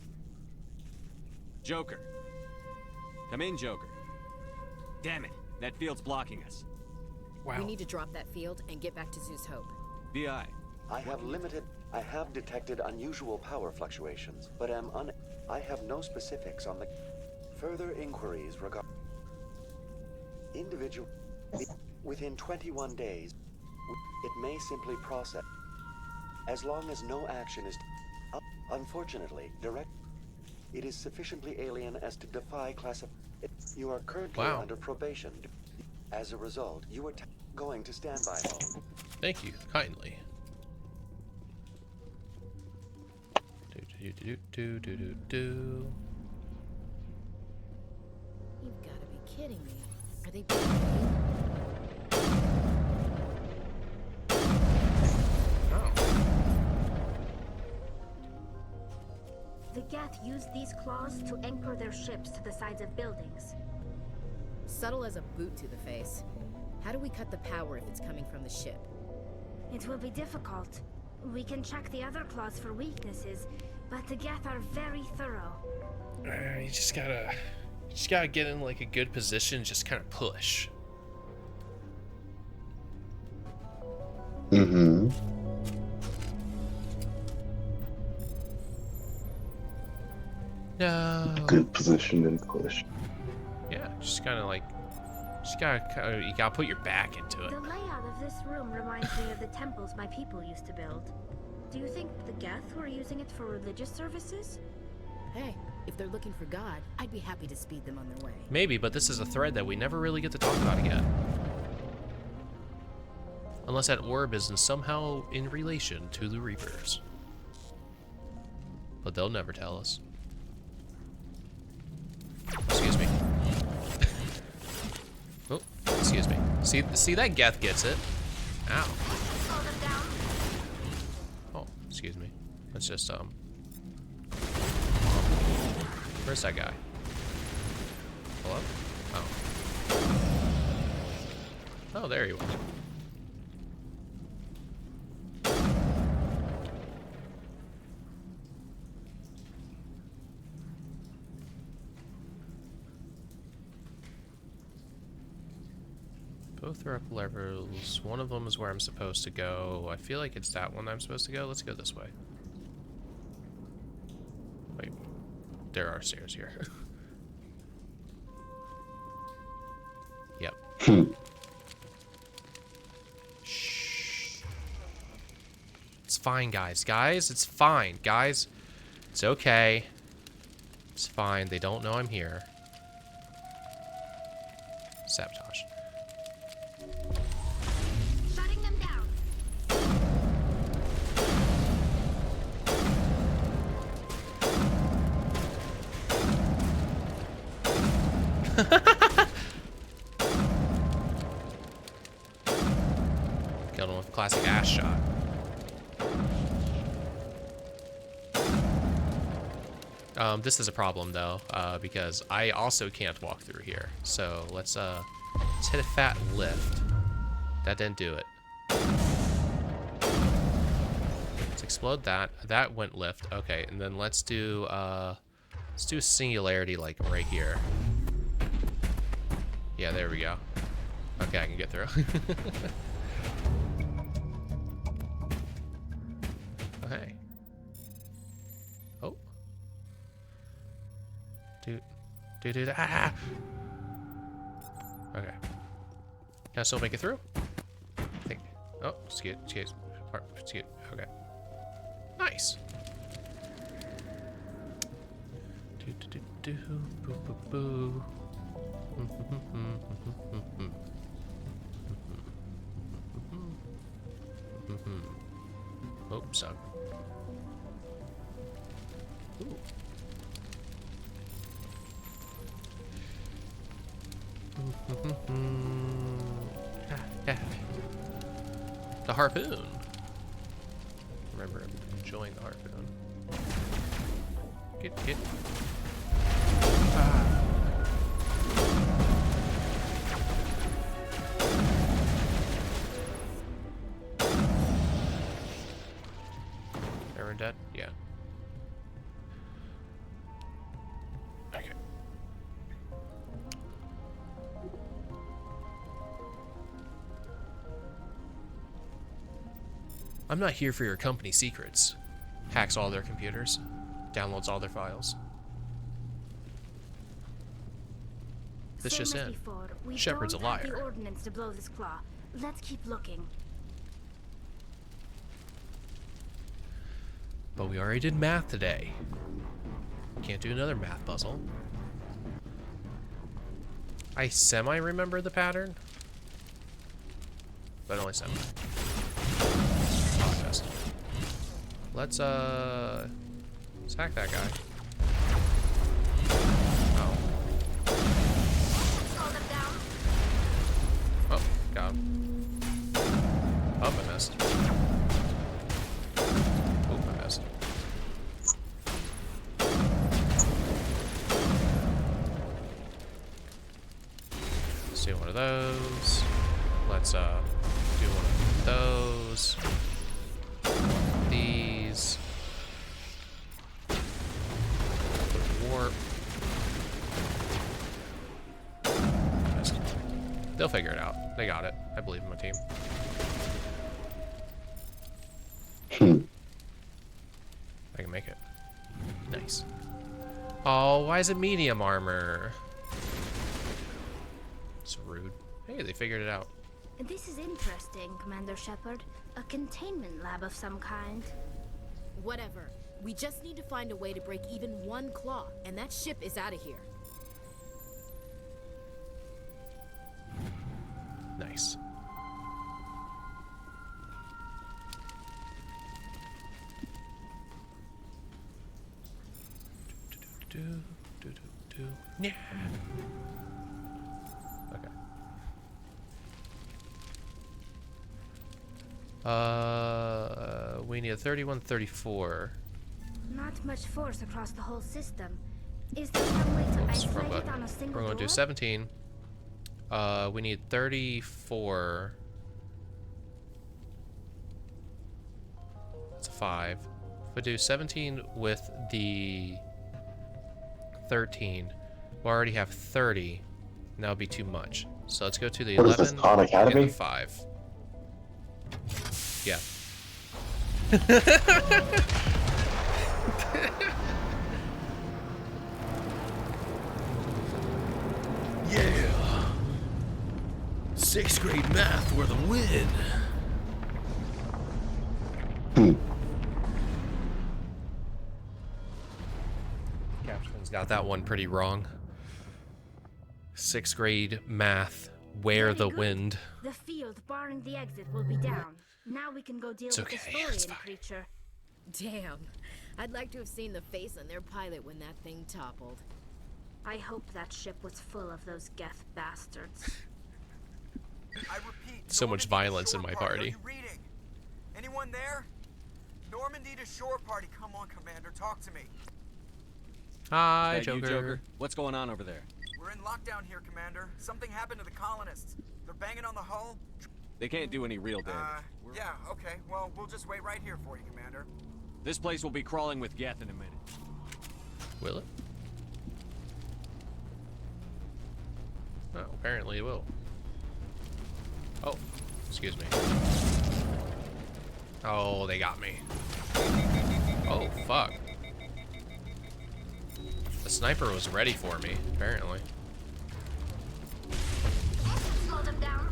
Joker. Come in, Joker. Damn it. That field's blocking us. Wow. We need to drop that field and get back to Zeus Hope. VI. I have detected unusual power fluctuations, but I have no specifics on the further inquiries regarding individual within 21 days. It may simply process as long as no action is unfortunately direct. It is sufficiently alien as to defy classification. You are currently under probation. As a result, you are going to standby mode. Thank you kindly. Do. You've got to be kidding me. Are they The Geth use these claws to anchor their ships to the sides of buildings. subtle as a boot to the face? How do we cut the power if it's coming from the ship? It will be difficult. We can check the other claws for weaknesses, but the Geth are very thorough. You just gotta get in like a good position, just kind of push. Mm-hmm. No. Good position and push. Yeah, just kind of like, you gotta put your back into it. The layout of this room reminds me of the temples my people used to build. Do you think the Geth were using it for religious services? Hey, if they're looking for God, I'd be happy to speed them on their way. Maybe, but this is a thread that we never really get to talk about again. Unless that orb is somehow in relation to the Reapers. But they'll never tell us. Excuse me. See that Geth gets it. Ow. Oh, excuse me. Let's just where's that guy? Hello? Oh. Oh, there he was. Both are up levels. One of them is where I'm supposed to go. I feel like it's that one I'm supposed to go. Let's go this way. Wait. There are stairs here. Yep. Shh. It's fine, guys. Guys, it's fine. Guys, it's okay. It's fine. They don't know I'm here. Sabotage. Shutting them down. Killed him with a classic ass shot. This is a problem though, because I also can't walk through here. So let's hit a fat lift. That didn't do it. Let's explode that. That went lift. Okay, and then let's do singularity like right here. Yeah, there we go. Okay, I can get through. Okay. Oh. Dude, ah! Okay. Can I still make it through? I think. Oh, excuse. Okay. Nice. Boo, boo, boo. Oops, son. Ooh. The harpoon. Remember enjoying the harpoon. Get. Ah. Everyone dead? Yeah. Okay. I'm not here for your company secrets. Hacks all their computers. Downloads all their files. This just in. Shepard's a liar. The ordnance to blow this claw. Let's keep looking. But we already did math today. Can't do another math puzzle. I semi-remember the pattern, but only semi. Just. Let's hack that guy. Oh. Oh, got him. Oh, I missed. Oh, I missed. Let's do one of those. Let's do one of those. These. Warp. They'll figure it out. They got it. I believe in my team. I can make it. Nice. Oh, why is it medium armor? It's rude. Hey, they figured it out. This is interesting, Commander Shepard. A containment lab of some kind. Whatever. We just need to find a way to break even one claw, and that ship is out of here. Nice. Yeah. Okay. We need a 31, 34. Not much force across the whole system. Is there some way to isolate it on a single We're going to do door? 17. We need 34. That's a 5. If we do 17 with the 13, we already have 30. And that would be too much. So let's go to the What 11 is this, Khan and Academy? the 5. Yeah. Yeah. 6th grade math for the win. Caption's got that one pretty wrong. 6th grade math, where the wind. The field barring the exit will be down. Now we can go deal It's with okay, the it's Storian creature. Damn. I'd like to have seen the face on their pilot when that thing toppled. I hope that ship was full of those Geth bastards. I repeat, So much violence in my party. Are you reading? Anyone there? Normandy to shore party. Come on, Commander, talk to me. Hi, Is that you, Joker. Joker. What's going on over there? We're in lockdown here, Commander. Something happened to the colonists. They're banging on the hull. They can't do any real damage. Yeah, okay. Well, we'll just wait right here for you, Commander. This place will be crawling with Geth in a minute. Will it? Oh, apparently it will. Oh, excuse me. Oh, they got me. Oh, fuck. The sniper was ready for me, apparently. Slow them down.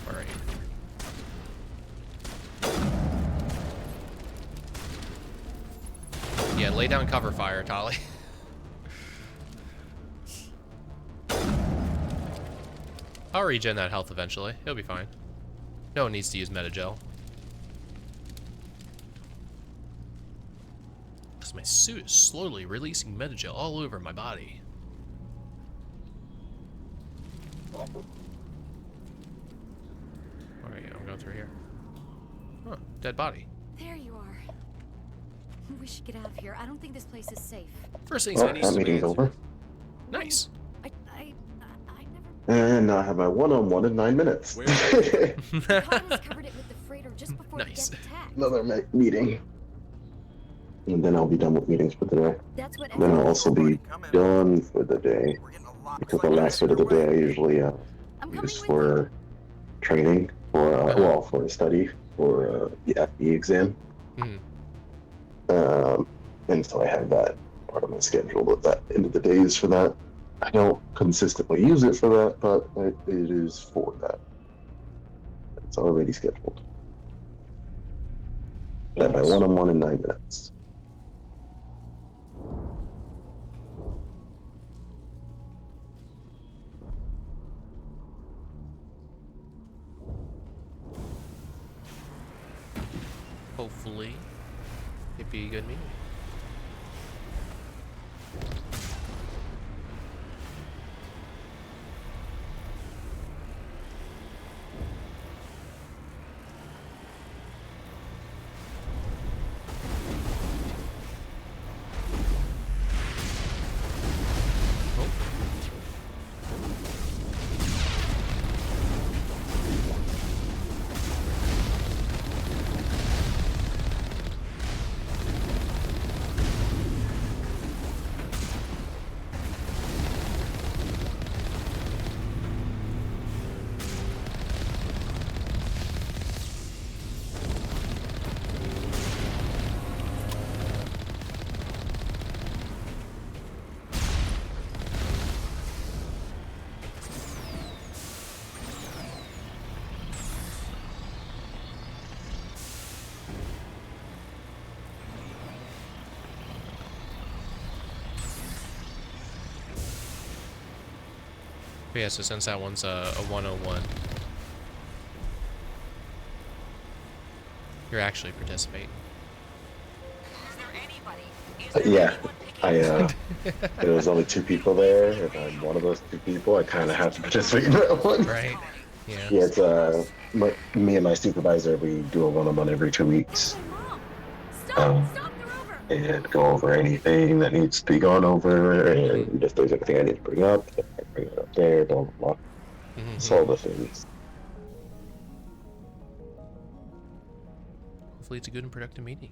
Alright. Yeah, lay down cover fire, Tali. I'll regen that health eventually. It'll be fine. No one needs to use Metagel. Because my suit is slowly releasing Metagel all over my body. Alright, I'm going through here. Huh, dead body. There you are. We should get out of here. I don't think this place is safe. First things Oh, I need that to meeting's over. Nice. And now I have my one-on-one in 9 minutes. Cotta's covered it with the freighter just before Nice. we get attacked. Another meeting. And then I'll be done with meetings for the day. That's what Then I'll also be done for the day. Because the last bit of the day I usually use for training, for well, for study, for the FE exam. And so I have that part of my schedule, but that end of the day is for that. I don't consistently use it for that, but it is for that. It's already scheduled. At my one-on-one in 9 minutes. Hopefully, it'd be a good meeting. But yeah, so since that one's a 101, you're actually participating. Yeah. there was only 2 people there, and I'm one of those 2 people. I kind of have to participate in that one. Right. Yeah. Yeah, it's me and my supervisor, we do a one-on-one every 2 weeks. And go over anything that needs to be gone over, and if there's anything I need to bring up, I bring it up there, blah, blah, blah. So all the things. Hopefully it's a good and productive meeting.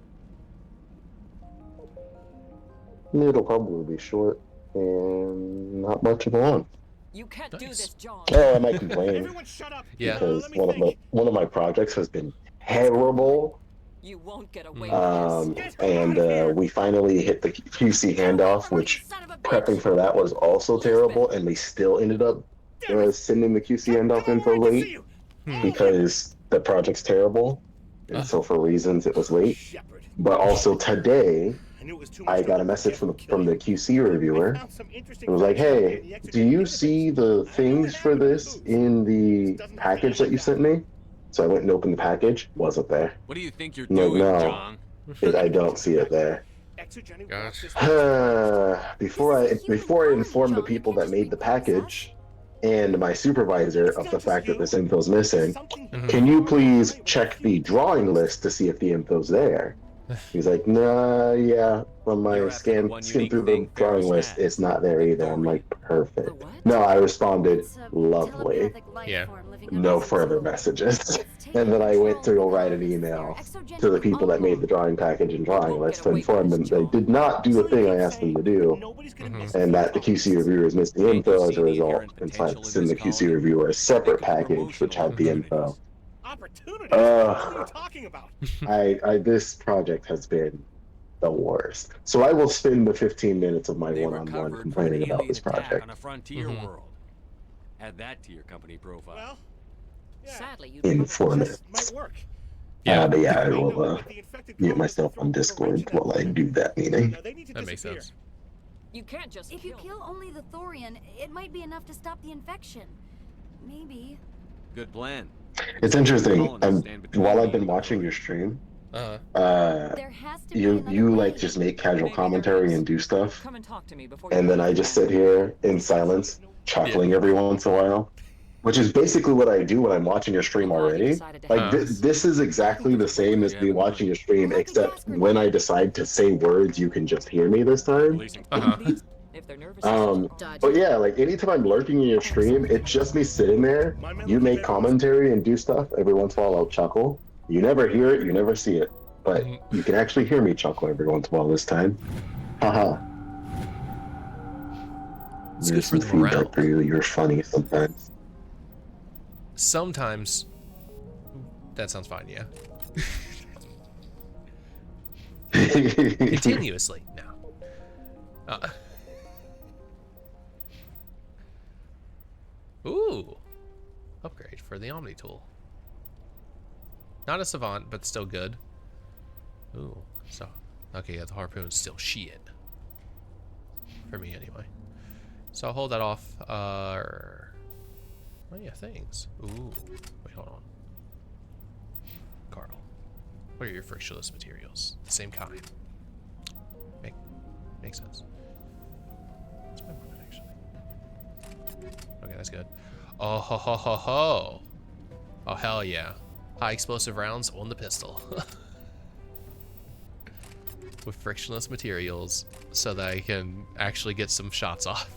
It'll probably be short and not much of a one. You can't do this, John. Oh, I might complain. Everyone shut up. Yeah. Because one of my projects has been terrible. You won't get away with this. And we finally hit the QC handoff, which prepping for that was also terrible, and we still ended up sending the QC handoff info late because the project's terrible, and so for reasons it was late. But also today, I got a message from the QC reviewer. It was like, hey, do you see the things for this in the package that you sent me? So I went and opened the package. Wasn't there. What do you think you're No, doing, no. John? I don't see it there. Before I informed the people that made the package and my supervisor of the fact that this info's missing, can you please check the drawing list to see if the info's there? He's like, nah, yeah, from my skim through the drawing list, it's not there either. I'm like, perfect. No, I responded, lovely. Yeah. No further messages. And then I went to go write an email to the people that made the drawing package and drawing list to inform them they did not do the thing I asked them to do, and that the QC reviewer is missing info as a result, and decided to send the QC reviewer a separate package which had the info. This project has been the worst. So I will spend the 15 minutes of my one-on-one complaining about this project. On a frontier world. Add that to your company profile. Well, sadly, In 4 minutes. But yeah, I will mute myself on Discord while I do that meeting. That makes sense. You can't just If you kill only the Thorian, it might be enough to stop the infection. Maybe. Good plan. It's interesting. While I've been watching your stream, you like just make casual commentary and do stuff, and then I just sit here in silence, chuckling every once in a while, which is basically what I do when I'm watching your stream already. Like this is exactly the same as me watching your stream, except when I decide to say words, you can just hear me this time. But yeah, like anytime I'm lurking in your stream, it's just me sitting there. You make commentary and do stuff. Every once in a while, I'll chuckle. You never hear it, you never see it, but you can actually hear me chuckle every once in a while this time. Haha. It's There's good for some the morale. feedback for you. You're funny sometimes. Sometimes. That sounds fine, yeah. Continuously, no. Ooh, upgrade for the Omni tool. Not a savant, but still good. Ooh, so okay, yeah, the harpoon's still shit for me anyway. So I'll hold that off. Oh yeah, things. Ooh, wait, hold on. Carl, what are your frictionless materials? The same kind. Makes sense. What's my weapon actually? Okay, that's good. Oh ho ho ho ho! Oh hell yeah! High explosive rounds on the pistol. With frictionless materials, so that I can actually get some shots off.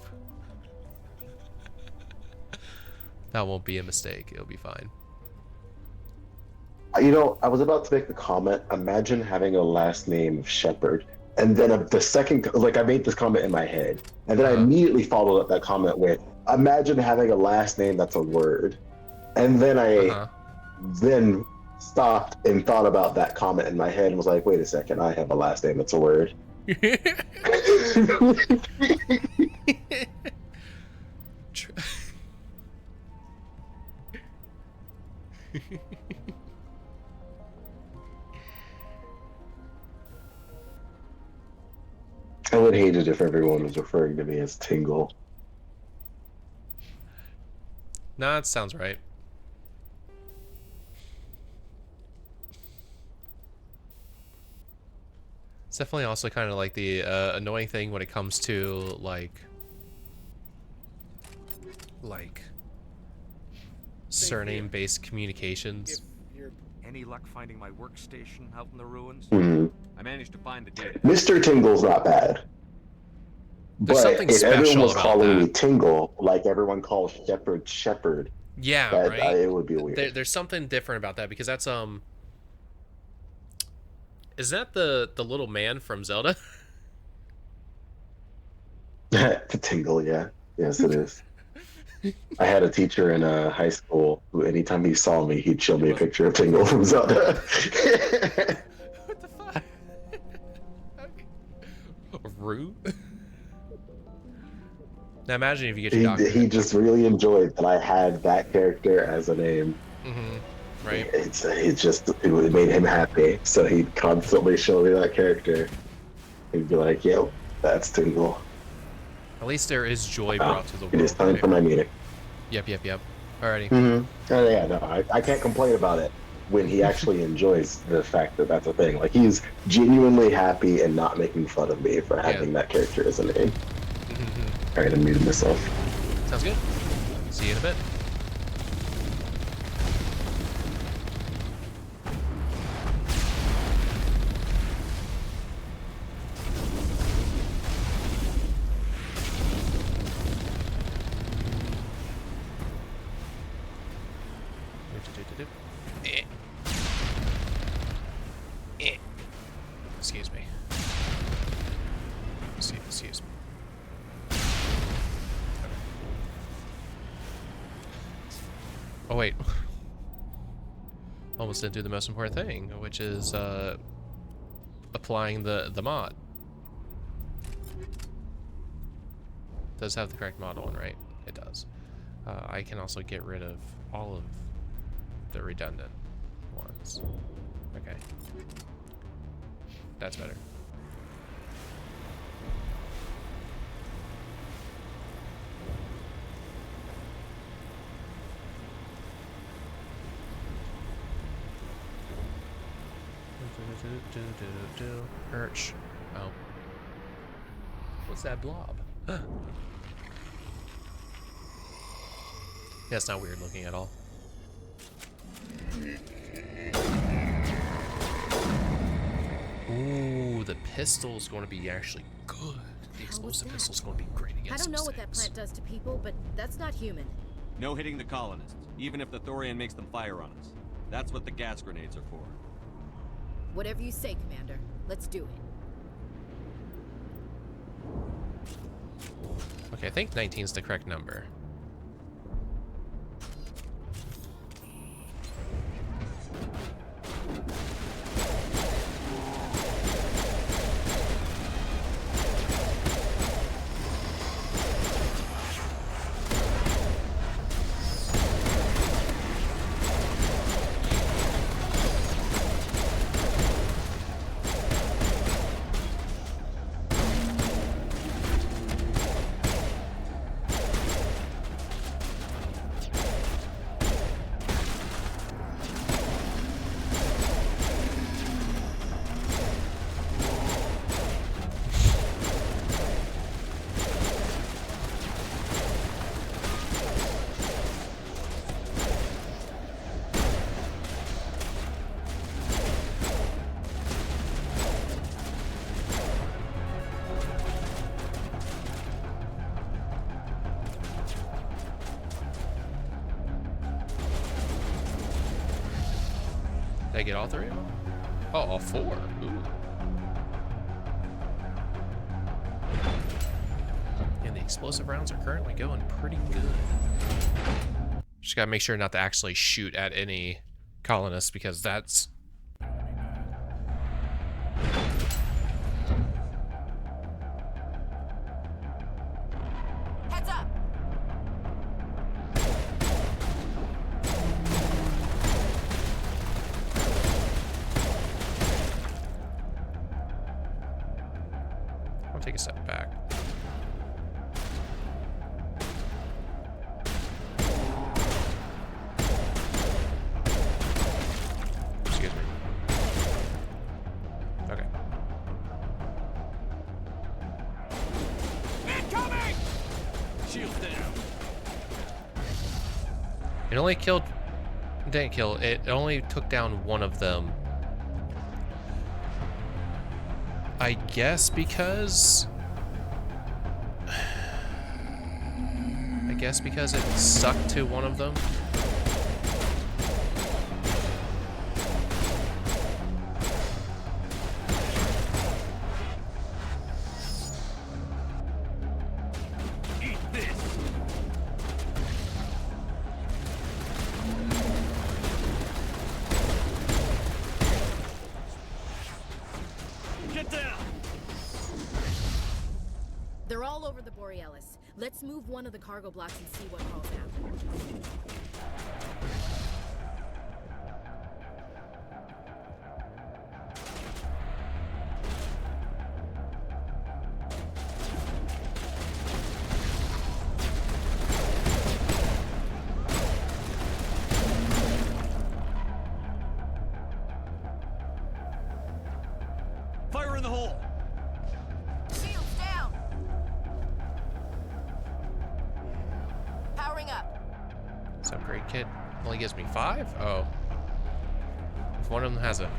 That won't be a mistake. It'll be fine. You know, I was about to make the comment. Imagine having a last name of Shepard, and then the second, like I made this comment in my head, and then I immediately followed up that comment with, imagine having a last name that's a word, and then I then stopped and thought about that comment in my head and was like, wait a second, I have a last name that's a word. I would hate it if everyone was referring to me as Tingle. Nah, that sounds right. It's definitely also kind of like the annoying thing when it comes to like surname-based communications. Any luck finding my workstation out in the ruins? I managed to find the data. Mr. Tingle's not bad. There's But something if everyone special was about calling that. me Tingle, like everyone calls Shepherd, Yeah, that, right. it would be weird. There's something different about that because that's is that the little man from Zelda? The Tingle, yeah. Yes, it is. I had a teacher in high school who, anytime he saw me, he'd show me a picture of Tingle from Zelda. What the fuck? Rude. Now imagine if you get your doctorate. He just really enjoyed that I had that character as a name. Right. It made him happy, so he'd constantly show me that character. He'd be like, "Yo, that's Tingle." At least there is joy brought to the world. It is time right? for my meeting. Yep. Alrighty. Oh, yeah, no, I can't complain about it when he actually enjoys the fact that that's a thing. Like, he's genuinely happy and not making fun of me for having that character as a name. Alright, I muted myself. Sounds good. See you in a bit. Excuse me. Excuse me. Oh wait. Almost didn't do the most important thing, which is applying the mod. Does have the correct mod on, right? It does. I can also get rid of all of the redundant ones. Okay. That's better. Perch. Oh. What's that blob? Yeah, it's not weird looking at all. Ooh, the pistol's going to be actually good. The explosive pistol's going to be great against I don't know those what that things. plant does to people, but that's not human. No hitting the colonists, even if the Thorian makes them fire on us. That's what the gas grenades are for. Whatever you say, Commander. Let's do it. Okay, I think 19 is the correct number. Did I get all three of them? Oh, all four. Ooh. And the explosive rounds are currently going pretty good. Just gotta make sure not to actually shoot at any colonists because that's... Heads up! I'll take a step back. Excuse me. Okay. Shields down. It only killed... Didn't kill. It only took down one of them. I guess because... I guess because it stuck to one of them. Eat this. Get down. They're all over the Borealis. Let's move one of the cargo blocks and see what calls out. Fire in the hole. Shields down. Powering up. This upgrade kit only gives me 5? Oh. If one of them has a...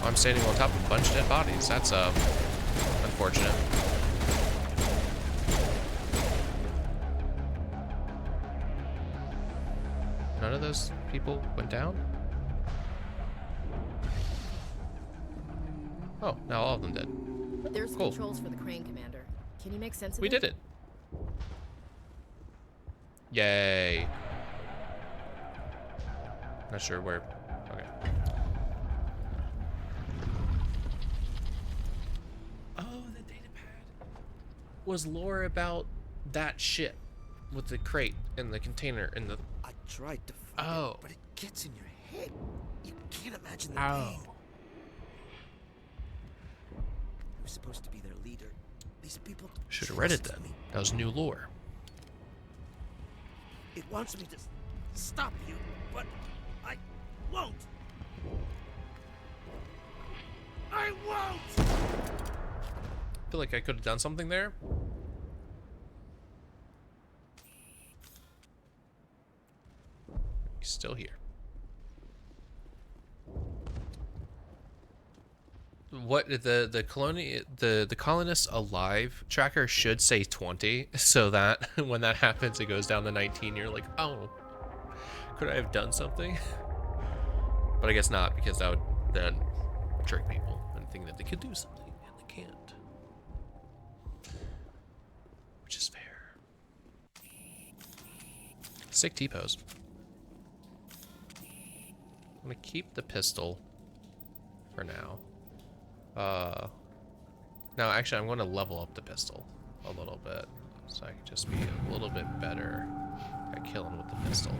I'm standing on top of a bunch of dead bodies. That's unfortunate. None of those people went down? Oh, now all of them did. There's Cool. controls for the crane, Commander. Can you make sense of We it? did it. Yay. Not sure where. Okay. Oh, the data pad was lore about that ship with the crate and the container and the... I tried to find it, but it gets in your head. You can't imagine the pain. I was supposed to be their leader. These people Should have read it then. That was new lore. It wants me to stop you, but I won't. I won't! I feel like I could have done something there. He's still here. What the colonists alive tracker should say 20, so that when that happens, it goes down to 19. You're like, oh, could I have done something? But I guess not, because that would then trick people and think that they could do something and they can't, which is fair. Sick T-pose. I'm gonna keep the pistol for now. No, actually, I'm going to level up the pistol a little bit, so I can just be a little bit better at killing with the pistol.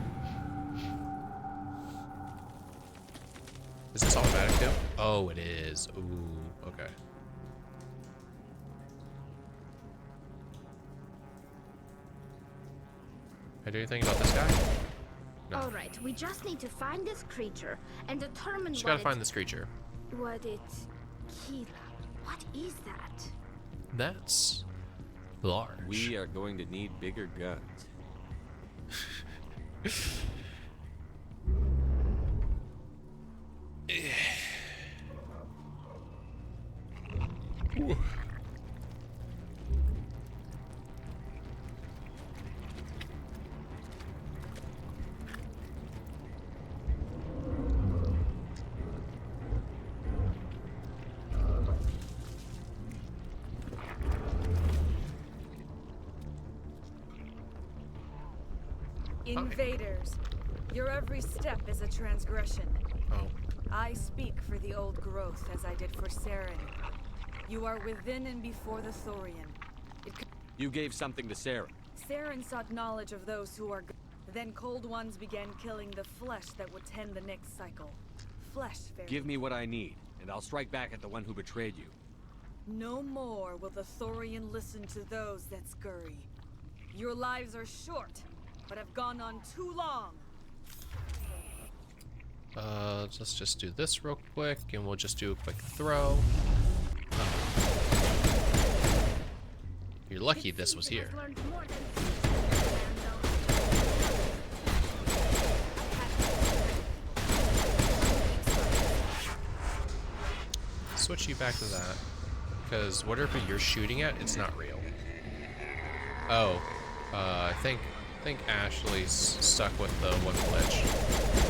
Is this automatic too? Oh, it is. Ooh, okay. Can I do anything about this guy? No. All right, we just need to find this creature and determine Just what gotta find this creature. What Kila. What is that? That's large. We are going to need bigger guns. Ooh. Invaders, your every step is a transgression. Oh. I speak for the old growth as I did for Saren. You are within and before the Thorian. You gave something to Saren. Saren sought knowledge of those who are good. Then Cold Ones began killing the flesh that would tend the next cycle. Flesh, very. Give me what I need, and I'll strike back at the one who betrayed you. No more will the Thorian listen to those that scurry. Your lives are short, but have gone on too long. Let's just do this real quick, and we'll just do a quick throw. You're lucky this was here. Switch you back to that, because whatever you're shooting at, it's not real. Oh, I think Ashley's stuck with the one glitch.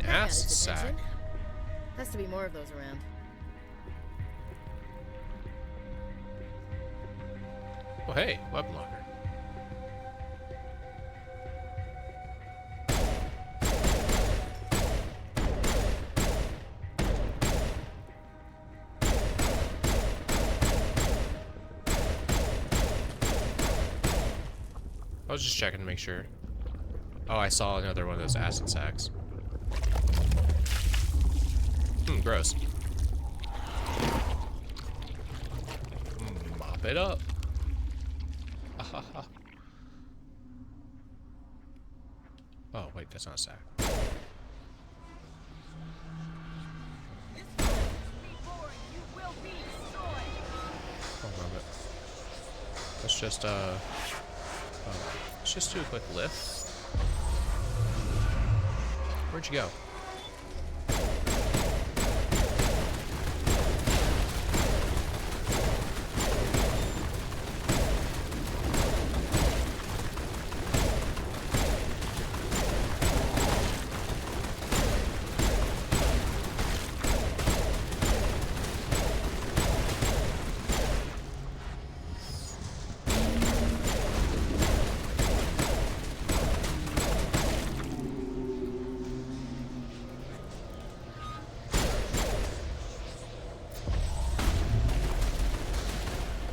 Acid sack. Has to be more of those around. Oh hey, weapon locker. I was just checking to make sure. Oh, I saw another one of those acid sacks. Gross. Mop it up. Oh, wait, that's not a sack. Let's just do a quick lift. Where'd you go?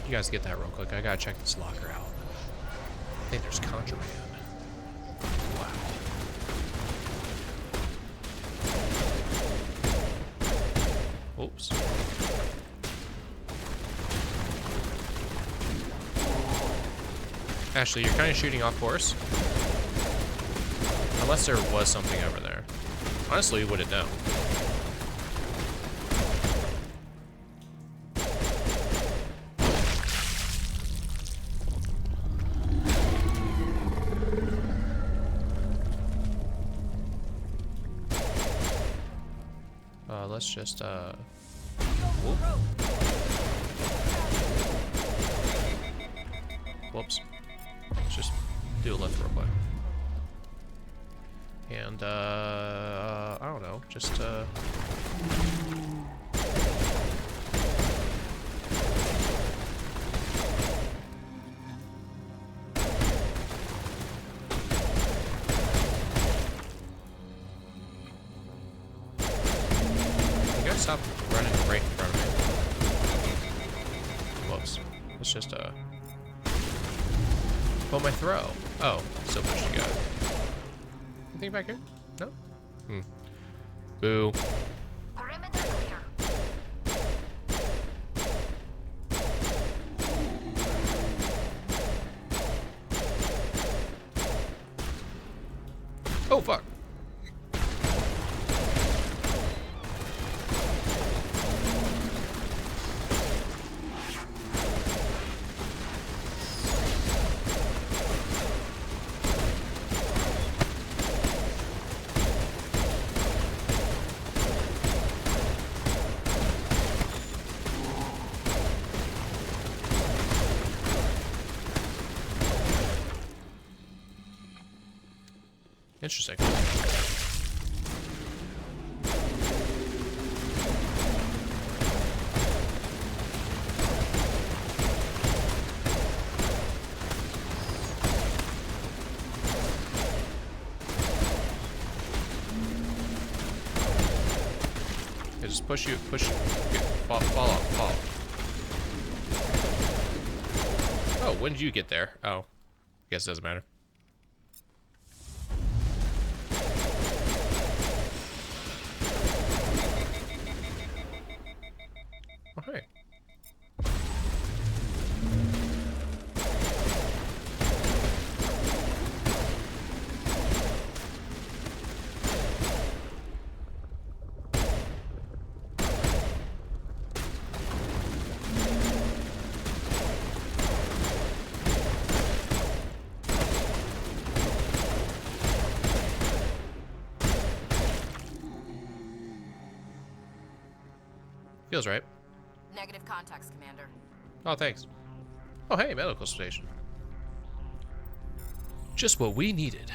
You guys get that real quick. I gotta check this locker out. I think there's contraband. Wow. Oops. Ashley, you're kind of shooting off course. Unless there was something over there. Honestly, you wouldn't know. Let's just, whoops. Let's just do a lift real quick. And, I don't know, just, stop running right in front of me. Whoops. Let's just, oh, my throw. Oh, still pushed to go. Anything back here? No? Boo. Oh, fuck. Interesting. Yeah, just push you, fall off. Oh, when did you get there? Oh, guess it doesn't matter. Oh, hey. Feels right. Negative contacts, Commander. Oh, thanks. Oh, hey, medical station. Just what we needed.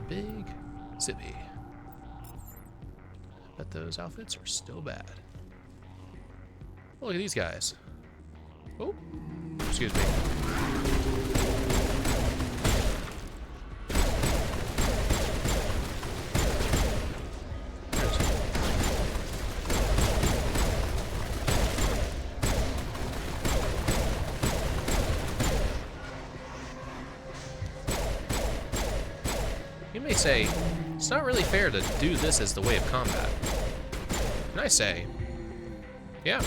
Big zippy. Bet those outfits are still bad. Oh, look at these guys. Oh, excuse me. You may say, it's not really fair to do this as the way of combat. And I say, yeah.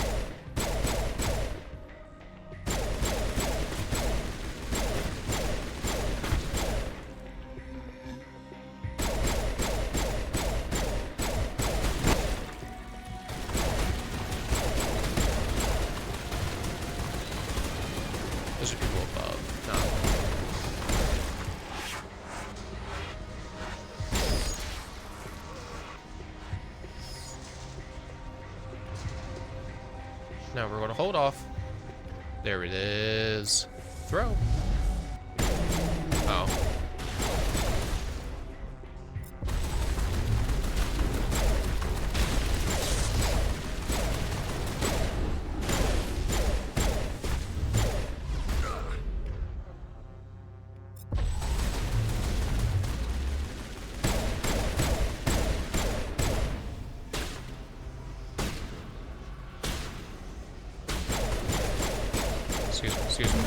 Those are people above, not. Now we're going to hold off. There it is. Throw. Oh.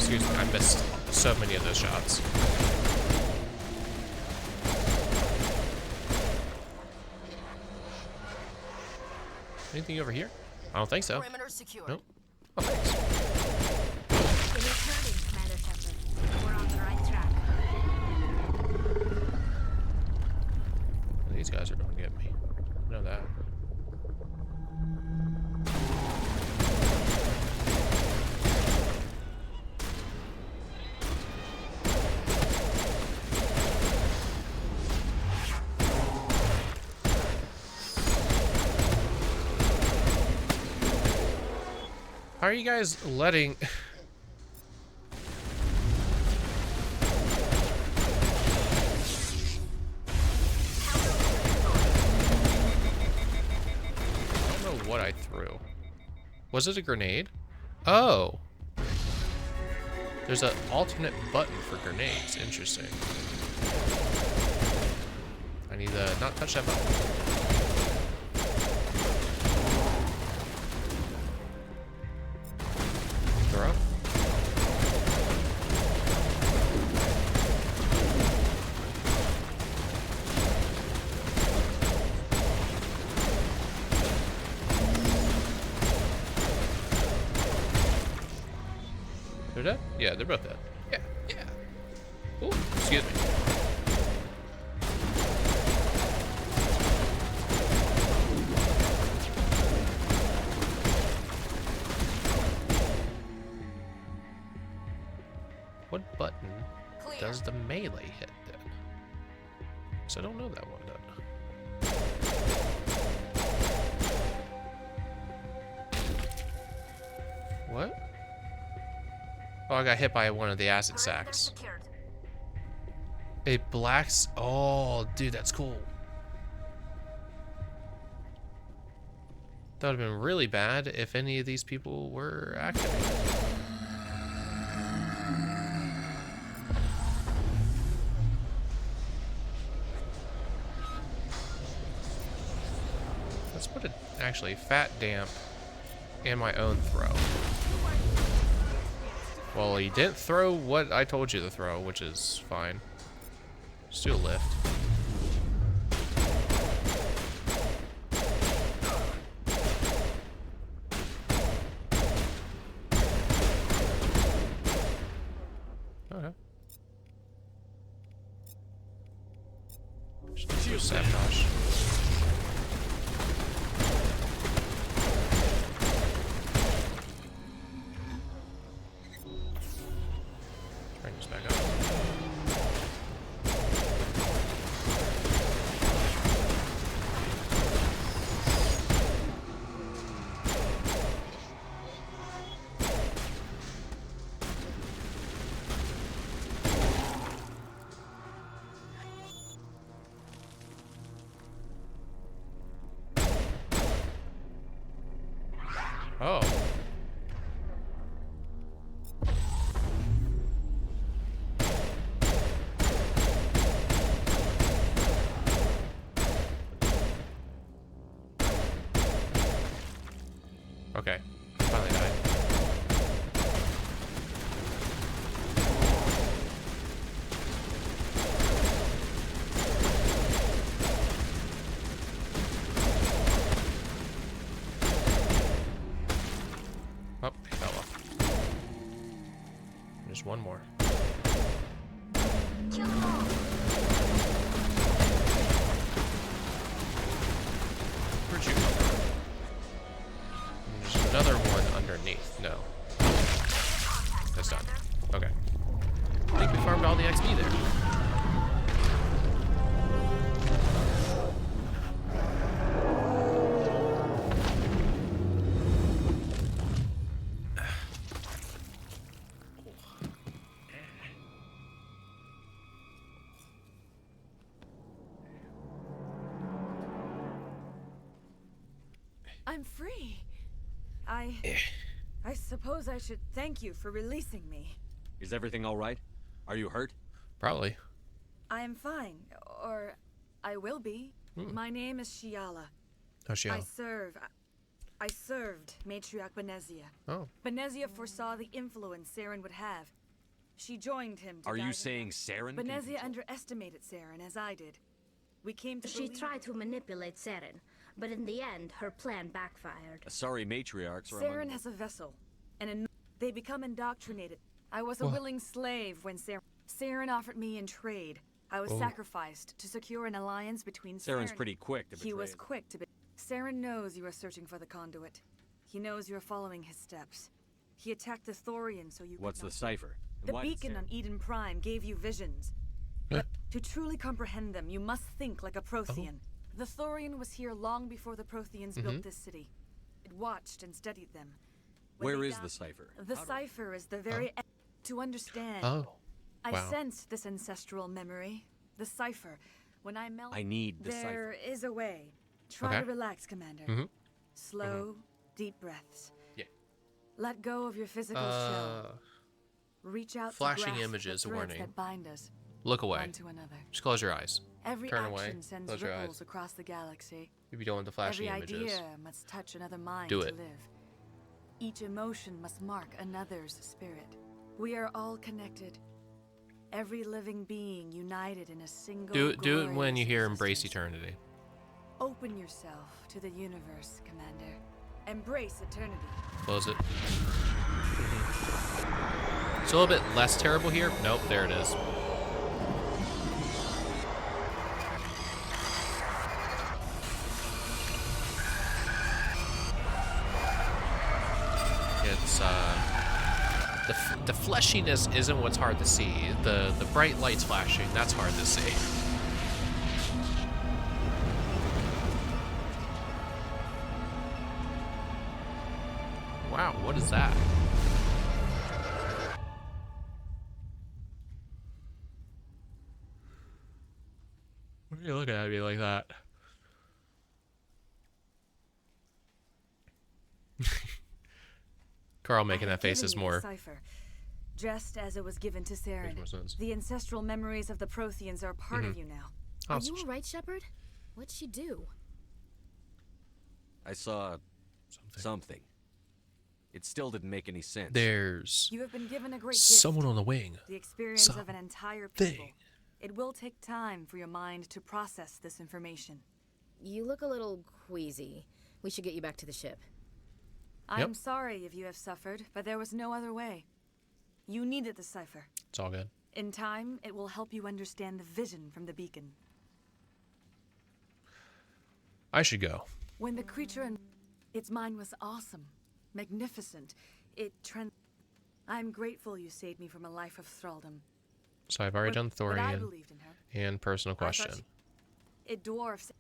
Excuse me. I missed so many of those shots. Anything over here? I don't think so. Perimeter secure. Nope. Oh, thanks. It is hurting, Commander Shepard. We're on the right track. These guys are going to get me. I know that. How are you guys letting... I don't know what I threw. Was it a grenade? Oh! There's an alternate button for grenades. Interesting. I need to not touch that button. Throw. They're dead? Yeah, they're both dead. Yeah, yeah. Ooh, excuse me. What button does the melee hit then? So I don't know that one then. What? Oh, I got hit by one of the acid sacks. It blacks. Oh, dude, that's cool. That would have been really bad if any of these people were activated. Let's put a actually fat damp and my own throw. Well, he didn't throw what I told you to throw, which is fine. Just do a lift. Okay. Just do sabotage. Turn this back up. Oh. Okay. Finally died. Oh, he fell off. There's one more. Where'd you come from? There's another one underneath. No. That's done. Okay. I think we farmed all the XP there. I'm free. I suppose I should thank you for releasing me. Is everything all right? Are you hurt? Probably. I am fine, or I will be. My name is Shiala. Oh, Shiala. I served Matriarch Benezia. Oh. Benezia foresaw the influence Saren would have. She joined him to Are you guide saying Saren? Benezia underestimated Saren, as I did. We came to She tried to manipulate Saren, but in the end, her plan backfired. Sorry, matriarchs are Saren among... has a vessel, and they become indoctrinated. I was a Whoa. willing slave when Saren offered me in trade. I was Oh. sacrificed to secure an alliance between Saren's Saren. pretty quick to betray. He was quick to be. Saren knows you are searching for the conduit. He knows you are following his steps. He attacked the Thorian so you could What's the not- cipher? And The why did beacon Saren- on Eden Prime gave you visions. But to truly comprehend them, you must think like a Prothean. The Thorian was here long before the Protheans built this city. It watched and studied them. When Where they is died- the cipher? The cipher is the very to understand. Oh. I Wow. sensed this ancestral memory. The cipher. When I melt, I need the there cipher. is a way. Try Okay. to relax, Commander. Mhm. Slow, deep breaths. Yeah. Let go of your physical shell. Reach out flashing to grasp images, the a threads warning. that bind us Look away. one to another. Just close your eyes. Every Turn action away. sends Close your ripples eyes. across the galaxy. If you don't want the flashing Every images. idea must touch another mind Do to it. live. Each emotion must mark another's spirit. We are all connected. Every living being united in a single. Do it when you hear glorious Embrace existence. Eternity. Open yourself to the universe, Commander. Embrace eternity. Close it. It's a little bit less terrible here. Nope, there it is. It's the fleshiness isn't what's hard to see. The bright lights flashing, that's hard to see. Wow, what is that? you looking at me like that? Carl making that face is more. Cipher, just as it was given to Saren. Makes more sense. The ancestral memories of the Protheans are part of you now. Are you alright, Shepard? What'd she do? I saw something. It still didn't make any sense. There's You have been given a great someone gift, on the wing. the experience of an entire people. It will take time for your mind to process this information. You look a little queasy. We should get you back to the ship. I'm sorry if you have suffered, but there was no other way. You needed the cipher. It's all good. In time, it will help you understand the vision from the beacon. I should go. When the creature in its mind was awesome, magnificent, I'm grateful you saved me from a life of thraldom. So I've already done But I Thorian believed in her. and personal question. It dwarfs.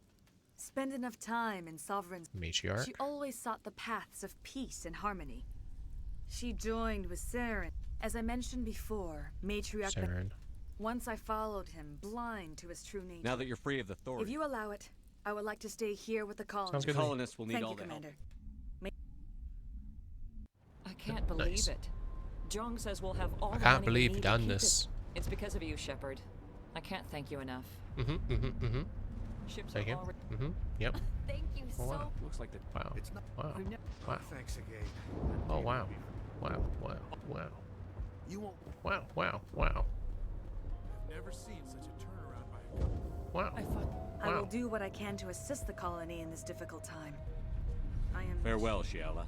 Spend enough time in Sovereign's. Matriarch. She always sought the paths of peace and harmony. She joined with Saren. As I mentioned before, Matriarch. Saren. Once I followed him, blind to his true nature. Now that you're free of the Thorian. If you allow it, I would like to stay here with the colonists. The colonists will need Thank all you, the help. Commander. I can't believe Nice. it. Jong says we'll have all I the can't money believe we you need to done keep this. It's because of you, Shepard. I can't thank you enough. Ships Thank are you. already... Yep. Thank you Oh, so wow. Looks like the. Wow. It's not. Wow. Wow. Thanks again. Oh wow. Wow. Wow. Wow. You won't. Wow. Wow. Wow. Never seen such a turnaround by a couple. Wow. I will Wow. do what I can to assist the colony in this difficult time. I am. Farewell, Shiala.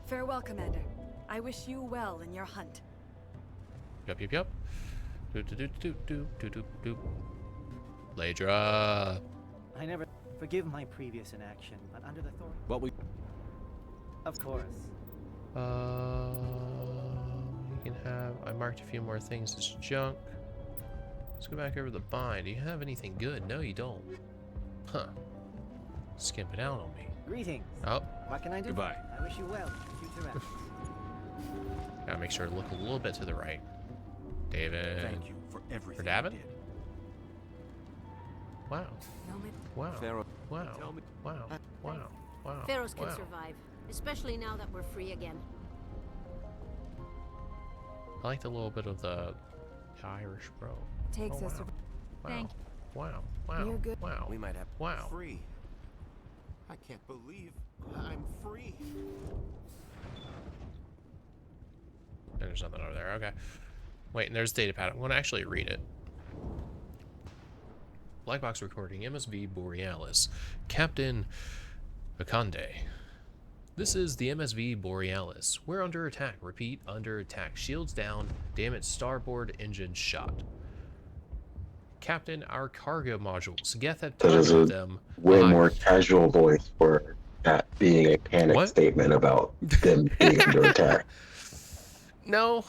Farewell, Commander. I wish you well in your hunt. Yup. Yup. Yup. Do do do do do do do do. Ladra. I never forgive my previous inaction, but under the thorn. What we. Of course. You can have. I marked a few more things as junk. Let's go back over the bind. Do you have anything good? No, you don't. Huh. Skimp it out on me. Greetings. Oh. What can I do? Goodbye. I wish you well in your future efforts. Gotta make sure to look a little bit to the right. David. Thank you for everything. For Davin? you did. Wow. Wow. Pharaoh, Wow. tell me- Wow. Wow. Wow. Feros can Wow. survive, especially now that we're free again. I like the little bit of the Irish bro. Takes Oh, us. wow. Wow. Thank Wow. Wow. You're good. Wow. We might have. Wow. Free. I can't believe I'm free. There's nothing over there. Okay. Wait, and there's data pad. I'm going to actually read it. Black box recording. MSV Borealis. Captain Akande. This is the MSV Borealis. We're under attack. Repeat, under attack. Shields down. Damn it, starboard engine shot. Captain, our cargo modules. Geth had That is towed a them. way behind. more casual voice for that being a panic statement about them being under attack. No.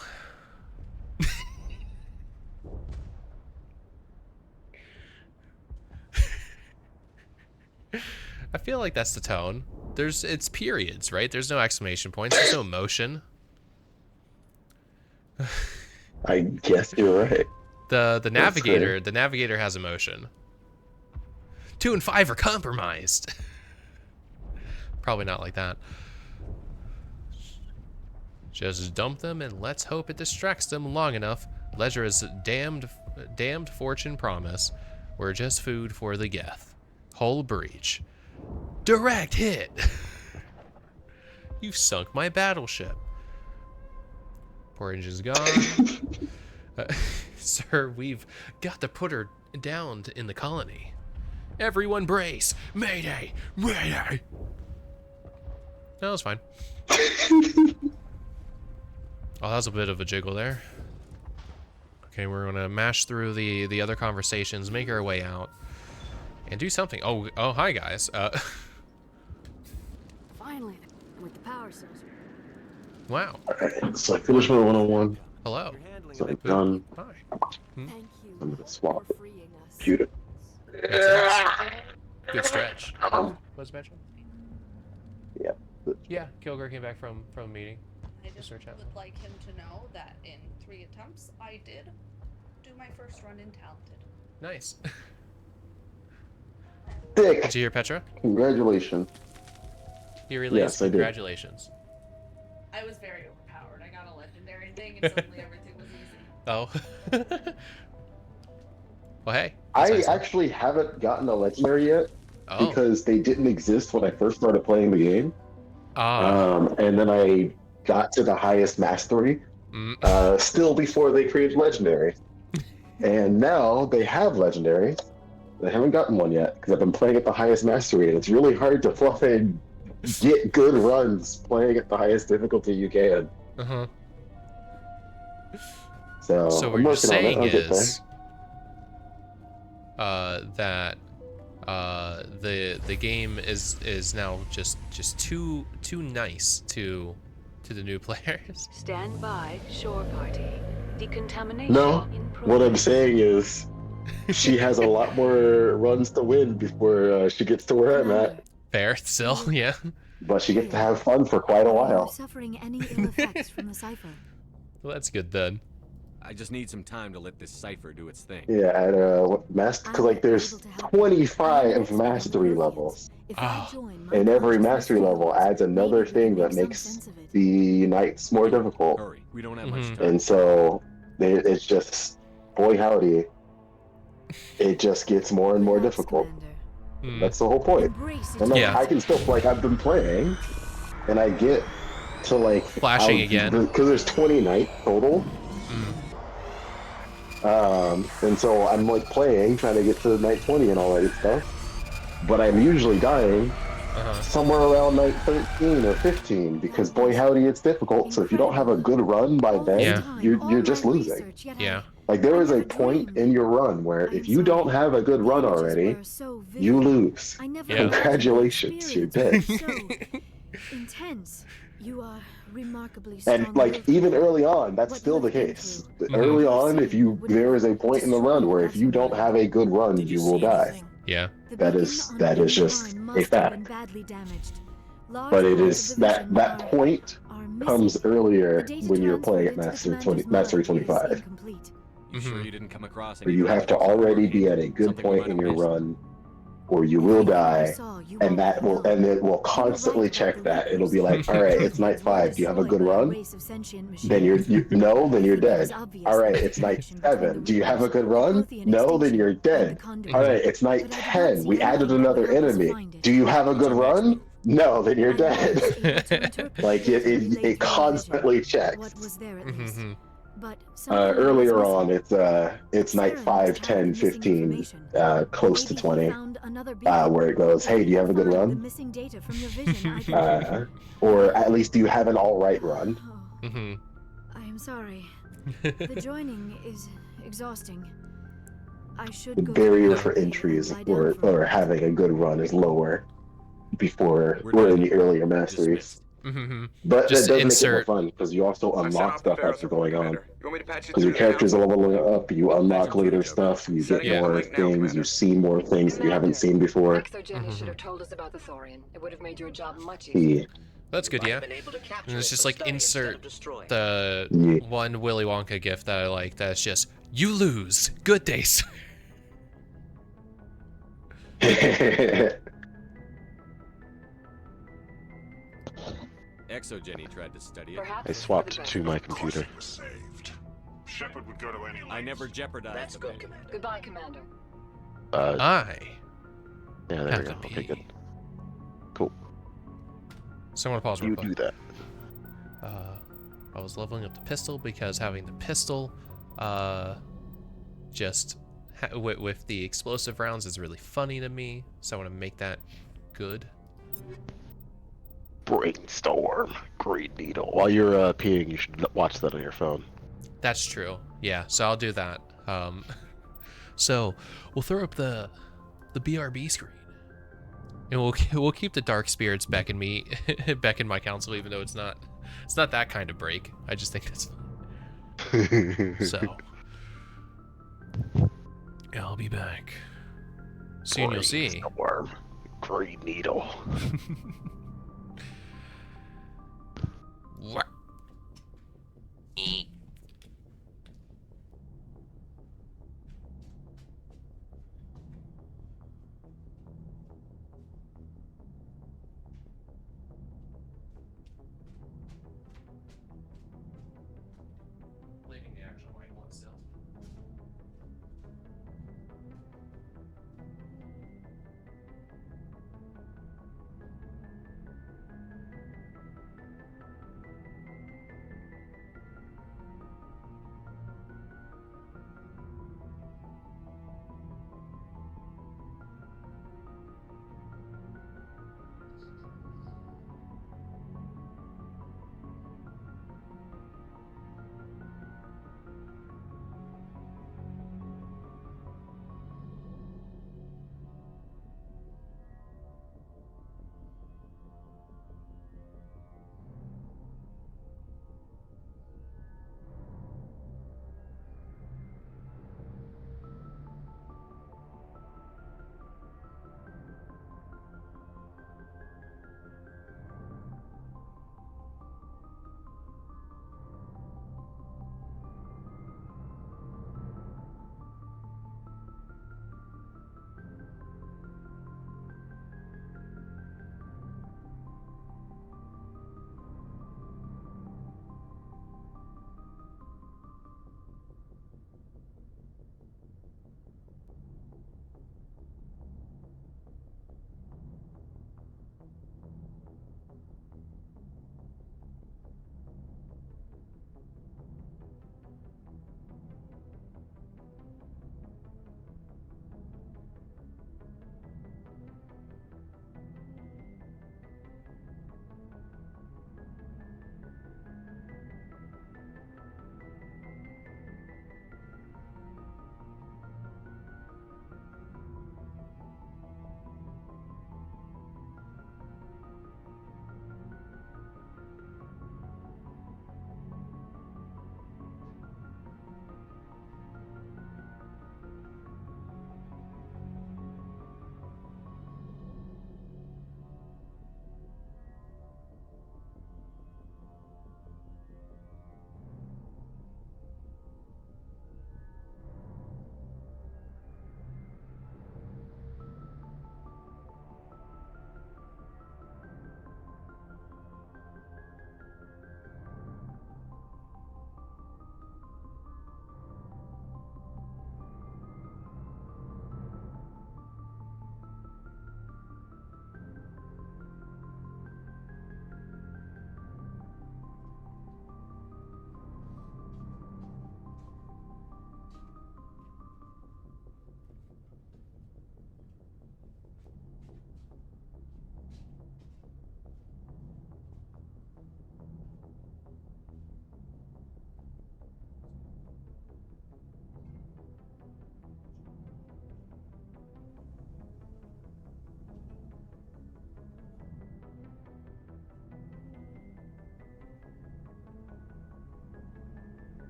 I feel like that's the tone. It's periods, right? There's no exclamation points. There's no emotion. I guess you're right. The navigator has emotion. 2 and 5 are compromised. Probably not like that. Just dump them and let's hope it distracts them long enough. Ledger's damned fortune promise. We're just food for the Geth. Hull breach. Direct hit. You've sunk my battleship. Poor engine's gone. Sir, we've got to put her down in the colony. Everyone brace. Mayday. Mayday. No, it's fine. Oh, that was a bit of a jiggle there. Okay, we're gonna mash through the other conversations, make our way out, and do something. Oh, hi guys. Finally, with the power source. Wow. It's like finish my 101. Hello. It's like done. Hi. Thank you I'm gonna swap. for freeing us. Computer. Good stretch. Was it Metro? Yeah. Yeah, Kilgore came back from a meeting. I just would like him to know that in 3 attempts, I did do my first run in Talented. Nice. Dick. Did you hear Petra? Congratulations. He relays Yes, I did. congratulations. I was very overpowered. I got a legendary thing and suddenly everything was easy. Oh. Well, hey. I actually haven't gotten a legendary yet because they didn't exist when I first started playing the game. And then I got to the highest mastery, still before they created legendary. And now they have legendary. I haven't gotten one yet because I've been playing at the highest mastery, and it's really hard to fucking get good runs playing at the highest difficulty you can. So what I'm you're working on it. saying I'll get there. is that the game is now just too nice to the new players. Stand by, shore party. Decontamination No, in what I'm progress. saying is she has a lot more runs to win before she gets to where I'm at. Fair, still, yeah. But she gets to have fun for quite a Are you while. suffering any ill effects from the cipher? Well, that's good then. I just need some time to let this cipher do its thing. Yeah, at what master? Because like there's 25 mastery levels, and every mastery level adds another thing that makes the nights more difficult. Hurry, we don't have much time. And so it's just, boy howdy, it just gets more and more difficult. That's the whole point. And like, I can still, like, I've been playing, and I get to like flashing again because there's 20 nights total. And so I'm like playing, trying to get to night 20 and all that stuff, but I'm usually dying somewhere around night 13 or 15 because boy howdy it's difficult. So if you don't have a good run by then, you're just losing. Yeah. Like there is a point in your run where if you don't have a good run already, you lose. Congratulations, you're dead. Intense. You are remarkably strong. And like even early on, that's still the case. Early on, there is a point in the run where if you don't have a good run, you will die. Yeah. That is just a fact. But it is that point comes earlier when you're playing at Mastery 25. You sure you didn't come across Where you have to already be at a good point in your run, or you will die, and it will constantly check that. It'll be like, all right, it's night 5. Do you have a good run? Then no, then you're dead. All right, it's night 7. Do you have a good run? No, then you're dead. All right, it's night 10. We added another enemy. Do you have a good run? No, then you're dead. Like it constantly checks. Earlier on, it's night 5, 10, 15, close to 20, where it goes, hey, do you have a good run? Or at least do you have an alright run? I am sorry. The joining is exhausting. I should go. The barrier for entry is, or having a good run is lower before we're in the earlier masteries. But Just that does insert... make it more fun because you also unlock stuff as you're going on. Because your characters are leveling up, you unlock later stuff, you get more things, you see more things that you haven't seen before. aqErVOD should have told us about the Thorian. It would have made your job much easier. That's good, yeah. And it's just like insert the one Willy Wonka gift that I like. That's just you lose. Good day, sir. Exogeny tried to study it. I swapped to my computer. Shepard would go to any I never jeopardized. That's good, Commander. Goodbye, Commander. Aye. Yeah, there we go. Okay, good. Cool. So I want to pause real quick. You do that. I was leveling up the pistol because having the pistol, just with the explosive rounds is really funny to me. So I want to make that good. Brainstorm. Great needle. While you're peeing, you should watch that on your phone. That's true. Yeah, so I'll do that. So we'll throw up the BRB screen, and we'll keep the dark spirits back in me, back in my council, even though it's not that kind of break. I just think that's fun. So yeah, I'll be back soon. You'll see. Worm. Great needle. What?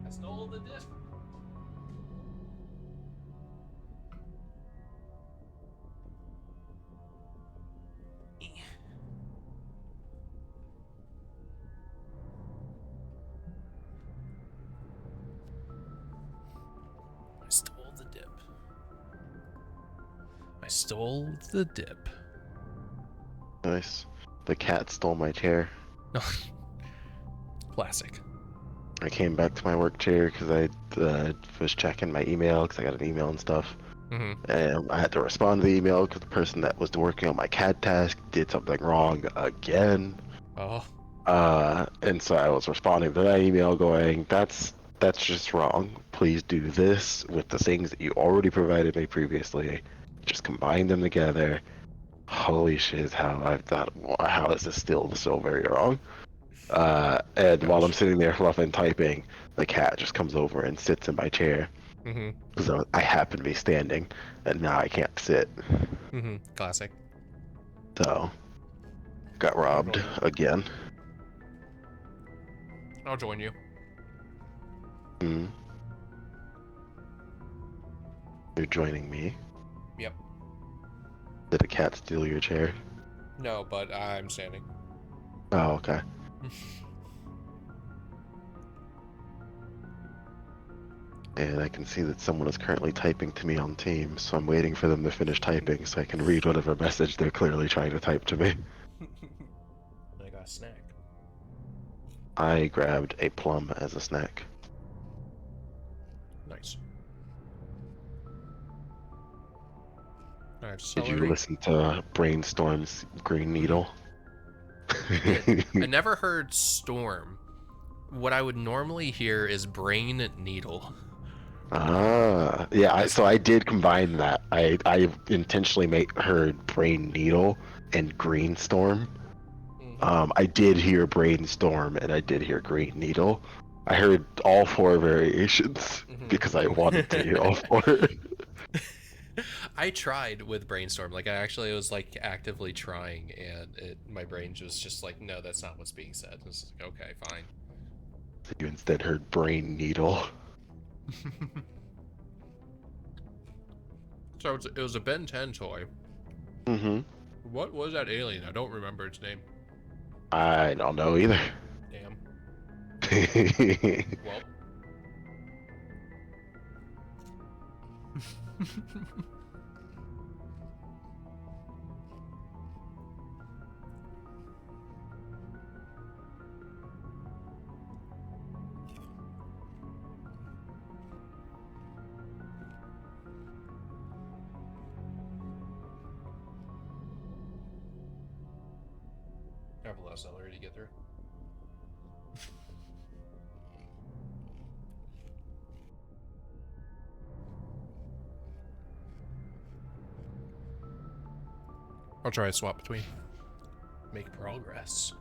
I stole the disc. I stole the dip. I stole the dip. Nice. The cat stole my chair. Classic. I came back to my work chair because I was checking my email because I got an email and stuff. And I had to respond to the email because the person that was working on my CAD task did something wrong again. Oh. And so I was responding to that email going, that's just wrong. Please do this with the things that you already provided me previously. Just combine them together. Holy shit, how is this still so very wrong? And while I'm sitting there fluffing typing, the cat just comes over and sits in my chair. So I happen to be standing, and now I can't sit. Classic. So, got robbed again. I'll join you. You're joining me? Yep. Did a cat steal your chair? No, but I'm standing. Oh, okay. And I can see that someone is currently typing to me on Teams, so I'm waiting for them to finish typing so I can read whatever message they're clearly trying to type to me. I got a snack. I grabbed a plum as a snack. Nice. Did you listen to Brainstorm's Green Needle? I never heard Storm. What I would normally hear is Brain Needle. Ah, yeah. So I did combine that. I intentionally heard Brain Needle and Green Storm. I did hear Brainstorm and I did hear Green Needle. I heard all 4 variations because I wanted to hear all 4. I tried with Brainstorm. Like, I actually was like actively trying, and my brain was just like, no, that's not what's being said. It's like, okay, fine. So you instead heard Brain Needle. So it was a Ben 10 toy. What was that alien? I don't remember its name. I don't know either. Damn. Well. I have a lot of celery to get through. I'll try to swap between. Make progress.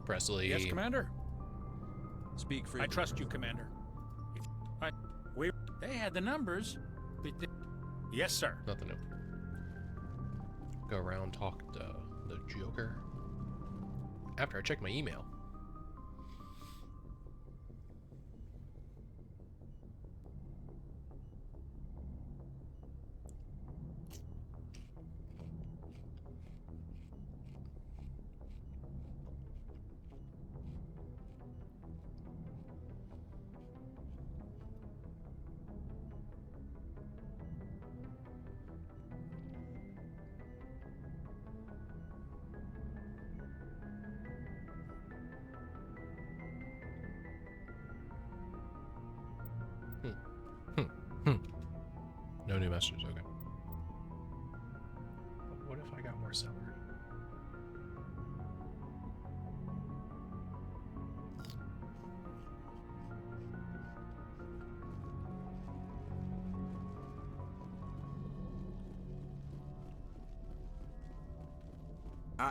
Presley. Yes, Commander. Speak freely. I trust you, Commander. They had the numbers. Yes, sir. Nothing new. Go around, talk to the Joker. After I check my email. No new messages, okay. But what if I got more celery?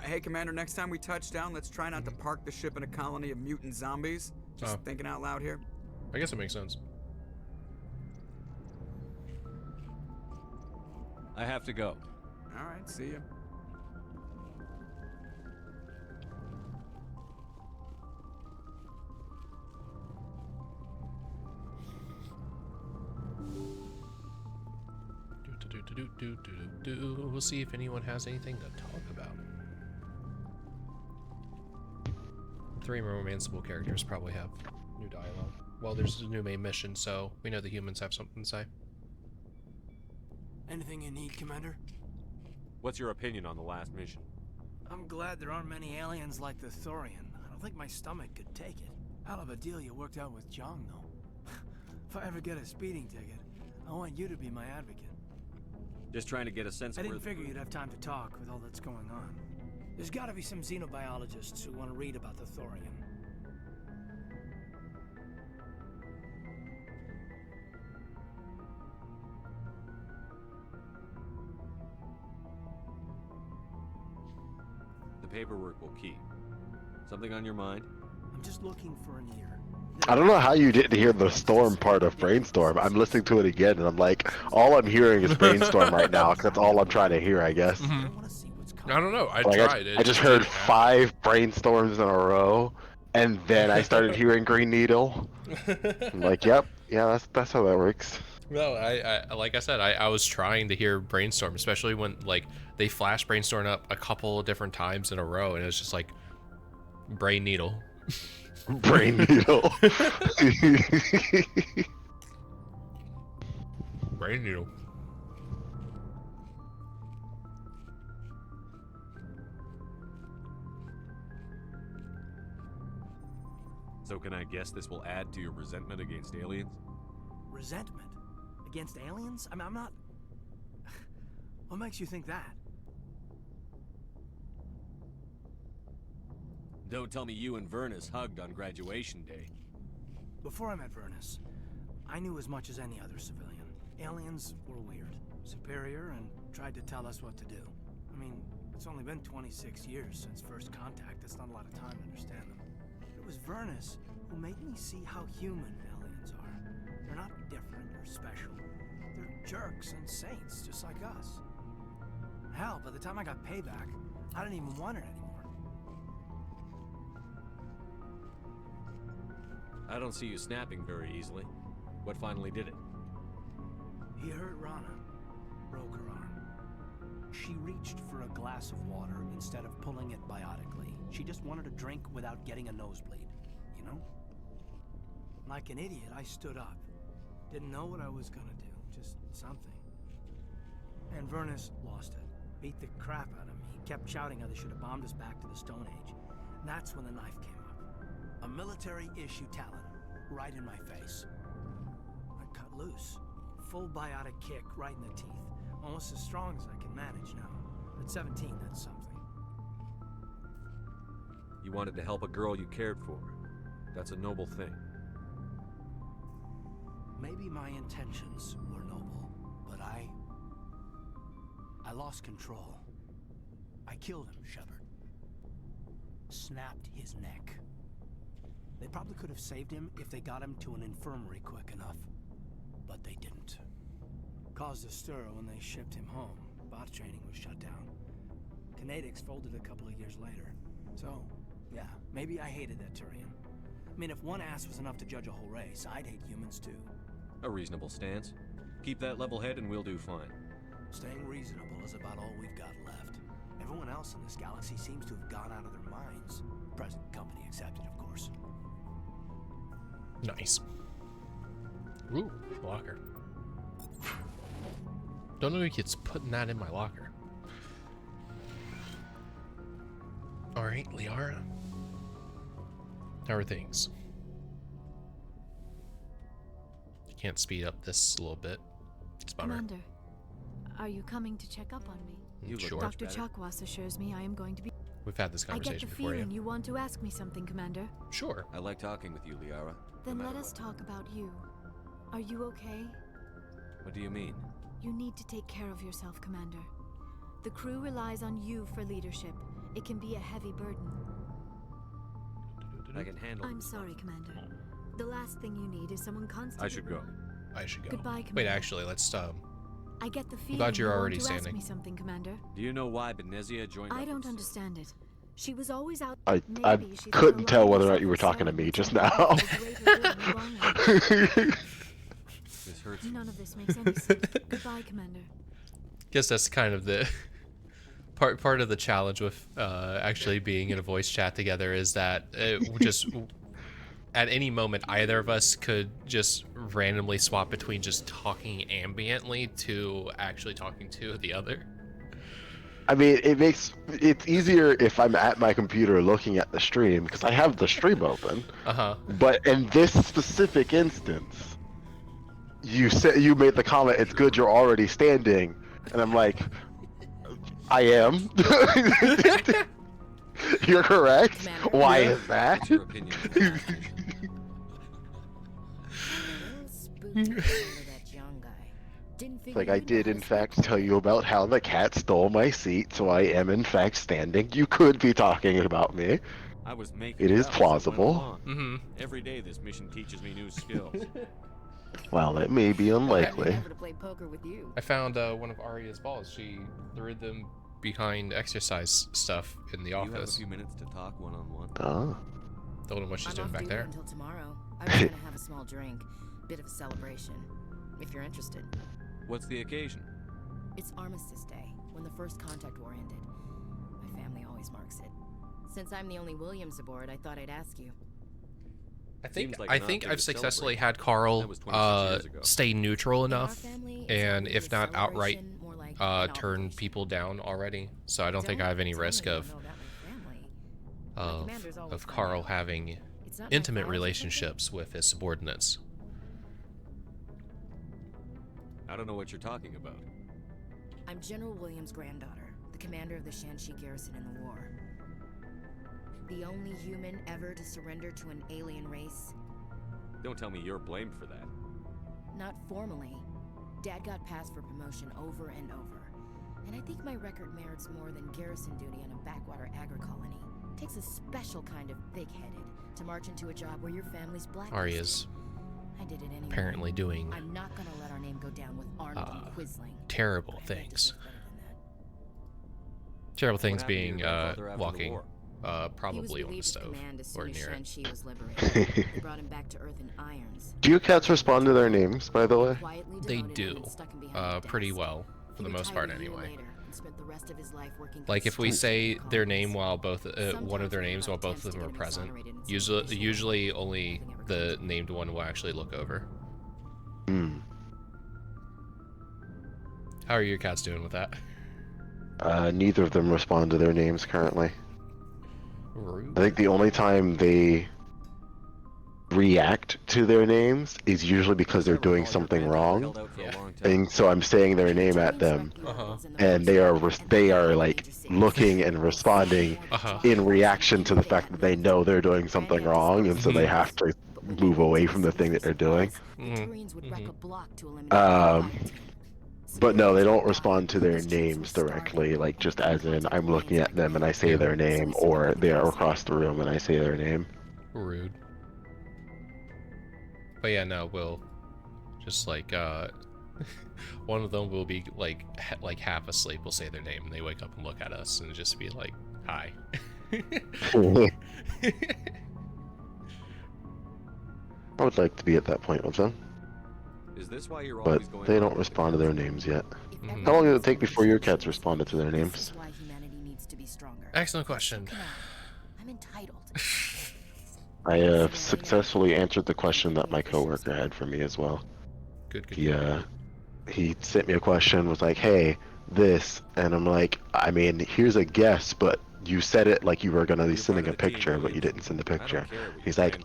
Hey, Commander, next time we touch down, let's try not to park the ship in a colony of mutant zombies. Just thinking out loud here. I guess it makes sense. I have to go. All right, see you. We'll see if anyone has anything to talk about. 3 romanceable characters probably have new dialogue. Well, there's a new main mission, so we know the humans have something to say. Anything you need, Commander? What's your opinion on the last mission? I'm glad there aren't many aliens like the Thorian. I don't think my stomach could take it. Hell of a deal you worked out with Jong, though. If I ever get a speeding ticket, I want you to be my advocate. Just trying to get a sense of I where didn't figure you'd have time to talk with all that's going on. There's gotta be some xenobiologists who want to read about the Thorian. the paperwork will keep. Something on your mind? I'm just looking for an ear. I don't know how you didn't hear the storm part of Brainstorm. I'm listening to it again, and I'm like, all I'm hearing is Brainstorm right now, because that's all I'm trying to hear, I guess. Mm-hmm. I don't know. I like, tried. I just heard 5 Brainstorms in a row, and then I started hearing Green Needle. I'm like, yep, yeah, that's how that works. Well, I like I said, I was trying to hear Brainstorm, especially when like they flashed Brainstorm up a couple of different times in a row, and it was just like Brain Needle. Brain Needle. Brain Needle. So can I guess this will add to your resentment against aliens? Resentment? Against aliens? I'm not... What makes you think that? Don't tell me you and Vernus hugged on graduation day. Before I met Vernus, I knew as much as any other civilian. Aliens were weird, superior, and tried to tell us what to do. I mean, it's only been 26 years since first contact. That's not a lot of time to understand them. It was Vernus who made me see how human aliens are. They're not different or special. They're jerks and saints, just like us. Hell, by the time I got payback, I didn't even want it anymore. I don't see you snapping very easily. What finally did it? He hurt Rana. Broke her arm. She reached for a glass of water instead of pulling it biotically. She just wanted a drink without getting a nosebleed, you know? Like an idiot, I stood up. Didn't know what I was gonna do, just something. And Vernus lost it. Beat the crap out of me. He kept shouting how they should have bombed us back to the Stone Age. And that's when the knife came up. A military-issue talon, right in my face. I cut loose. Full biotic kick right in the teeth. Almost as strong as I can manage now. At 17, that's something. You wanted to help a girl you cared for. That's a noble thing. Maybe my intentions were noble, but I lost control. I killed him, Shepard. Snapped his neck. They probably could have saved him if they got him to an infirmary quick enough. But they didn't. Caused a stir when they shipped him home. Bot training was shut down. Kinetics folded a couple of years later. So, yeah, maybe I hated that Turian. I mean, if one ass was enough to judge a whole race, I'd hate humans too. A reasonable stance. Keep that level head and we'll do fine. Staying reasonable is about all we've got left. Everyone else in this galaxy seems to have gone out of their minds. Present company accepted, of course. Nice. Ooh, locker. Don't know who keeps putting that in my locker. Alright, Liara. How are things? Can't speed up this a little bit. It's a bummer. Commander, are you coming to check up on me? Sure. Dr. Chakwas assures me I am going to be... We've had this conversation I get the before, feeling yeah. you want to ask me something, Commander. Sure. I like talking with you, Liara. Then let us talk about you. Are you okay? What do you mean? You need to take care of yourself, Commander. The crew relies on you for leadership. It can be a heavy burden. I can handle it. I'm sorry, Commander. The last thing you need is someone constantly... I should go. I should go. Goodbye, Commander. Wait, actually, let's I get the feeling I'm glad you're you already want to standing. ask me something, Commander. Do you know why Benezia joined I up don't with- understand it. She was always out. I couldn't tell whether or not you were talking to me just now. This hurts. None of this makes any sense. Goodbye, Commander. Guess that's kind of the part of the challenge with actually being in a voice chat together is that just at any moment either of us could just randomly swap between just talking ambiently to actually talking to the other. I mean, it's easier if I'm at my computer looking at the stream because I have the stream open. But in this specific instance, you made the comment, "It's good you're already standing," and I'm like, I am. You're correct. Why is that? What's your opinion Like, I did in fact tell you about how the cat stole my seat, so I am in fact standing. You could be talking about me. I was making It is up as it went plausible. along. Every day this mission teaches me new skills. Well, it may be unlikely. I found one of Arya's balls. She threw them behind exercise stuff in the You have a office. few minutes to talk one-on-one. Oh. Don't know what she's I'm doing off back duty there. until tomorrow. I was gonna have a small drink, bit of a celebration, if you're interested. What's the occasion? It's Armistice Day, when the first contact war ended. My family always marks it. Since I'm the only Williams aboard, I thought I'd ask you. I think Seems like an odd thing I've to successfully celebrate. had Carl That was 26 years ago. stay neutral enough, family, it's and not if really a not outright celebration, more like an turn obligation. people down already. So I don't think I have any Don't risk tell me of you don't know about my family. My commander's always of found Carl out. having It's not my intimate fault or relationships with his subordinates. I don't know what you're talking about. I'm General Williams' granddaughter, the commander of the Shanxi garrison in the war. The only human ever to surrender to an alien race. Don't tell me you're blamed for that. Not formally. Dad got passed for promotion over and over. And I think my record merits more than garrison duty on a backwater agri-colony. Takes a special kind of big-headed to march into a job where your family's blacklisted. Arya's I did it anyway. apparently doing I'm not gonna let our name go down with Arnold and Quisling. terrible things. Terrible things happened to being your grandfather after the walking war? probably he on the was relieved of stove command as or soon as near it. Shanxi was liberated. They brought him back to Earth in irons. Do your cats respond to their names, by the way? Quietly They demoted him do, and stuck him behind a pretty desk. well for the He most retired part a year anyway. later and spent the rest of his life working Like if we construction say for their colonies. name while both one of their names while both of them are present, usually only the named one will actually look over. Hmm. How are your cats doing with that? Neither of them respond to their names currently. Rude. I think the only time they react to their names is usually because they're doing something wrong, and so I'm saying their name at them, and they are like looking and responding in reaction to the fact that they know they're doing something wrong, and so they have to move away from the thing that they're doing. But no, they don't respond to their names directly, like just as in I'm looking at them and I say their name, or they are across the room and I say their name. Rude. But yeah, no, we'll just like one of them will be like half asleep. We'll say their name and they wake up and look at us and just be like, "Hi." I would like to be at that point with them. Is this why you're But always going they around don't with respond to their names yet. Mhm. How long did it take before your cats responded to their names? Excellent question. I'm entitled. I have successfully answered the question that my coworker had for me as well. Good. He sent me a question, was like, "Hey, this," and I'm like, "I mean, here's a guess, but you said it like you were gonna be sending a picture, but you didn't send the picture." He's like,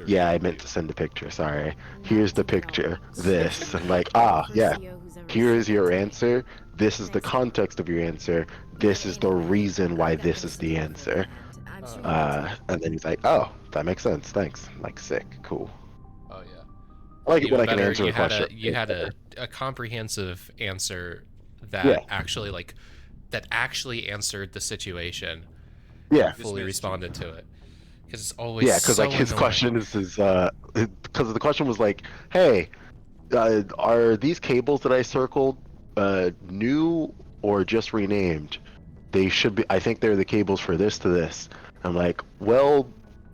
"Yeah, I meant to send a picture. Sorry. Here's the picture. This." I'm like, "Yeah. Here is your answer. This is the context of your answer. This is the reason why this is the answer." And then he's like, "Oh, that makes sense. Thanks." I'm like, sick, cool. Oh yeah. I like it when Even I can better, answer a question. You had a comprehensive answer that actually answered the situation. Yeah. Fully responded to it. Because it's always because so like his annoying. question is because the question was like, "Hey, are these cables that I circled new or just renamed? They should be. I think they're the cables for this to this." I'm like, "Well,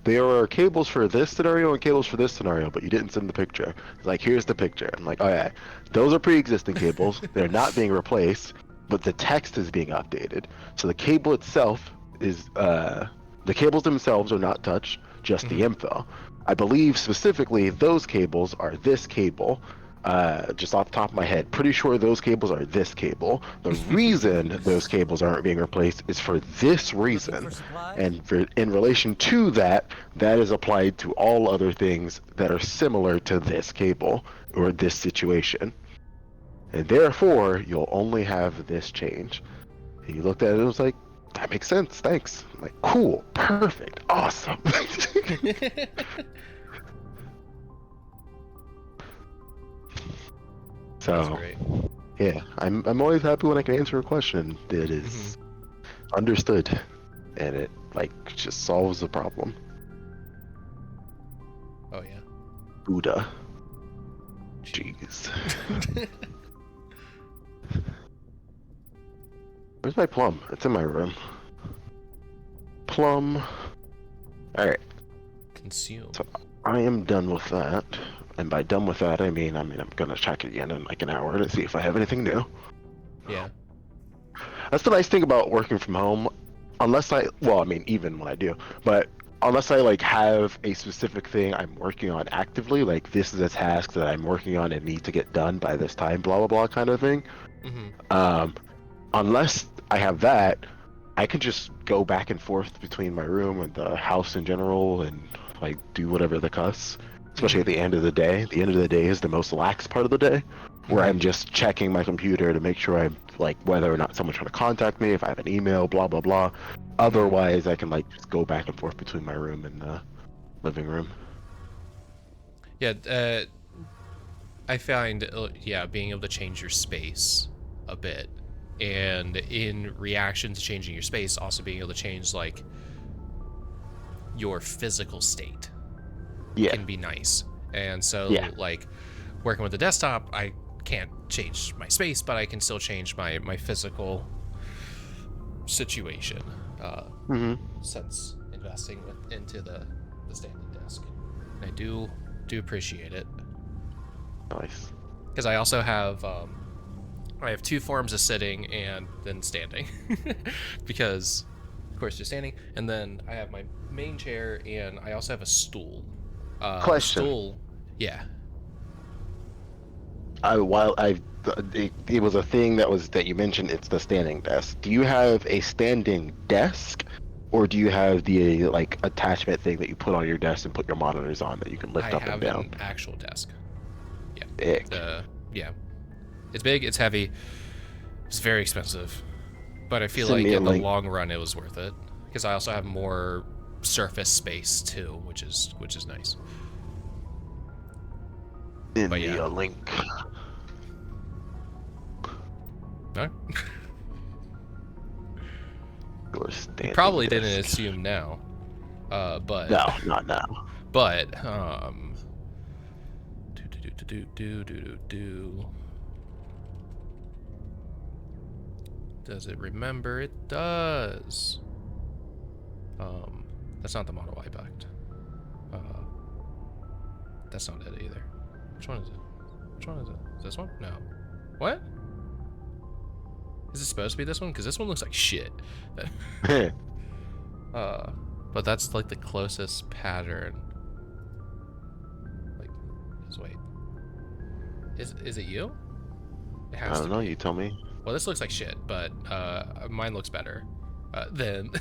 there are cables for this scenario and cables for this scenario, but you didn't send the picture. It's like, here's the picture. I'm like, okay, those are pre-existing cables. They're not being replaced, but the text is being updated. So the cable itself is, the cables themselves are not touched, just the info. I believe specifically those cables are this cable. Just off the top of my head, pretty sure those cables are this cable. The reason those cables aren't being replaced is for this reason. And in relation to that, that is applied to all other things that are similar to this cable or this situation. And therefore, you'll only have this change. And you looked at it and it was like, that makes sense, thanks. I'm like, cool, perfect, awesome. So, yeah, I'm always happy when I can answer a question that is understood, and it like just solves the problem. Oh yeah. Buddha. Jeez. Where's my plum? It's in my room. Plum. All right. Consume. So I am done with that. And by done with that, I mean I'm gonna check it again in like an hour to see if I have anything new. Yeah. That's the nice thing about working from home. Unless even when I do, but unless I like have a specific thing I'm working on actively, like this is a task that I'm working on and need to get done by this time, blah blah blah kind of thing. Unless I have that, I can just go back and forth between my room and the house in general and like do whatever the cuss. Especially at the end of the day. The end of the day is the most lax part of the day, where I'm just checking my computer to make sure I'm like whether or not someone's trying to contact me, if I have an email, blah blah blah. Otherwise, I can like just go back and forth between my room and the living room. Yeah, I find being able to change your space a bit, and in reaction to changing your space, also being able to change like your physical state. Can be nice. And so like working with the desktop, I can't change my space, but I can still change my physical situation since investing into the standing desk. And I do appreciate it. Nice. Because I also have I have two forms of sitting and then standing. Because of course you're standing, and then I have my main chair and I also have a stool. Question. Stool, yeah. It was a thing that you mentioned. It's the standing desk. Do you have a standing desk, or do you have the like attachment thing that you put on your desk and put your monitors on that you can lift up and down? I have an actual desk. Yeah. Big. Yeah. It's big. It's heavy. It's very expensive, but I feel like in the long run it was worth it because I also have more surface space too, which is nice. Send me a link. No. You probably didn't assume now, but no, not now. But does it remember? It does. That's not the model I backed. That's not it either. Which one is it? Which one is it? Is this one? No. What? Is it supposed to be this one? Because this one looks like shit. But that's like the closest pattern. Like, just wait. Is it you? It has I don't know. You tell me. Well, this looks like shit, but mine looks better. Then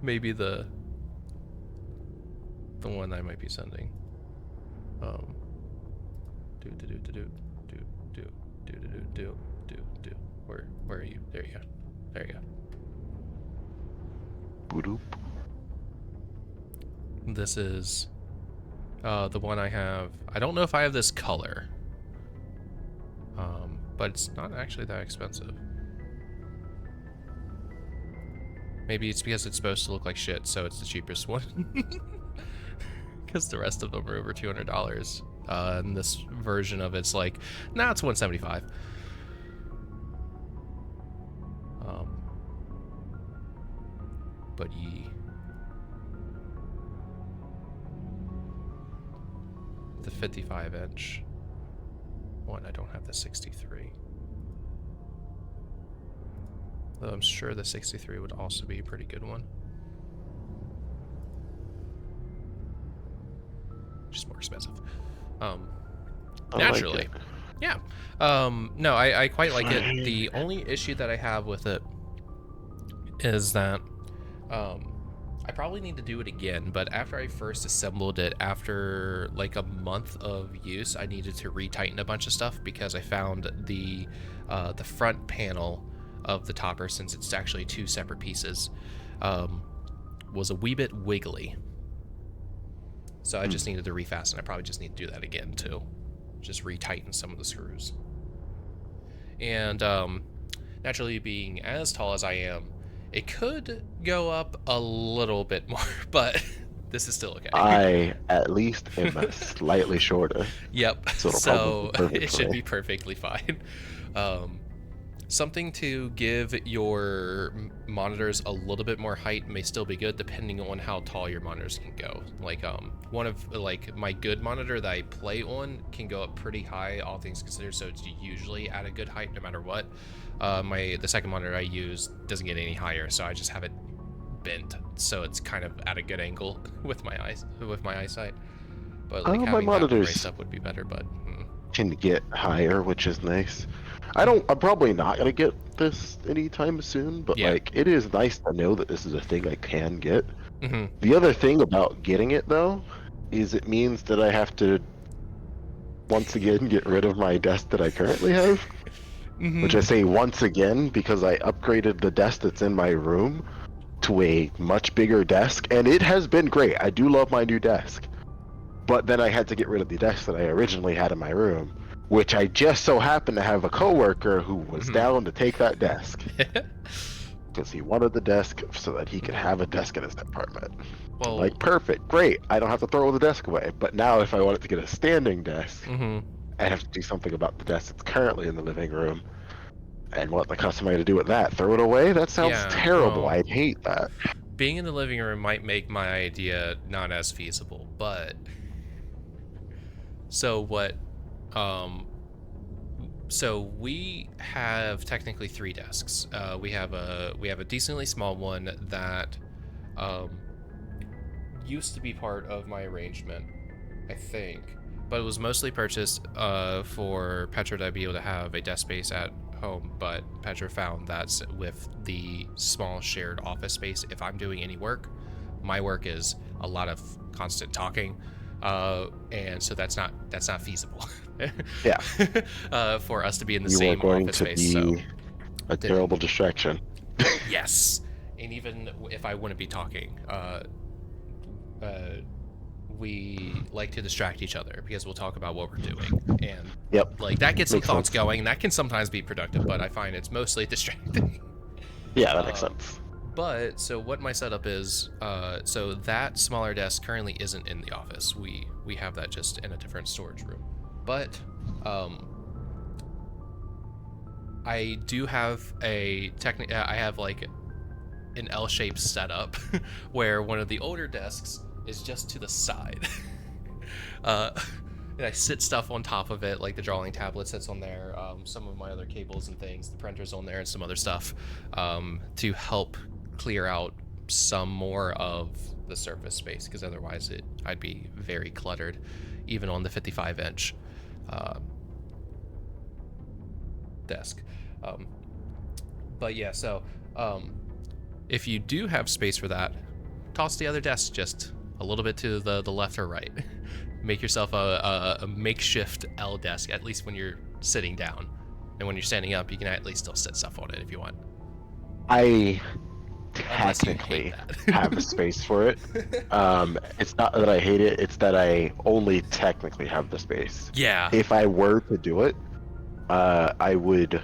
maybe the one I might be sending. Where are you? There you go. There you go. This is the one I have. I don't know if I have this color. But it's not actually that expensive. Maybe it's because it's supposed to look like shit, so it's the cheapest one. Because the rest of them are over $200. And this version of it's like, nah, it's $175. But 55-inch one. I don't have the 63. Though I'm sure the 63 would also be a pretty good one. Just more expensive. Naturally. Like yeah. No, I quite like it. The only issue that I have with it is that I probably need to do it again, but after I first assembled it, after like a month of use, I needed to retighten a bunch of stuff because I found the front panel of the topper, since it's actually two separate pieces, was a wee bit wiggly. So I just needed to refasten. I probably just need to do that again too. Just retighten some of the screws. And naturally, being as tall as I am, it could go up a little bit more, but this is still okay. I at least am slightly shorter. Yep. So it should be perfectly fine. Something to give your monitors a little bit more height may still be good, depending on how tall your monitors can go. Like one of my good monitor that I play on can go up pretty high, all things considered, so it's usually at a good height no matter what. The second monitor I use doesn't get any higher, so I just have it bent, so it's kind of at a good angle with my eyesight. But like my having monitors that raised up would be better, but can get higher, which is nice. I'm probably not gonna get this anytime soon, but like it is nice to know that this is a thing I can get. The other thing about getting it though is it means that I have to once again get rid of my desk that I currently have. Which I say once again because I upgraded the desk that's in my room to a much bigger desk, and it has been great. I do love my new desk. But then I had to get rid of the desk that I originally had in my room, which I just so happened to have a coworker who was down to take that desk. Because he wanted the desk so that he could have a desk in his apartment. Well, like, perfect, great. I don't have to throw the desk away. But now if I wanted to get a standing desk, I have to do something about the desk that's currently in the living room. And what the customer to do with that? Throw it away? That sounds terrible. Well, I'd hate that. Being in the living room might make my idea not as feasible, but so we have technically 3 desks. We have a decently small one that used to be part of my arrangement, I think, but it was mostly purchased for Petra to be able to have a desk space at home, but Petra found that with the small shared office space, if I'm doing any work, my work is a lot of constant talking, and so that's not feasible. For us to be in the same office space. So a terrible distraction. Yes, and even if I wouldn't be talking, we like to distract each other because we'll talk about what we're doing, and like that gets some thoughts going, and that can sometimes be productive, but I find it's mostly distracting. Yeah, that makes sense. But so what my setup is, so that smaller desk currently isn't in the office. We have that just in a different storage room. But I do have I have like an L-shaped setup where one of the older desks is just to the side. And I sit stuff on top of it, like the drawing tablet sits on there, some of my other cables and things, the printer's on there, and some other stuff, to help clear out some more of the surface space, because otherwise I'd be very cluttered, even on the 55-inch desk. But yeah, so if you do have space for that, toss the other desk just a little bit to the left or right. Make yourself a makeshift L desk, at least when you're sitting down. And when you're standing up, you can at least still sit stuff on it if you want. I technically have a space for it. It's not that I hate it, it's that I only technically have the space. Yeah. If I were to do it, I would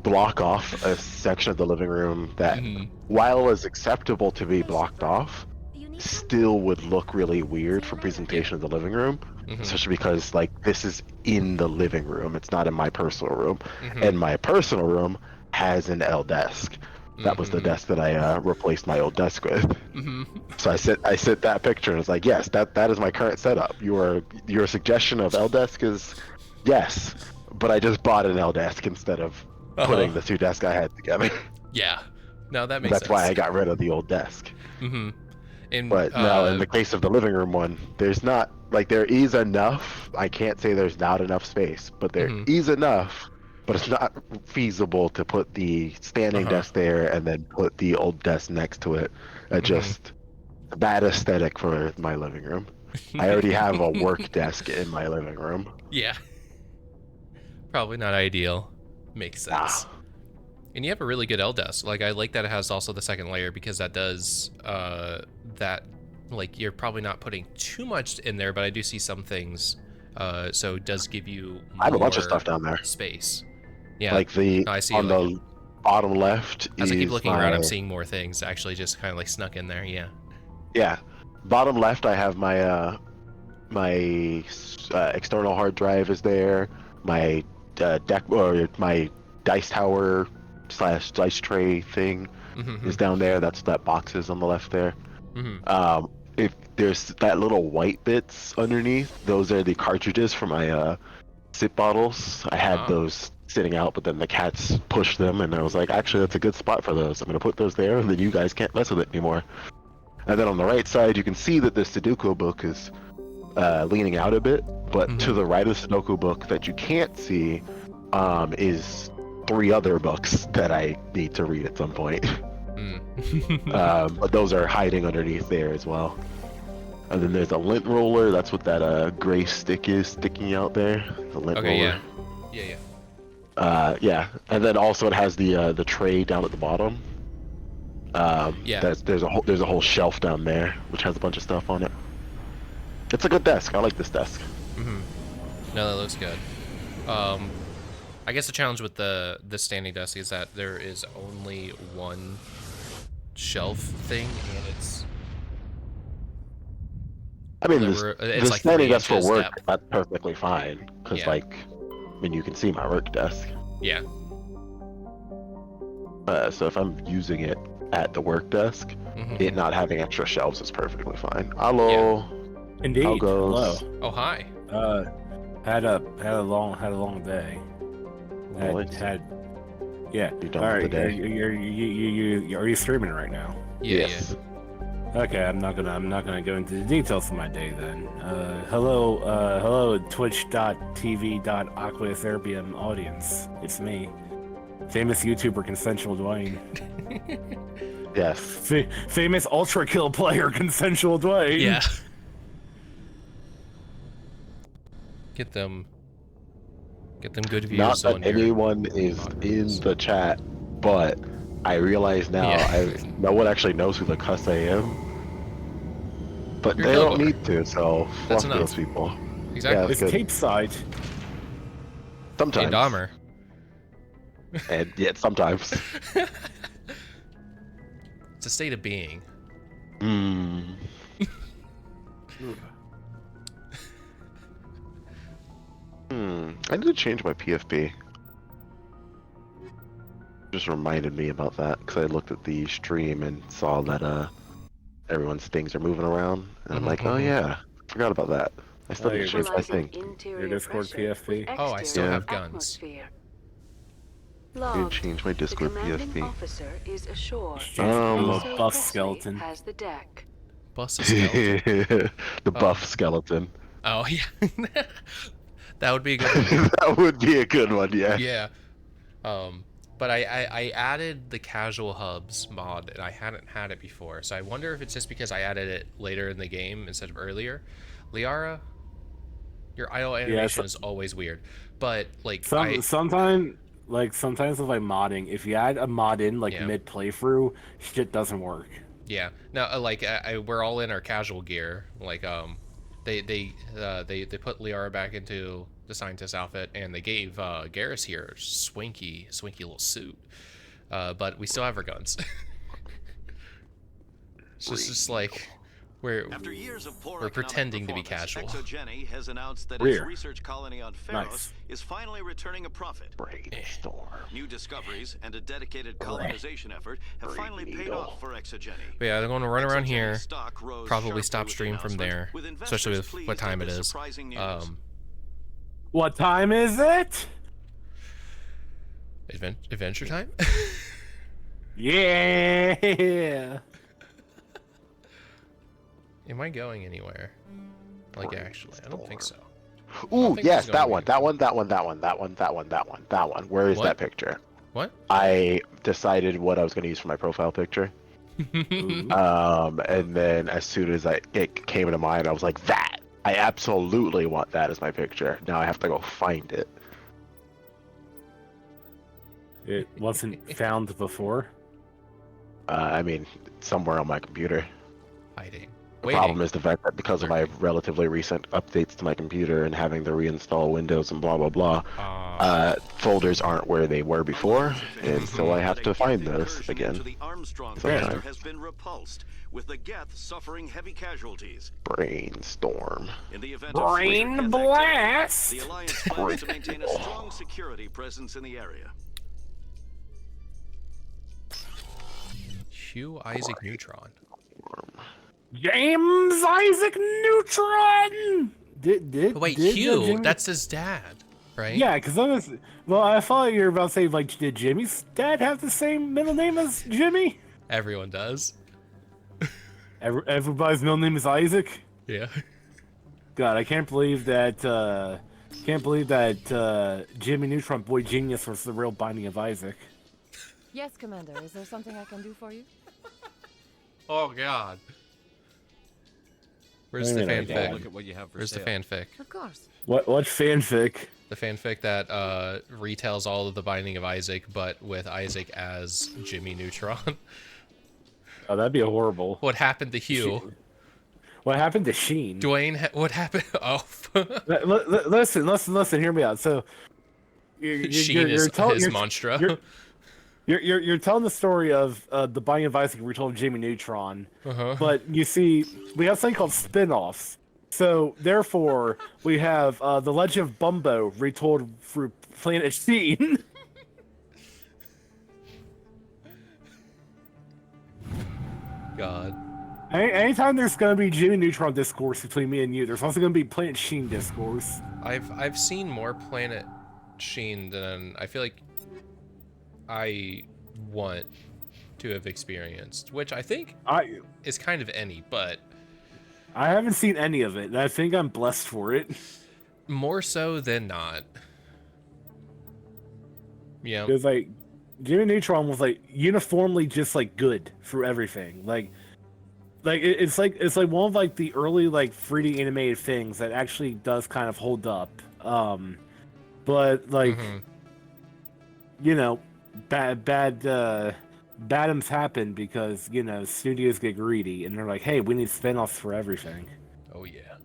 block off a section of the living room that, while is acceptable to be blocked off, still would look really weird for presentation of the living room, especially because like this is in the living room, it's not in my personal room, and my personal room has an L desk, That was the desk that I replaced my old desk with. So I sent that picture and it's like, yes, that is my current setup. Your suggestion of L desk is yes, but I just bought an L desk instead of putting the two desks I had together. Yeah. No, that makes sense. That's why I got rid of the old desk. And, but now in the case of the living room one, there's not there is enough. I can't say there's not enough space, but there is enough. But it's not feasible to put the standing desk there and then put the old desk next to it. Just a bad aesthetic for my living room. I already have a work desk in my living room. Yeah. Probably not ideal. Makes sense. And you have a really good L desk. Like, I like that it has also the second layer because that does that. Like, you're probably not putting too much in there, but I do see some things. So it does give you more I have a bunch of stuff down there. Space. Yeah. Like I see on the bottom left. As I keep looking around, I'm seeing more things actually just kind of like snuck in there. Yeah. Yeah. Bottom left, I have my external hard drive is there. My deck or my dice tower / dice tray thing is down there. That box is on the left there. If there's that little white bits underneath, those are the cartridges for my sip bottles. I had those sitting out, but then the cats pushed them, and I was like, actually, that's a good spot for those. I'm gonna put those there, and then you guys can't mess with it anymore. And then on the right side, you can see that the Sudoku book is leaning out a bit, but to the right of the Sudoku book that you can't see is 3 other books that I need to read at some point. But those are hiding underneath there as well. And then there's a lint roller. That's what that gray stick is sticking out there. The lint roller. Yeah. And then also it has the tray down at the bottom. There's a whole shelf down there which has a bunch of stuff on it. It's a good desk. I like this desk. No, that looks good. I guess the challenge with the standing desk is that there is only one shelf thing, and it's. I mean, the like standing desk for work, that's perfectly fine. Because, you can see my work desk. Yeah. So if I'm using it at the work desk, it not having extra shelves is perfectly fine. Hello. Yeah. Indeed. How goes? Hello. Oh, hi. Had a long day. Yeah. You done with the day? Are you streaming right now? Yes. Okay, I'm not gonna go into the details of my day then. Hello, twitch.tv.aqErVOD audience. It's me, famous YouTuber Consensual Duane. Yes. Famous Ultra Kill player Consensual Duane. Yeah. Get them good views. Not that on your anyone is in the chat, but I realize now no one actually knows who the cuss I am. But they don't need to, so fuck those people. Exactly. Yeah, it's Cape Side. Sometimes. And Dahmer. And yet sometimes. It's a state of being. I need to change my PFB. Just reminded me about that because I looked at the stream and saw that everyone's things are moving around, and I'm like, oh yeah, forgot about that. I still need to change my thing. Your Discord PFB. Oh, I still have guns. I need to change my Discord PFB. I'm a buff skeleton. Buff skeleton. The buff skeleton. Oh yeah. That would be a good one. That would be a good one, yeah. Yeah. But I added the casual hubs mod, and I hadn't had it before, so I wonder if it's just because I added it later in the game instead of earlier. Liara, your idle animation is always weird, but like sometimes with like modding, if you add a mod in mid playthrough, shit doesn't work. Yeah. Now we're all in our casual gear, like they put Liara back into the scientist outfit, and they gave Garrus here a swanky little suit, but we still have our guns. It's just like After years of poor we're pretending to be performance, casual. aqErVOD has announced that We're. its research colony on Feros Nice. is finally returning a profit. Brainstorm. New discoveries and a dedicated colonization effort have finally paid off for aqErVOD. But yeah, they're going to run around here. Stock rose Probably sharply stop with the stream from announcement, there, with especially investors with what pleased time at it this is. surprising news. What time is it? Adventure time? Yeah. Am I going anywhere? Like, actually, I don't think so. Ooh, yes, that one. Where is What? that picture? What? I decided what I was going to use for my profile picture. And then as soon as it came into mind, I was like, that! I absolutely want that as my picture. Now I have to go find it. It wasn't found before? I mean, somewhere on my computer. Hiding. The problem is the fact that because of my relatively recent updates to my computer and having to reinstall Windows and blah blah blah, folders aren't where they were before, and so I have to find those again. The Armstrong Sometime. cluster has been repulsed, with the Geth suffering heavy casualties. Brainstorm. In the event Brain of blast! the Alliance plans to maintain a strong security presence in the area. Hugh Isaac Neutron. James Isaac Neutron! Wait, Hugh? That's his dad, right? Yeah, because I thought you were about to say, like, did Jimmy's dad have the same middle name as Jimmy? Everyone does. Everybody's middle name is Isaac? Yeah. God, I can't believe that, Jimmy Neutron Boy Genius was the real Binding of Isaac. Yes, Commander. Is there something I can do for you? Oh, God. Where's the fanfic? Look at what you have for Where's the sale. fanfic? Of course. What fanfic? The fanfic that retells all of the Binding of Isaac, but with Isaac as Jimmy Neutron. Oh, that'd be horrible. What happened to Hugh? What happened to Sheen? Duane, what happened? Oh. Listen, hear me out. So, Sheen is Monstra. You're telling the story of the Binding of Isaac retold Jimmy Neutron, but you see, we have something called spin-offs. So, therefore, we have The Legend of Bumbo retold through Planet Sheen. God. Anytime there's going to be Jimmy Neutron discourse between me and you, there's also going to be Planet Sheen discourse. I've seen more Planet Sheen than I feel like I want to have experienced, which I think is kind of any, but I haven't seen any of it, and I think I'm blessed for it. More so than not. Yeah. Because, like, Jimmy Neutron was, like, uniformly just, like, good for everything. It's like one of, like, the early, like, 3D animated things that actually does kind of hold up. But, like, you know, badums happen because, you know, studios get greedy and they're like, hey, we need spin-offs for everything. Oh yeah.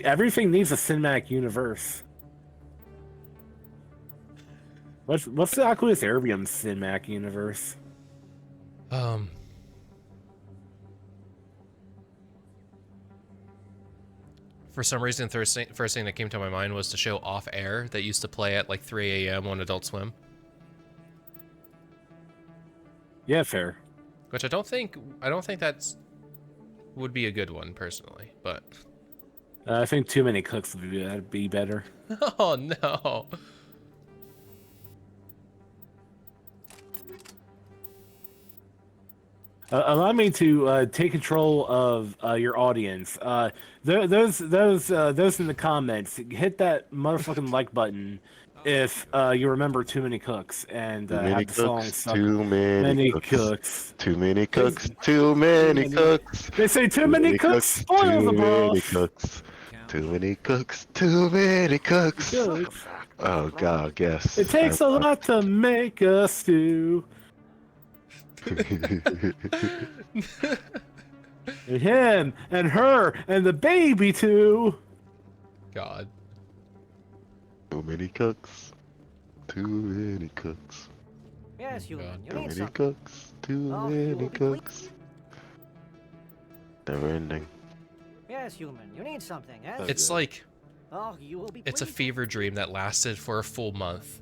Everything needs a cinematic universe. What's the aqErVOD cinematic universe? For some reason, first thing that came to my mind was to show Off Air that used to play at like 3 a.m. on Adult Swim. Yeah, fair. Which I don't think that's would be a good one personally, but I think Too Many Cooks would be better. Oh no. Allow me to take control of your audience. Those in the comments, hit that motherfucking like button if you remember Too Many Cooks and have the song stuck. Too many cooks. Too many cooks. Too many cooks. They say too many cooks spoil the broth. Too many cooks. Too many cooks. Oh God, yes. It takes a lot to make a stew. And him and her and the baby too. God. Too many cooks. Too many cooks. Yes, you Too many cooks. Too many cooks. Never ending. Yes, human. You need something. Yes. It's like Oh, you will be. it's a fever dream that lasted for a full month.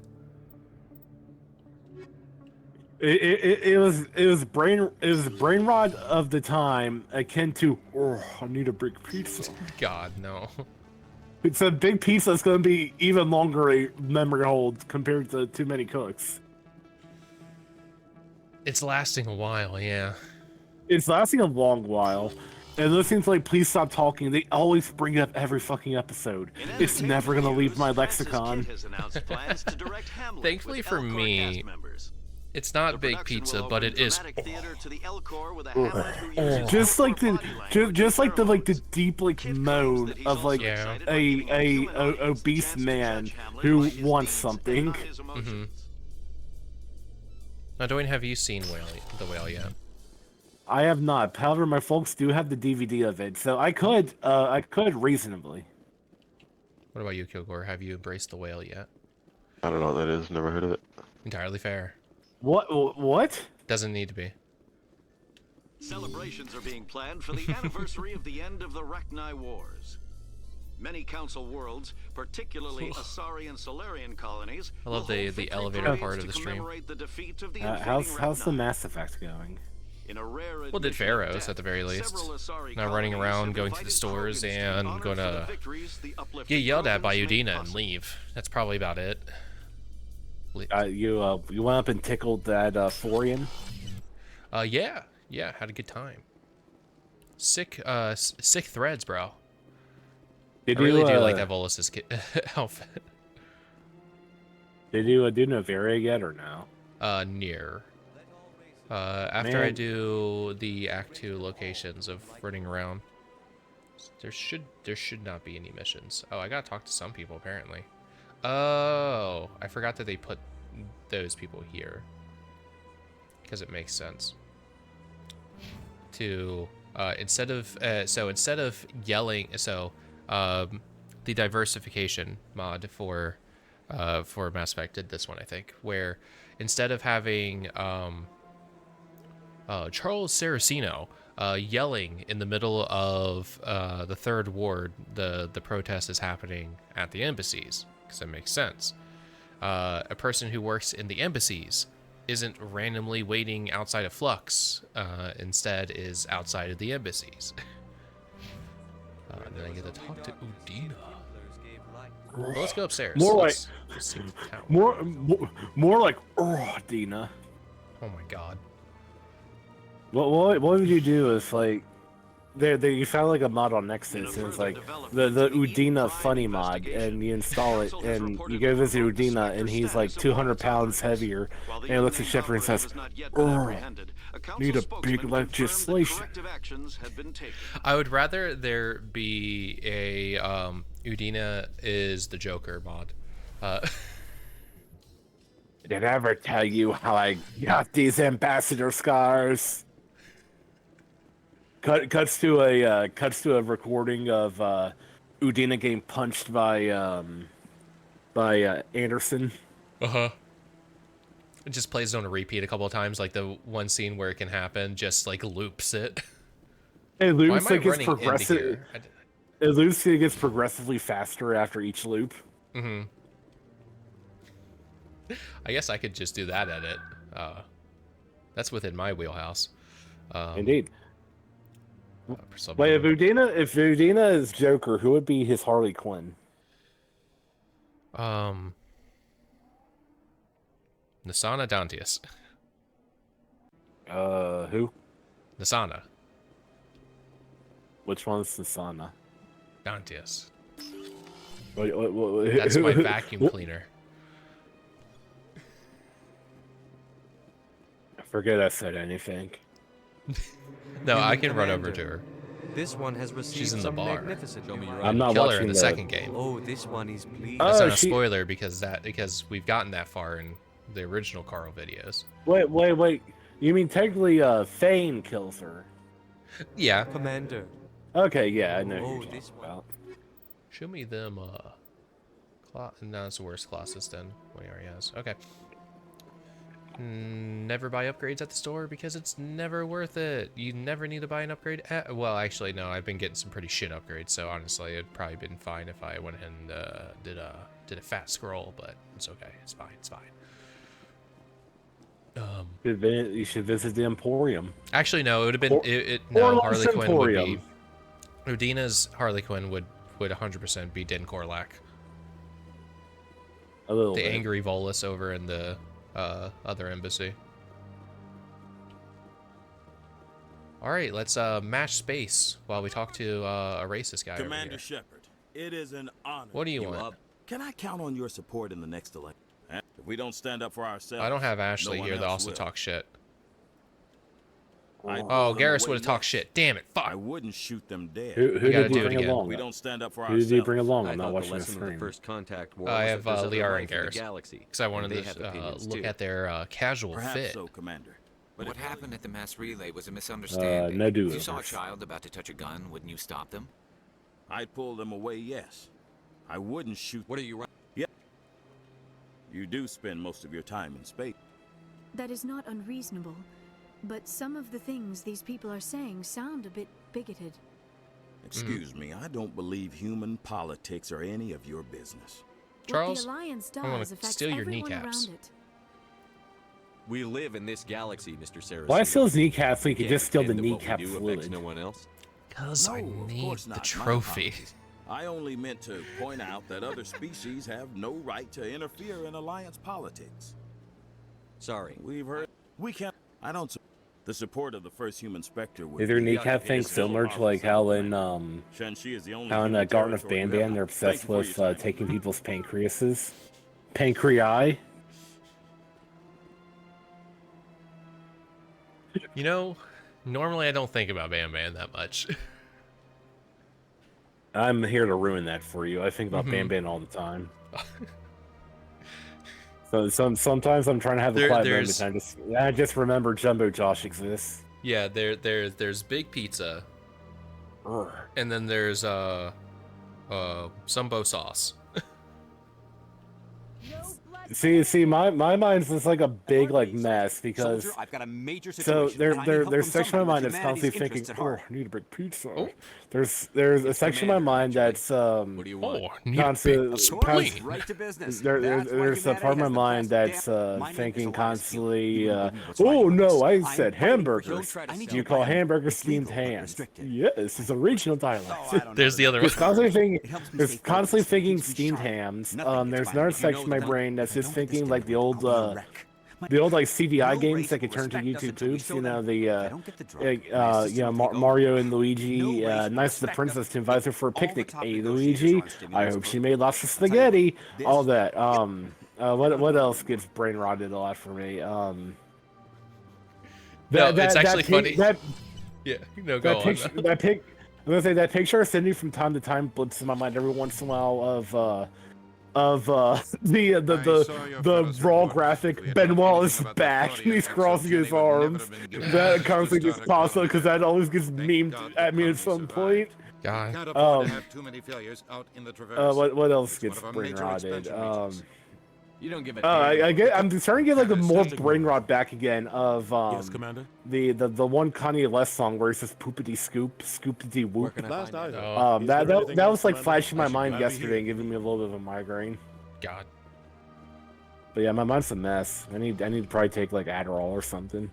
It was brain rot of the time akin to, oh, I need a big pizza. God, no. It's a big pizza that's going to be even longer a memory hold compared to too many cooks. It's lasting a while, yeah. It's lasting a long while. And those things like please stop talking, they always bring it up every fucking episode. It's never going to leave my lexicon. Thankfully for me, it's not big pizza, but it is. Just like the deep like moan of like a obese man who wants something. Mm-hmm. Now, Duane, have you seen the Whale yet? I have not. However, my folks do have the DVD of it, so I could reasonably. What about you, Kilgore? Have you embraced the Whale yet? I don't know what that is. Never heard of it. Entirely fair. What? Doesn't need to be. Celebrations are being planned for the anniversary of the end of the Rachni Wars. Many council worlds, particularly Asari and Solarian colonies, I love the elevator part of the stream. How's the Mass Effect going? Well, did Feros at the very least. Now running around, going to the stores, and gonna get yelled at by Udina and leave. That's probably about it. You went up and tickled that Thorian? Yeah, had a good time. Sick threads, bro. I really do like that Volus's outfit. Did you do Novaria yet or no? Near. After I do the Act 2 locations of running around, there should not be any missions. Oh, I gotta talk to some people apparently. Oh, I forgot that they put those people here because it makes sense. To instead of yelling, the diversification mod for Mass Effect did this one, I think, where instead of having Charles Saraceno yelling in the middle of the Third Ward, the protest is happening at the embassies, because it makes sense. A person who works in the embassies isn't randomly waiting outside of Flux, instead is outside of the embassies. And then I get to talk to Udina. Well, let's go upstairs. Let's see the town. More like Udina. Oh my god. What would you do if like you found like a mod on Nexus and it's like the Udina funny mod and you install it and you go visit Udina and he's like 200 pounds heavier and he looks at Shepard and says, need a big legislation. I would rather there be a Udina is the Joker mod. Did I ever tell you how I got these ambassador scars? Cuts to a recording of Udina getting punched by Anderson. It just plays it on a repeat a couple of times, like the one scene where it can happen just like loops it. It loops. It gets progressive. It loops. It gets progressively faster after each loop. I guess I could just do that edit. That's within my wheelhouse. Indeed. Wait, if Udina is Joker, who would be his Harley Quinn? Nasana Dantius. Who? Nasana. Which one's Nasana? Dantius. What, That's my vacuum cleaner. I forget I said anything. No, I can run over to her. This one has received She's in the some bar. magnificent. I'm not kill watching her in the second game. Oh, this one is pleased. That's not a spoiler because we've gotten that far in the original Carl videos. Wait. You mean technically Thane kills her? Yeah. Commander. Okay, yeah, I know who you're talking about. Show me them no, it's the worst Colossus then. What he already has. Okay. never buy upgrades at the store because it's never worth it. You never need to buy an upgrade. Well, actually, no. I've been getting some pretty shit upgrades, so honestly, it'd probably been fine if I went ahead and did a fat scroll. But it's okay. It's fine. It's fine. You should visit the Emporium. Actually, no. It would have been no. Harley Quinn Emporium. would be. Udina's Harley Quinn would 100% be Din Korlak. A little the bit. angry Volus over in the other embassy. All right, let's match space while we talk to a racist guy Commander over here. Shepard, it is an honor. What do you want? Can I count on your support in the next election? If we don't stand up for ourselves, I don't have Ashley no one here that else also will. talks shit. I'd Oh, pull them Garrus away would have talked next. shit. Damn it, fuck. I wouldn't shoot them dead. Who did he bring along? We don't stand up for Who ourselves. did he bring along? I I'm thought not the watching the lesson of the stream. first contact war I was have that there's other Liara life and in the Garrus galaxy, because I wanted and they to have opinions look too. at their casual Perhaps fit. so, Commander. What happened at the mass relay was a misunderstanding. no if do you saw a overs. child about to touch a gun, wouldn't you stop them? I'd pull them away, yes. I wouldn't shoot. What are you? Yeah. You do spend most of your time in space. That is not unreasonable, but some of the things these people are saying sound a bit bigoted. Excuse me, I don't believe human politics are any of your business. Charles, what the Alliance I wanna does affects steal your everyone kneecaps. around it. We live in this galaxy, Mr. Sarah. Why steal his kneecap so you Can't could just steal the pretend that what we kneecap do fluid? affects no one else. Because No, I of need course the not. My trophy. apologies. I only meant to point out that other species have no right to interfere in Alliance politics. Sorry. We've heard. We can't. I don't. The support of the first human specter would Is their be- kneecap thing similar to like how in Shan-Chi is the only how in human Garden of territory you Banban have. they're obsessed Thank you for with your time. taking people's pancreases? Pancreai? You know, normally I don't think about Bam Bam that much. I'm here to ruin that for you. I think about Mhm. Ban Ban all the time. So sometimes I'm trying to have a There- quiet there's- moment and I just remember Jumbo Josh exists. Yeah, there's Big Pizza, and then there's Sumbo sauce. See, my mind's just like a big like mess because Soldier, I've got a major so situation, there but I need help there's from a section of my somebody mind with that's constantly humanity's thinking, interests at oh, heart. I need a big pizza. There's a section of my mind that's What do you want? constantly Right to business. there's a part of my mind that's thinking constantly, what's right oh for no, us. I I'm said fighting for hamburgers. Kilgore. I need You you call to buy hamburgers it's steamed legal, but hams. restricted. Yes, it's a regional dialect. There's the other There's one. constantly thinking, helps me there's stay constantly focused, it thinking keeps me steamed sharp. hams. Nothing There's gets another by me. You section know of my that brain that's if I just don't get this thinking like the together, old I'll be a wreck. the old like CDI No games race that could turn to respect YouTube doesn't poops. show You know them. the I don't get the drug. Mario and Luigi. No race Nice of the respect princess doesn't to invite her for a all the picnic. top Hey negotiators Luigi, on I stimulus hope she program. made lots of I'll tell you spaghetti. this- All that. What else gets brain rotted a lot for me? It's actually funny. That, Yeah, no, go that on. picture, that pic. I'm gonna say that picture I send you from time to time blips in my mind every once in a while of the raw graphic Benoit is back and he's crossing his arms. That constantly just pops up because that always gets memed at me at some point. God. Can't afford to have too many failures out in the traverse. What else It's one gets of our brain major rotted? expansion regions. You don't give a I'm starting to get like a more brain rot back again of Yes, Commander. the one Kanye West song where he says poopity scoop, scoopity whoop. Last I heard. That was like flashing my mind yesterday and giving me a little bit of a migraine. God. But yeah, my mind's a mess. I need to probably take like Adderall or something.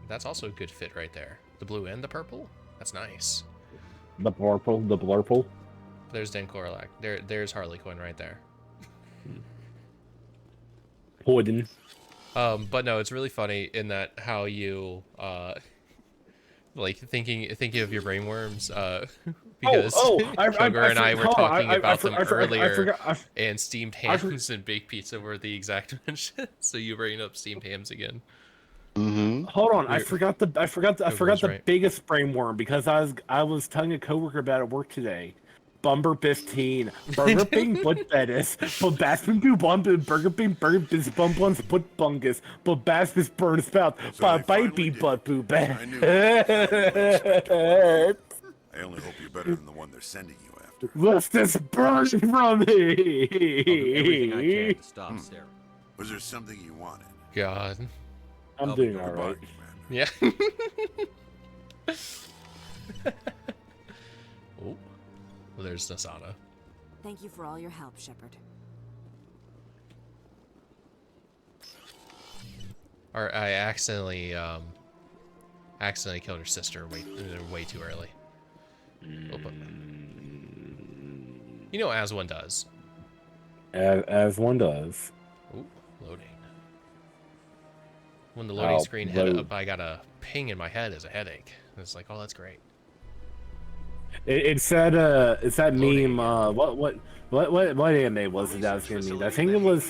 That's also a good fit right there. The blue and the purple. That's nice. The blurple. There's Dan Korlak. There's Harley Quinn right there. Puddin'. But no, it's really funny in that how you like thinking of your brainworms because Kilgore and I were talking about them earlier, and steamed hams and baked pizza were the exact mention. So you bring up steamed hams again. Hold on, I forgot the right. biggest brainworm because I was telling a coworker about it at work today. Bumber 15, Burger Bing Butt Bettis, but Baspin Bu Bumble, Burger Bing Burger Bis Bumblons Put Bungus, but Baspis Burn Spout, but Baby Butt Boo I knew it. I only hope you're better than the one they're sending you after. What's this burn from Everything I can me? to stop Sarah. Was there something you wanted? God. I'm doing all right. Yeah. Oh, well, there's Nasana. Thank you for all your help, Shepard. Or I accidentally killed her sister way too early. You know, as one does. As one does. Ooh, loading. When the loading screen head up, I got a ping in my head as a headache. And it's like, oh, that's great. It's that meme. What anime was it that was gonna mean? I think it was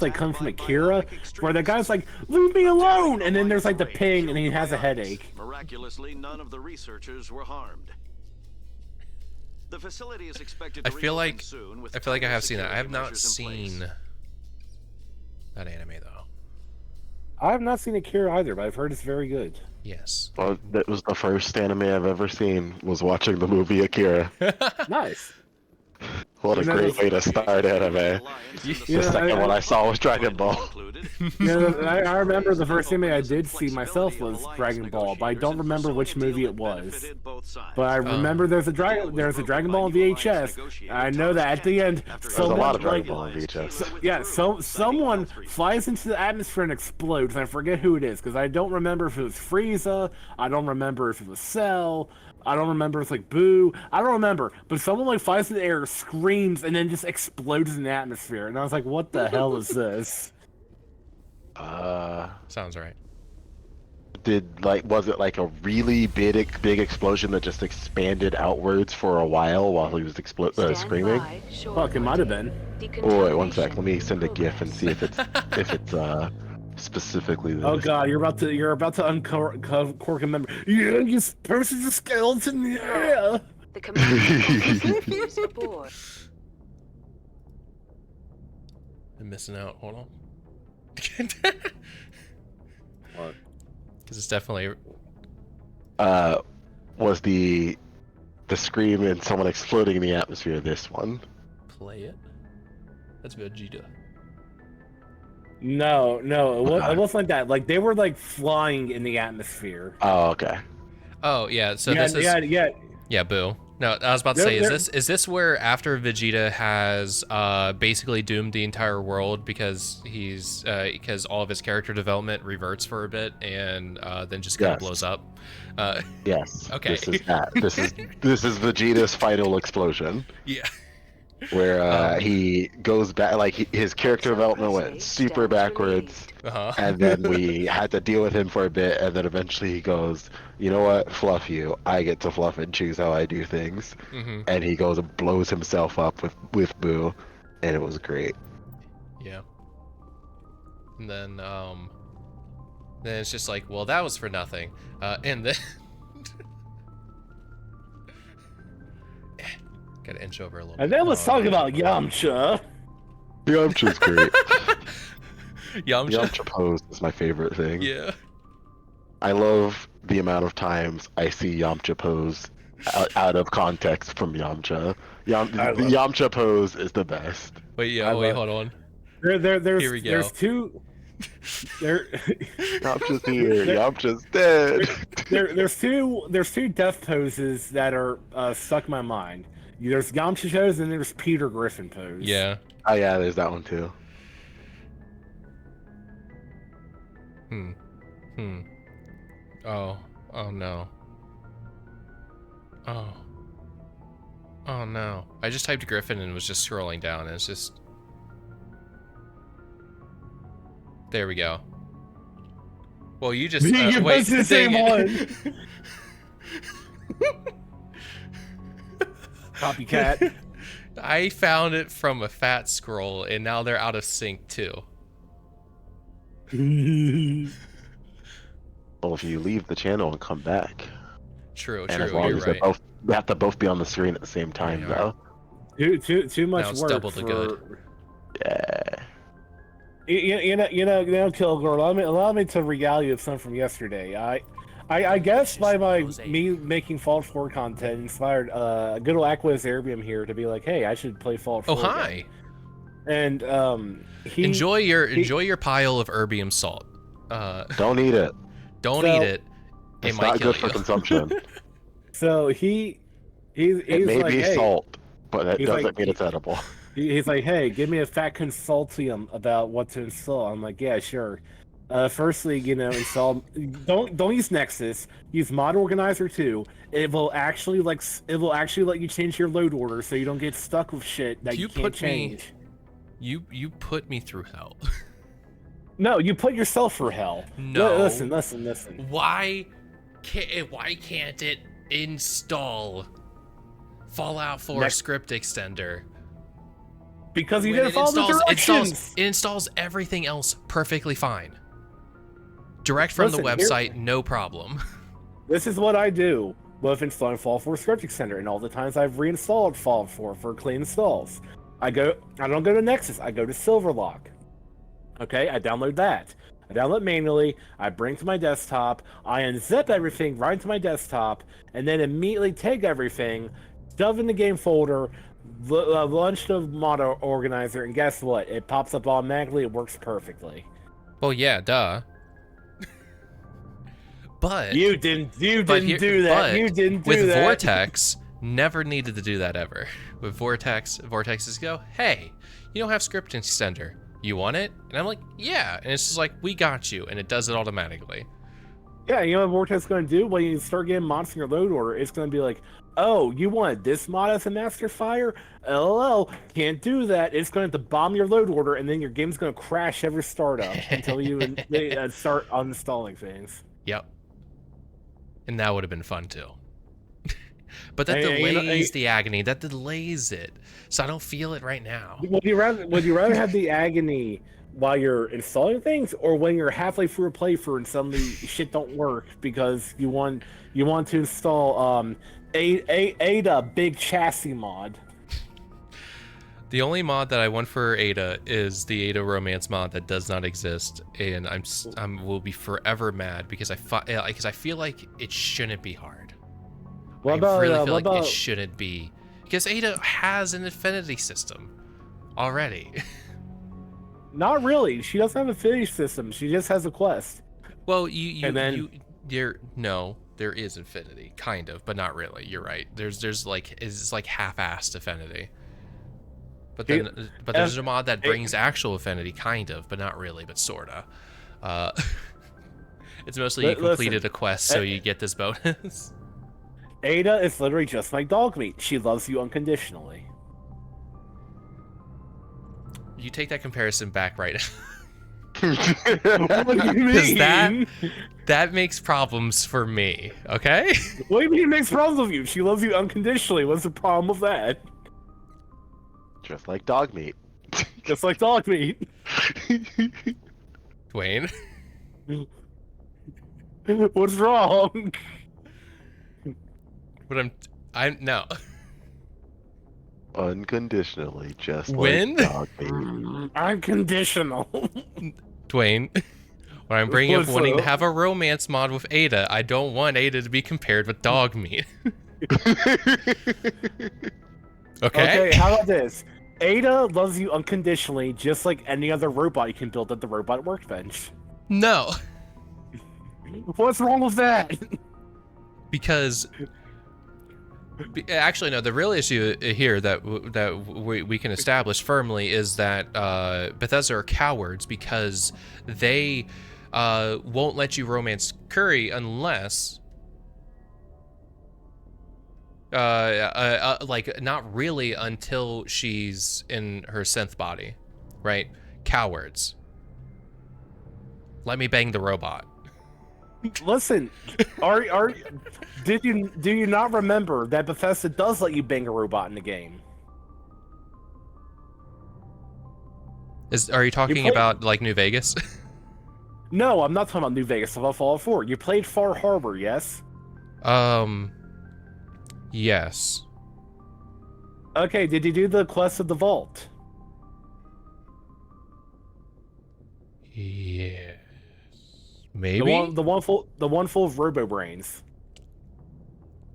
like coming from aqERA, where the guy's like, "Leave me alone," and then there's like the ping, and he has a headache. Miraculously, none of the researchers were harmed. The facility is expected to I feel like soon with I have seen that. I have not seen that anime though. I have not seen aqERA either, but I've heard it's very good. Yes. Well, that was the first anime I've ever seen. Was watching the movie aqERA. Nice. What a great way to start anime. The second one I saw was Dragon Ball. I remember the first anime I did see myself was Dragon Ball, but I don't remember which movie it was. But I remember there's a Dragon Ball in VHS. I know that at the end, There's a lot of Dragon Ball in VHS. Someone flies into the atmosphere and explodes, and I forget who it is, because I don't remember if it was Frieza, I don't remember if it was Cell, I don't remember if it's like Boo. I don't remember. But someone like flies in the air, screams, and then just explodes in the atmosphere. And I was like, what the hell is this? Sounds right. Was it like a really big explosion that just expanded outwards for a while he was screaming? Fuck, it might have been. Oh wait, one sec. Let me send a GIF and see if it's specifically this. Oh god, you're about to uncork a member. Yeah, you person's a skeleton. Yeah. The commander aboard. I'm missing out. Hold on. What? Because it's definitely. Was the scream and someone exploding in the atmosphere this one? Play it. That's Vegeta. No, it wasn't like that. Like they were like flying in the atmosphere. Oh, okay. Oh yeah, so this is yeah, Boo. No, I was about to say, is this where after Vegeta has basically doomed the entire world because because all of his character development reverts for a bit and then just kind of blows up? Yes. Okay. This is that. This is Vegeta's final explosion. Yeah. Where he goes back, like his character development went super backwards, and then we had to deal with him for a bit, and then eventually he goes, you know what, fluff you, I get to fluff and choose how I do things, and he goes and blows himself up with Boo, and it was great. Yeah. And then it's just like, well, that was for nothing, and then. Gotta inch over a little bit. And then let's talk about Yamcha. Yamcha's great. Yamcha pose is my favorite thing. Yeah. I love the amount of times I see Yamcha pose out of context from Yamcha. The Yamcha pose is the best. Wait, hold on. There's Here we go. There's two. Yamcha's here. Yamcha's dead. There's two death poses that are stuck in my mind. There's Yamcha pose and there's Peter Griffin pose. Yeah. Oh yeah, there's that one too. Oh no. Oh no. I just typed Griffin and was just scrolling down and it's just. There we go. Well, you just you wait. the same one. Copycat. I found it from a fat scroll, and now they're out of sync too. Well, if you leave the channel and come back. True. And as long you're as right. they have to both be on the screen at the same time, though. Too much now it's work double the good. Yeah. You know, Kilgore. Allow me to regale you of something from yesterday. I guess by me making Fallout 4 content inspired good old aqErVOD here to be like, hey, I should play Fallout 4. Oh hi. And enjoy your pile of erbium salt. Don't eat it. Don't eat it. It It's might not kill good for you. consumption. So he's It may like, be hey, salt, but that he's doesn't like, mean it's edible. He's like, hey, give me a fat consortium about what to install. I'm like, yeah, sure. Firstly, install. Don't use Nexus. Use Mod Organizer 2. It will actually let you change your load order, so you don't get stuck with shit that you can't change. You put me through hell. No, you put yourself through hell. No. Listen. Why can't it install Fallout 4 script extender? Because you didn't follow the directions. It installs everything else perfectly fine. Direct from the website, no problem. This is what I do with installing Fallout 4 script extender, and all the times I've reinstalled Fallout 4 for clean installs. I don't go to Nexus, I go to Silverlock. Okay, I download that. I download manually, I bring to my desktop, I unzip everything right to my desktop, and then immediately take everything, shove in the game folder, launch the mod organizer, and guess what? It pops up automatically, it works perfectly. Well, yeah, duh. But you didn't do that. With Vortex, never needed to do that ever. With Vortex is go, hey, you don't have script extender. You want it? And I'm like, yeah. And it's just like, we got you, and it does it automatically. Yeah, you know what Vortex is going to do when you start getting mods in your load order? It's going to be like, oh, you wanted this mod as a master fire? LOL, can't do that. It's going to have to bomb your load order, and then your game's going to crash every startup until you start uninstalling things. Yep. And that would have been fun too. But that delays the agony. That delays it. So I don't feel it right now. Would you rather have the agony while you're installing things, or when you're halfway through a playthrough and suddenly shit don't work because you want to install Ada big chassis mod? The only mod that I want for Ada is the Ada romance mod that does not exist, and I will be forever mad because I feel like it shouldn't be hard. I really feel like it shouldn't be, because Ada has an affinity system already. Not really. She doesn't have an affinity system. She just has a quest. Well, there is infinity, kind of, but not really. You're right. There's like, it's like half-assed affinity. But then, there's a mod that brings actual affinity, kind of, but not really, but sorta. It's mostly you completed a quest, so you get this bonus. Ada is literally just like dog meat. She loves you unconditionally. You take that comparison back right now. What do you mean? That makes problems for me, okay? What do you mean it makes problems with you? She loves you unconditionally. What's the problem with that? Just like dog meat. Just like dog meat. Duane? What's wrong? But I'm no. Unconditionally, just when? like dog meat. Unconditional. Duane, when I'm bringing up wanting to have a romance mod with Ada, I don't want Ada to be compared with dog meat. Okay, how about this? Ada loves you unconditionally, just like any other robot you can build at the robot workbench. No. What's wrong with that? Because actually, no. The real issue here that we can establish firmly is that Bethesda are cowards because they won't let you romance Curry unless. Like not really until she's in her synth body, right? Cowards. Let me bang the robot. Listen, do you not remember that Bethesda does let you bang a robot in the game? Are you talking about like New Vegas? No, I'm not talking about New Vegas. I'm about Fallout 4. You played Far Harbor, yes? Yes. Okay, did you do the quest of the vault? Yes. Maybe? The one full of robo brains.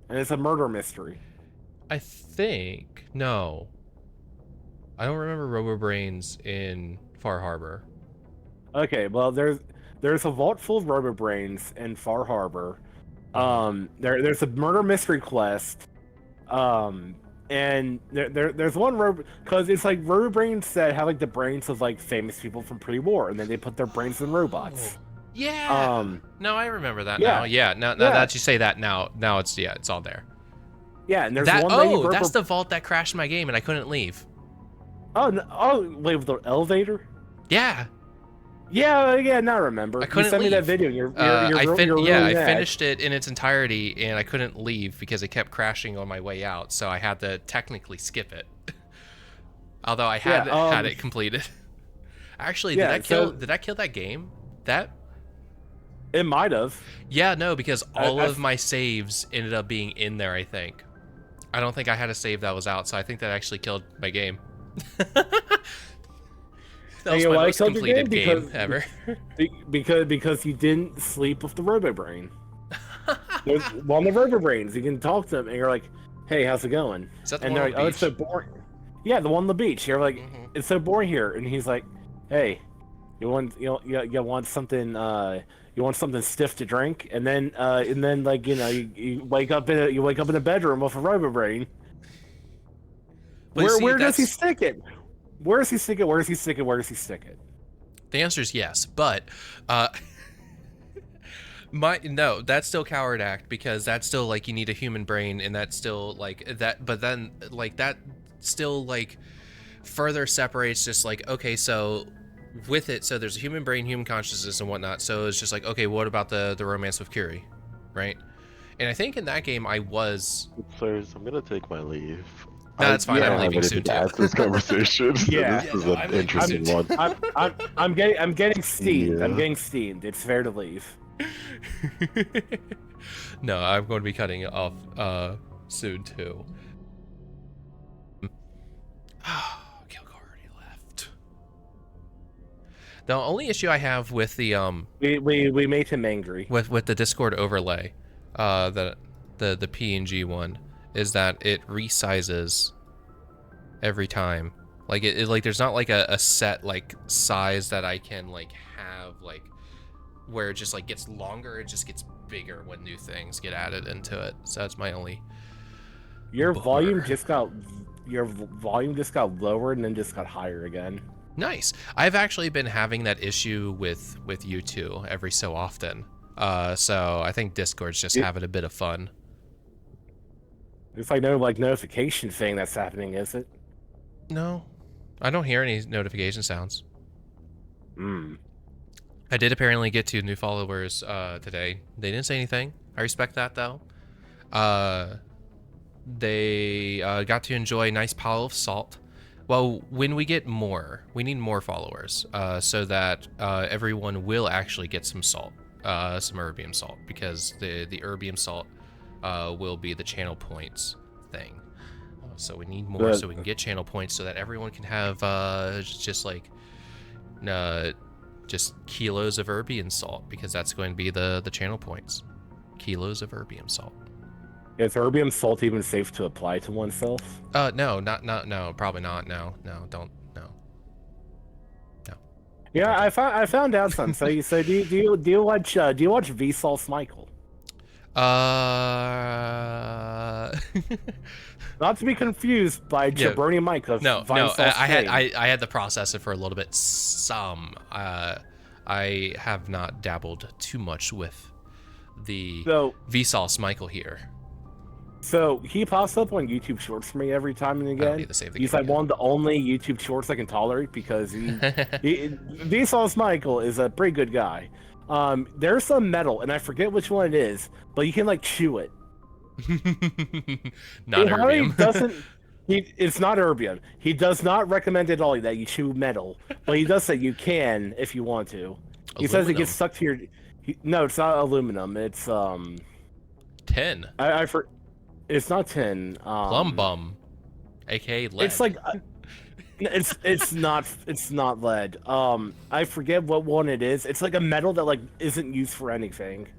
And it's a murder mystery. I think no. I don't remember Robo-Brains in Far Harbor. Okay, well there's a vault full of Robo-Brains in Far Harbor. There's a murder mystery quest. And there's one because it's like Robo-Brains that have like the brains of like famous people from pre-war, and then they put their brains in robots. Yeah. No, I remember that yeah. now. Yeah. Now that you say that, now it's all there. Yeah, and there's that. one. Oh, that's the vault that crashed my game and I couldn't leave. Oh, no, wait, with the elevator? Yeah. Yeah. Now I remember. I couldn't you sent leave. me that video. You're I really finished it in its entirety and I couldn't leave because it kept crashing on my way out. So I had to technically skip it. Although I had it completed. Actually, did I kill that game? It might have. Yeah, no, because all of my saves ended up being in there, I think. I don't think I had a save that was out, so I think that actually killed my game. That was my most completed game ever. because you didn't sleep with the Robo-Brain. There's one of the Robo-Brains. You can talk to them, and you're like, "Hey, how's it going?" Is that the and one they're on like, the "Oh, it's so boring." Yeah, the one on the beach. You're like, "It's so boring here," and he's like, "Hey, you want something? You want something stiff to drink?" And then like you wake up in a bedroom with a Robo-Brain. Where does he stick it? Where does he stick it? Where does he stick it? Where does he stick it? The answer is yes, but no, that's still coward act because that's still like you need a human brain and that's still like that, but then like that still like further separates just like, okay, so with it, so there's a human brain, human consciousness and whatnot, so it's just like, okay, what about the romance with Curie, right? And I think in that game I was... Sirs, I'm gonna take my leave. No, that's fine. I'm leaving soon too. After this conversation, Yeah, this is an interesting one. I'm getting steamed. Yeah. I'm getting steamed. It's fair to leave. No, I'm going to be cutting it off soon too. Kilgore already left. The only issue I have with the we made him angry with the Discord overlay, the PNG one, is that it resizes every time. Like it like there's not like a set like size that I can like have like where it just like gets longer, it just gets bigger when new things get added into it. So that's my only Your volume just got lower and then just got higher again. Nice. I've actually been having that issue with you two every so often. So I think Discord's just having a bit of fun. It's like no notification thing that's happening, is it? No, I don't hear any notification sounds. Hmm. I did apparently get 2 new followers today. They didn't say anything. I respect that though. They got to enjoy a nice pile of salt. Well, when we get more, we need more followers so that everyone will actually get some salt, some erbium salt, because the erbium salt will be the channel points thing. So we need more so we can get channel points so that everyone can have just like just kilos of erbium salt, because that's going to be the channel points. Kilos of erbium salt. Is erbium salt even safe to apply to oneself? No, no, probably not. No, don't, no. Yeah, I found out something. So do you watch Vsauce Michael? Not to be confused by Jabroni Mike of no, Vinesauce I had to process it for a little bit. I have not dabbled too much with the Vsauce Michael here. So he pops up on YouTube Shorts for me every time and again. He's like one of the only YouTube Shorts I can tolerate because Vsauce Michael is a pretty good guy. There's some metal, and I forget which one it is, but you can like chew it. Not erbium. It's not erbium. He does not recommend at all that you chew metal, but he does say you can if you want to. He says it gets stuck to your. No, it's not aluminum. It's tin. It's not tin. Plum bum, aka lead. It's like. It's not lead. I forget what one it is. It's like a metal that like isn't used for anything,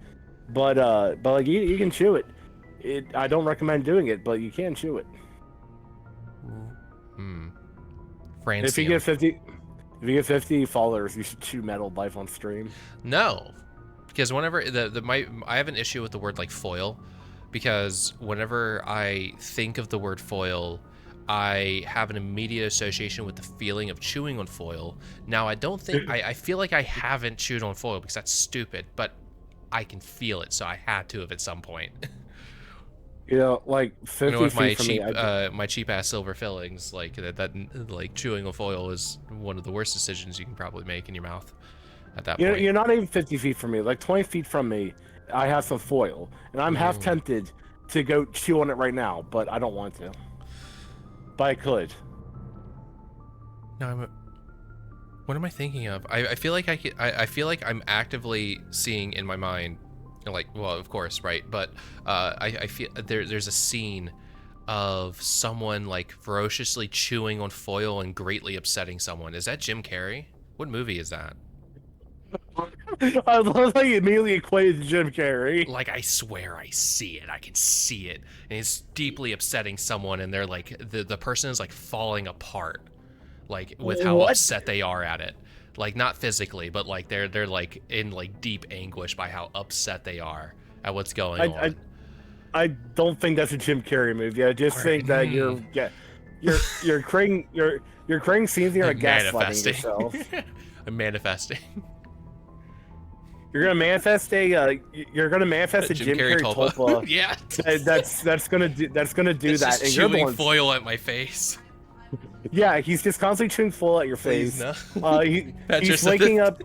but like you can chew it. I don't recommend doing it, but you can chew it. If you get 50 followers, you should chew metal live on stream. No, because whenever I have an issue with the word like foil, because whenever I think of the word foil, I have an immediate association with the feeling of chewing on foil. Now, I don't think I feel like I haven't chewed on foil because that's stupid, but I can feel it, so I had to have at some point. You know, like 50 with my feet from cheap, me, my cheap ass silver fillings, like that, like chewing on foil is one of the worst decisions you can probably make in your mouth. At that point, you're not even 50 feet from me. Like 20 feet from me, I have some foil, and I'm half tempted to go chew on it right now, but I don't want to. But I could. No, what am I thinking of? I feel like I feel like I'm actively seeing in my mind, like, well, of course, right? But I feel there's a scene of someone like ferociously chewing on foil and greatly upsetting someone. Is that Jim Carrey? What movie is that? I love how you immediately equated to Jim Carrey. Like, I swear I see it. I can see it. And it's deeply upsetting someone, and they're like, the person is like falling apart, like with how upset they are at it. Like, not physically, but like they're like in like deep anguish by how upset they are at what's going on. I don't think that's a Jim Carrey movie. I just think that you're creating scenes here, like gaslighting yourself. I'm manifesting. You're gonna manifest a Jim Carrey tulpa. Yeah, that's gonna do it's that. Just and chewing you're the one, foil at my face. Yeah, he's just constantly chewing foil at your face. Please, no. He's waking up.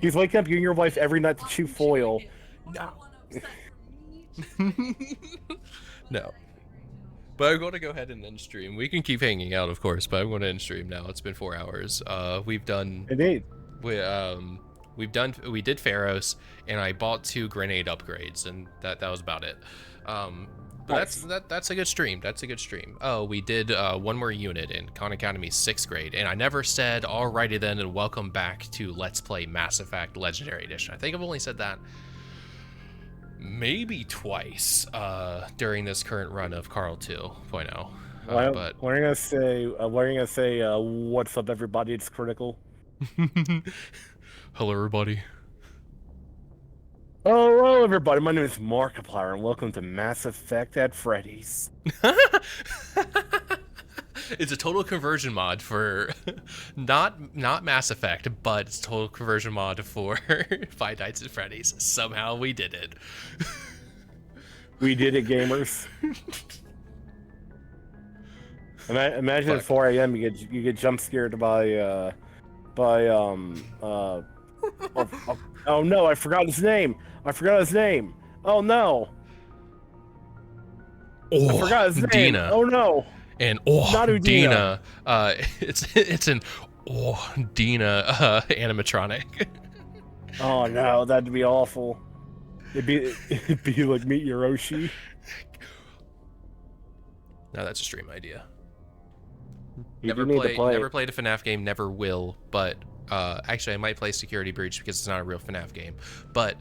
He's waking up you and your wife every night to chew foil. No. No. But I'm going to go ahead and end stream. We can keep hanging out, of course, but I'm going to end stream now. It's been 4 hours. We've done. Indeed. We did Feros, and I bought 2 grenade upgrades, and that was about it. But that's a good stream. That's a good stream. Oh, we did 1 more unit in Khan Academy 6th grade, and I never said alrighty then and welcome back to Let's Play Mass Effect Legendary Edition. I think I've only said that maybe twice during this current run of Carl 2.0. But what are you gonna say? What's up, everybody? It's critical. Hello, everybody. Oh, hello, everybody. My name is Markiplier, and welcome to Mass Effect at Freddy's. It's a total conversion mod for not Mass Effect, but it's a total conversion mod for Five Nights at Freddy's. Somehow we did it. We did it, gamers. Imagine at 4 a.m. you get jump scared by oh no, I forgot his name. Oh no. I forgot his name. Dina. Oh no. And not Dina. It's an Dina animatronic. Oh no, that'd be awful. It'd be like Meet Yoroshi. No, that's a stream idea. Never played a FNAF game, never will, but actually I might play Security Breach because it's not a real FNAF game. But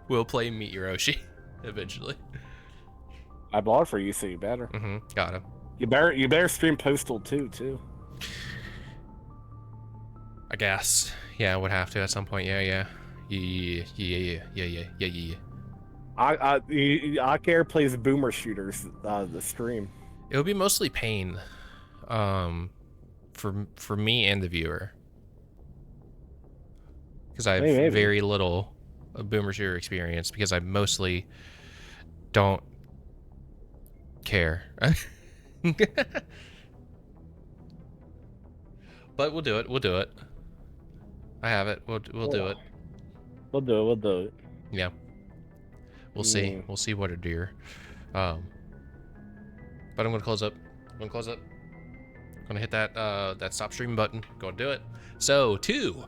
we'll play Meet Yoroshi eventually. I bought it for you, so you better. Got him. You better stream Postal too. I guess. Yeah, I would have to at some point. Yeah. aqER plays boomer shooters the stream. It would be mostly pain for me and the viewer, because I have very little boomer shooter experience, because I mostly don't care. But we'll do it. I have it. We'll do it. We'll do it. Yeah. We'll see. We'll see what a deer. But I'm gonna close up. Gonna hit that stop streaming button. Gonna do it. So 2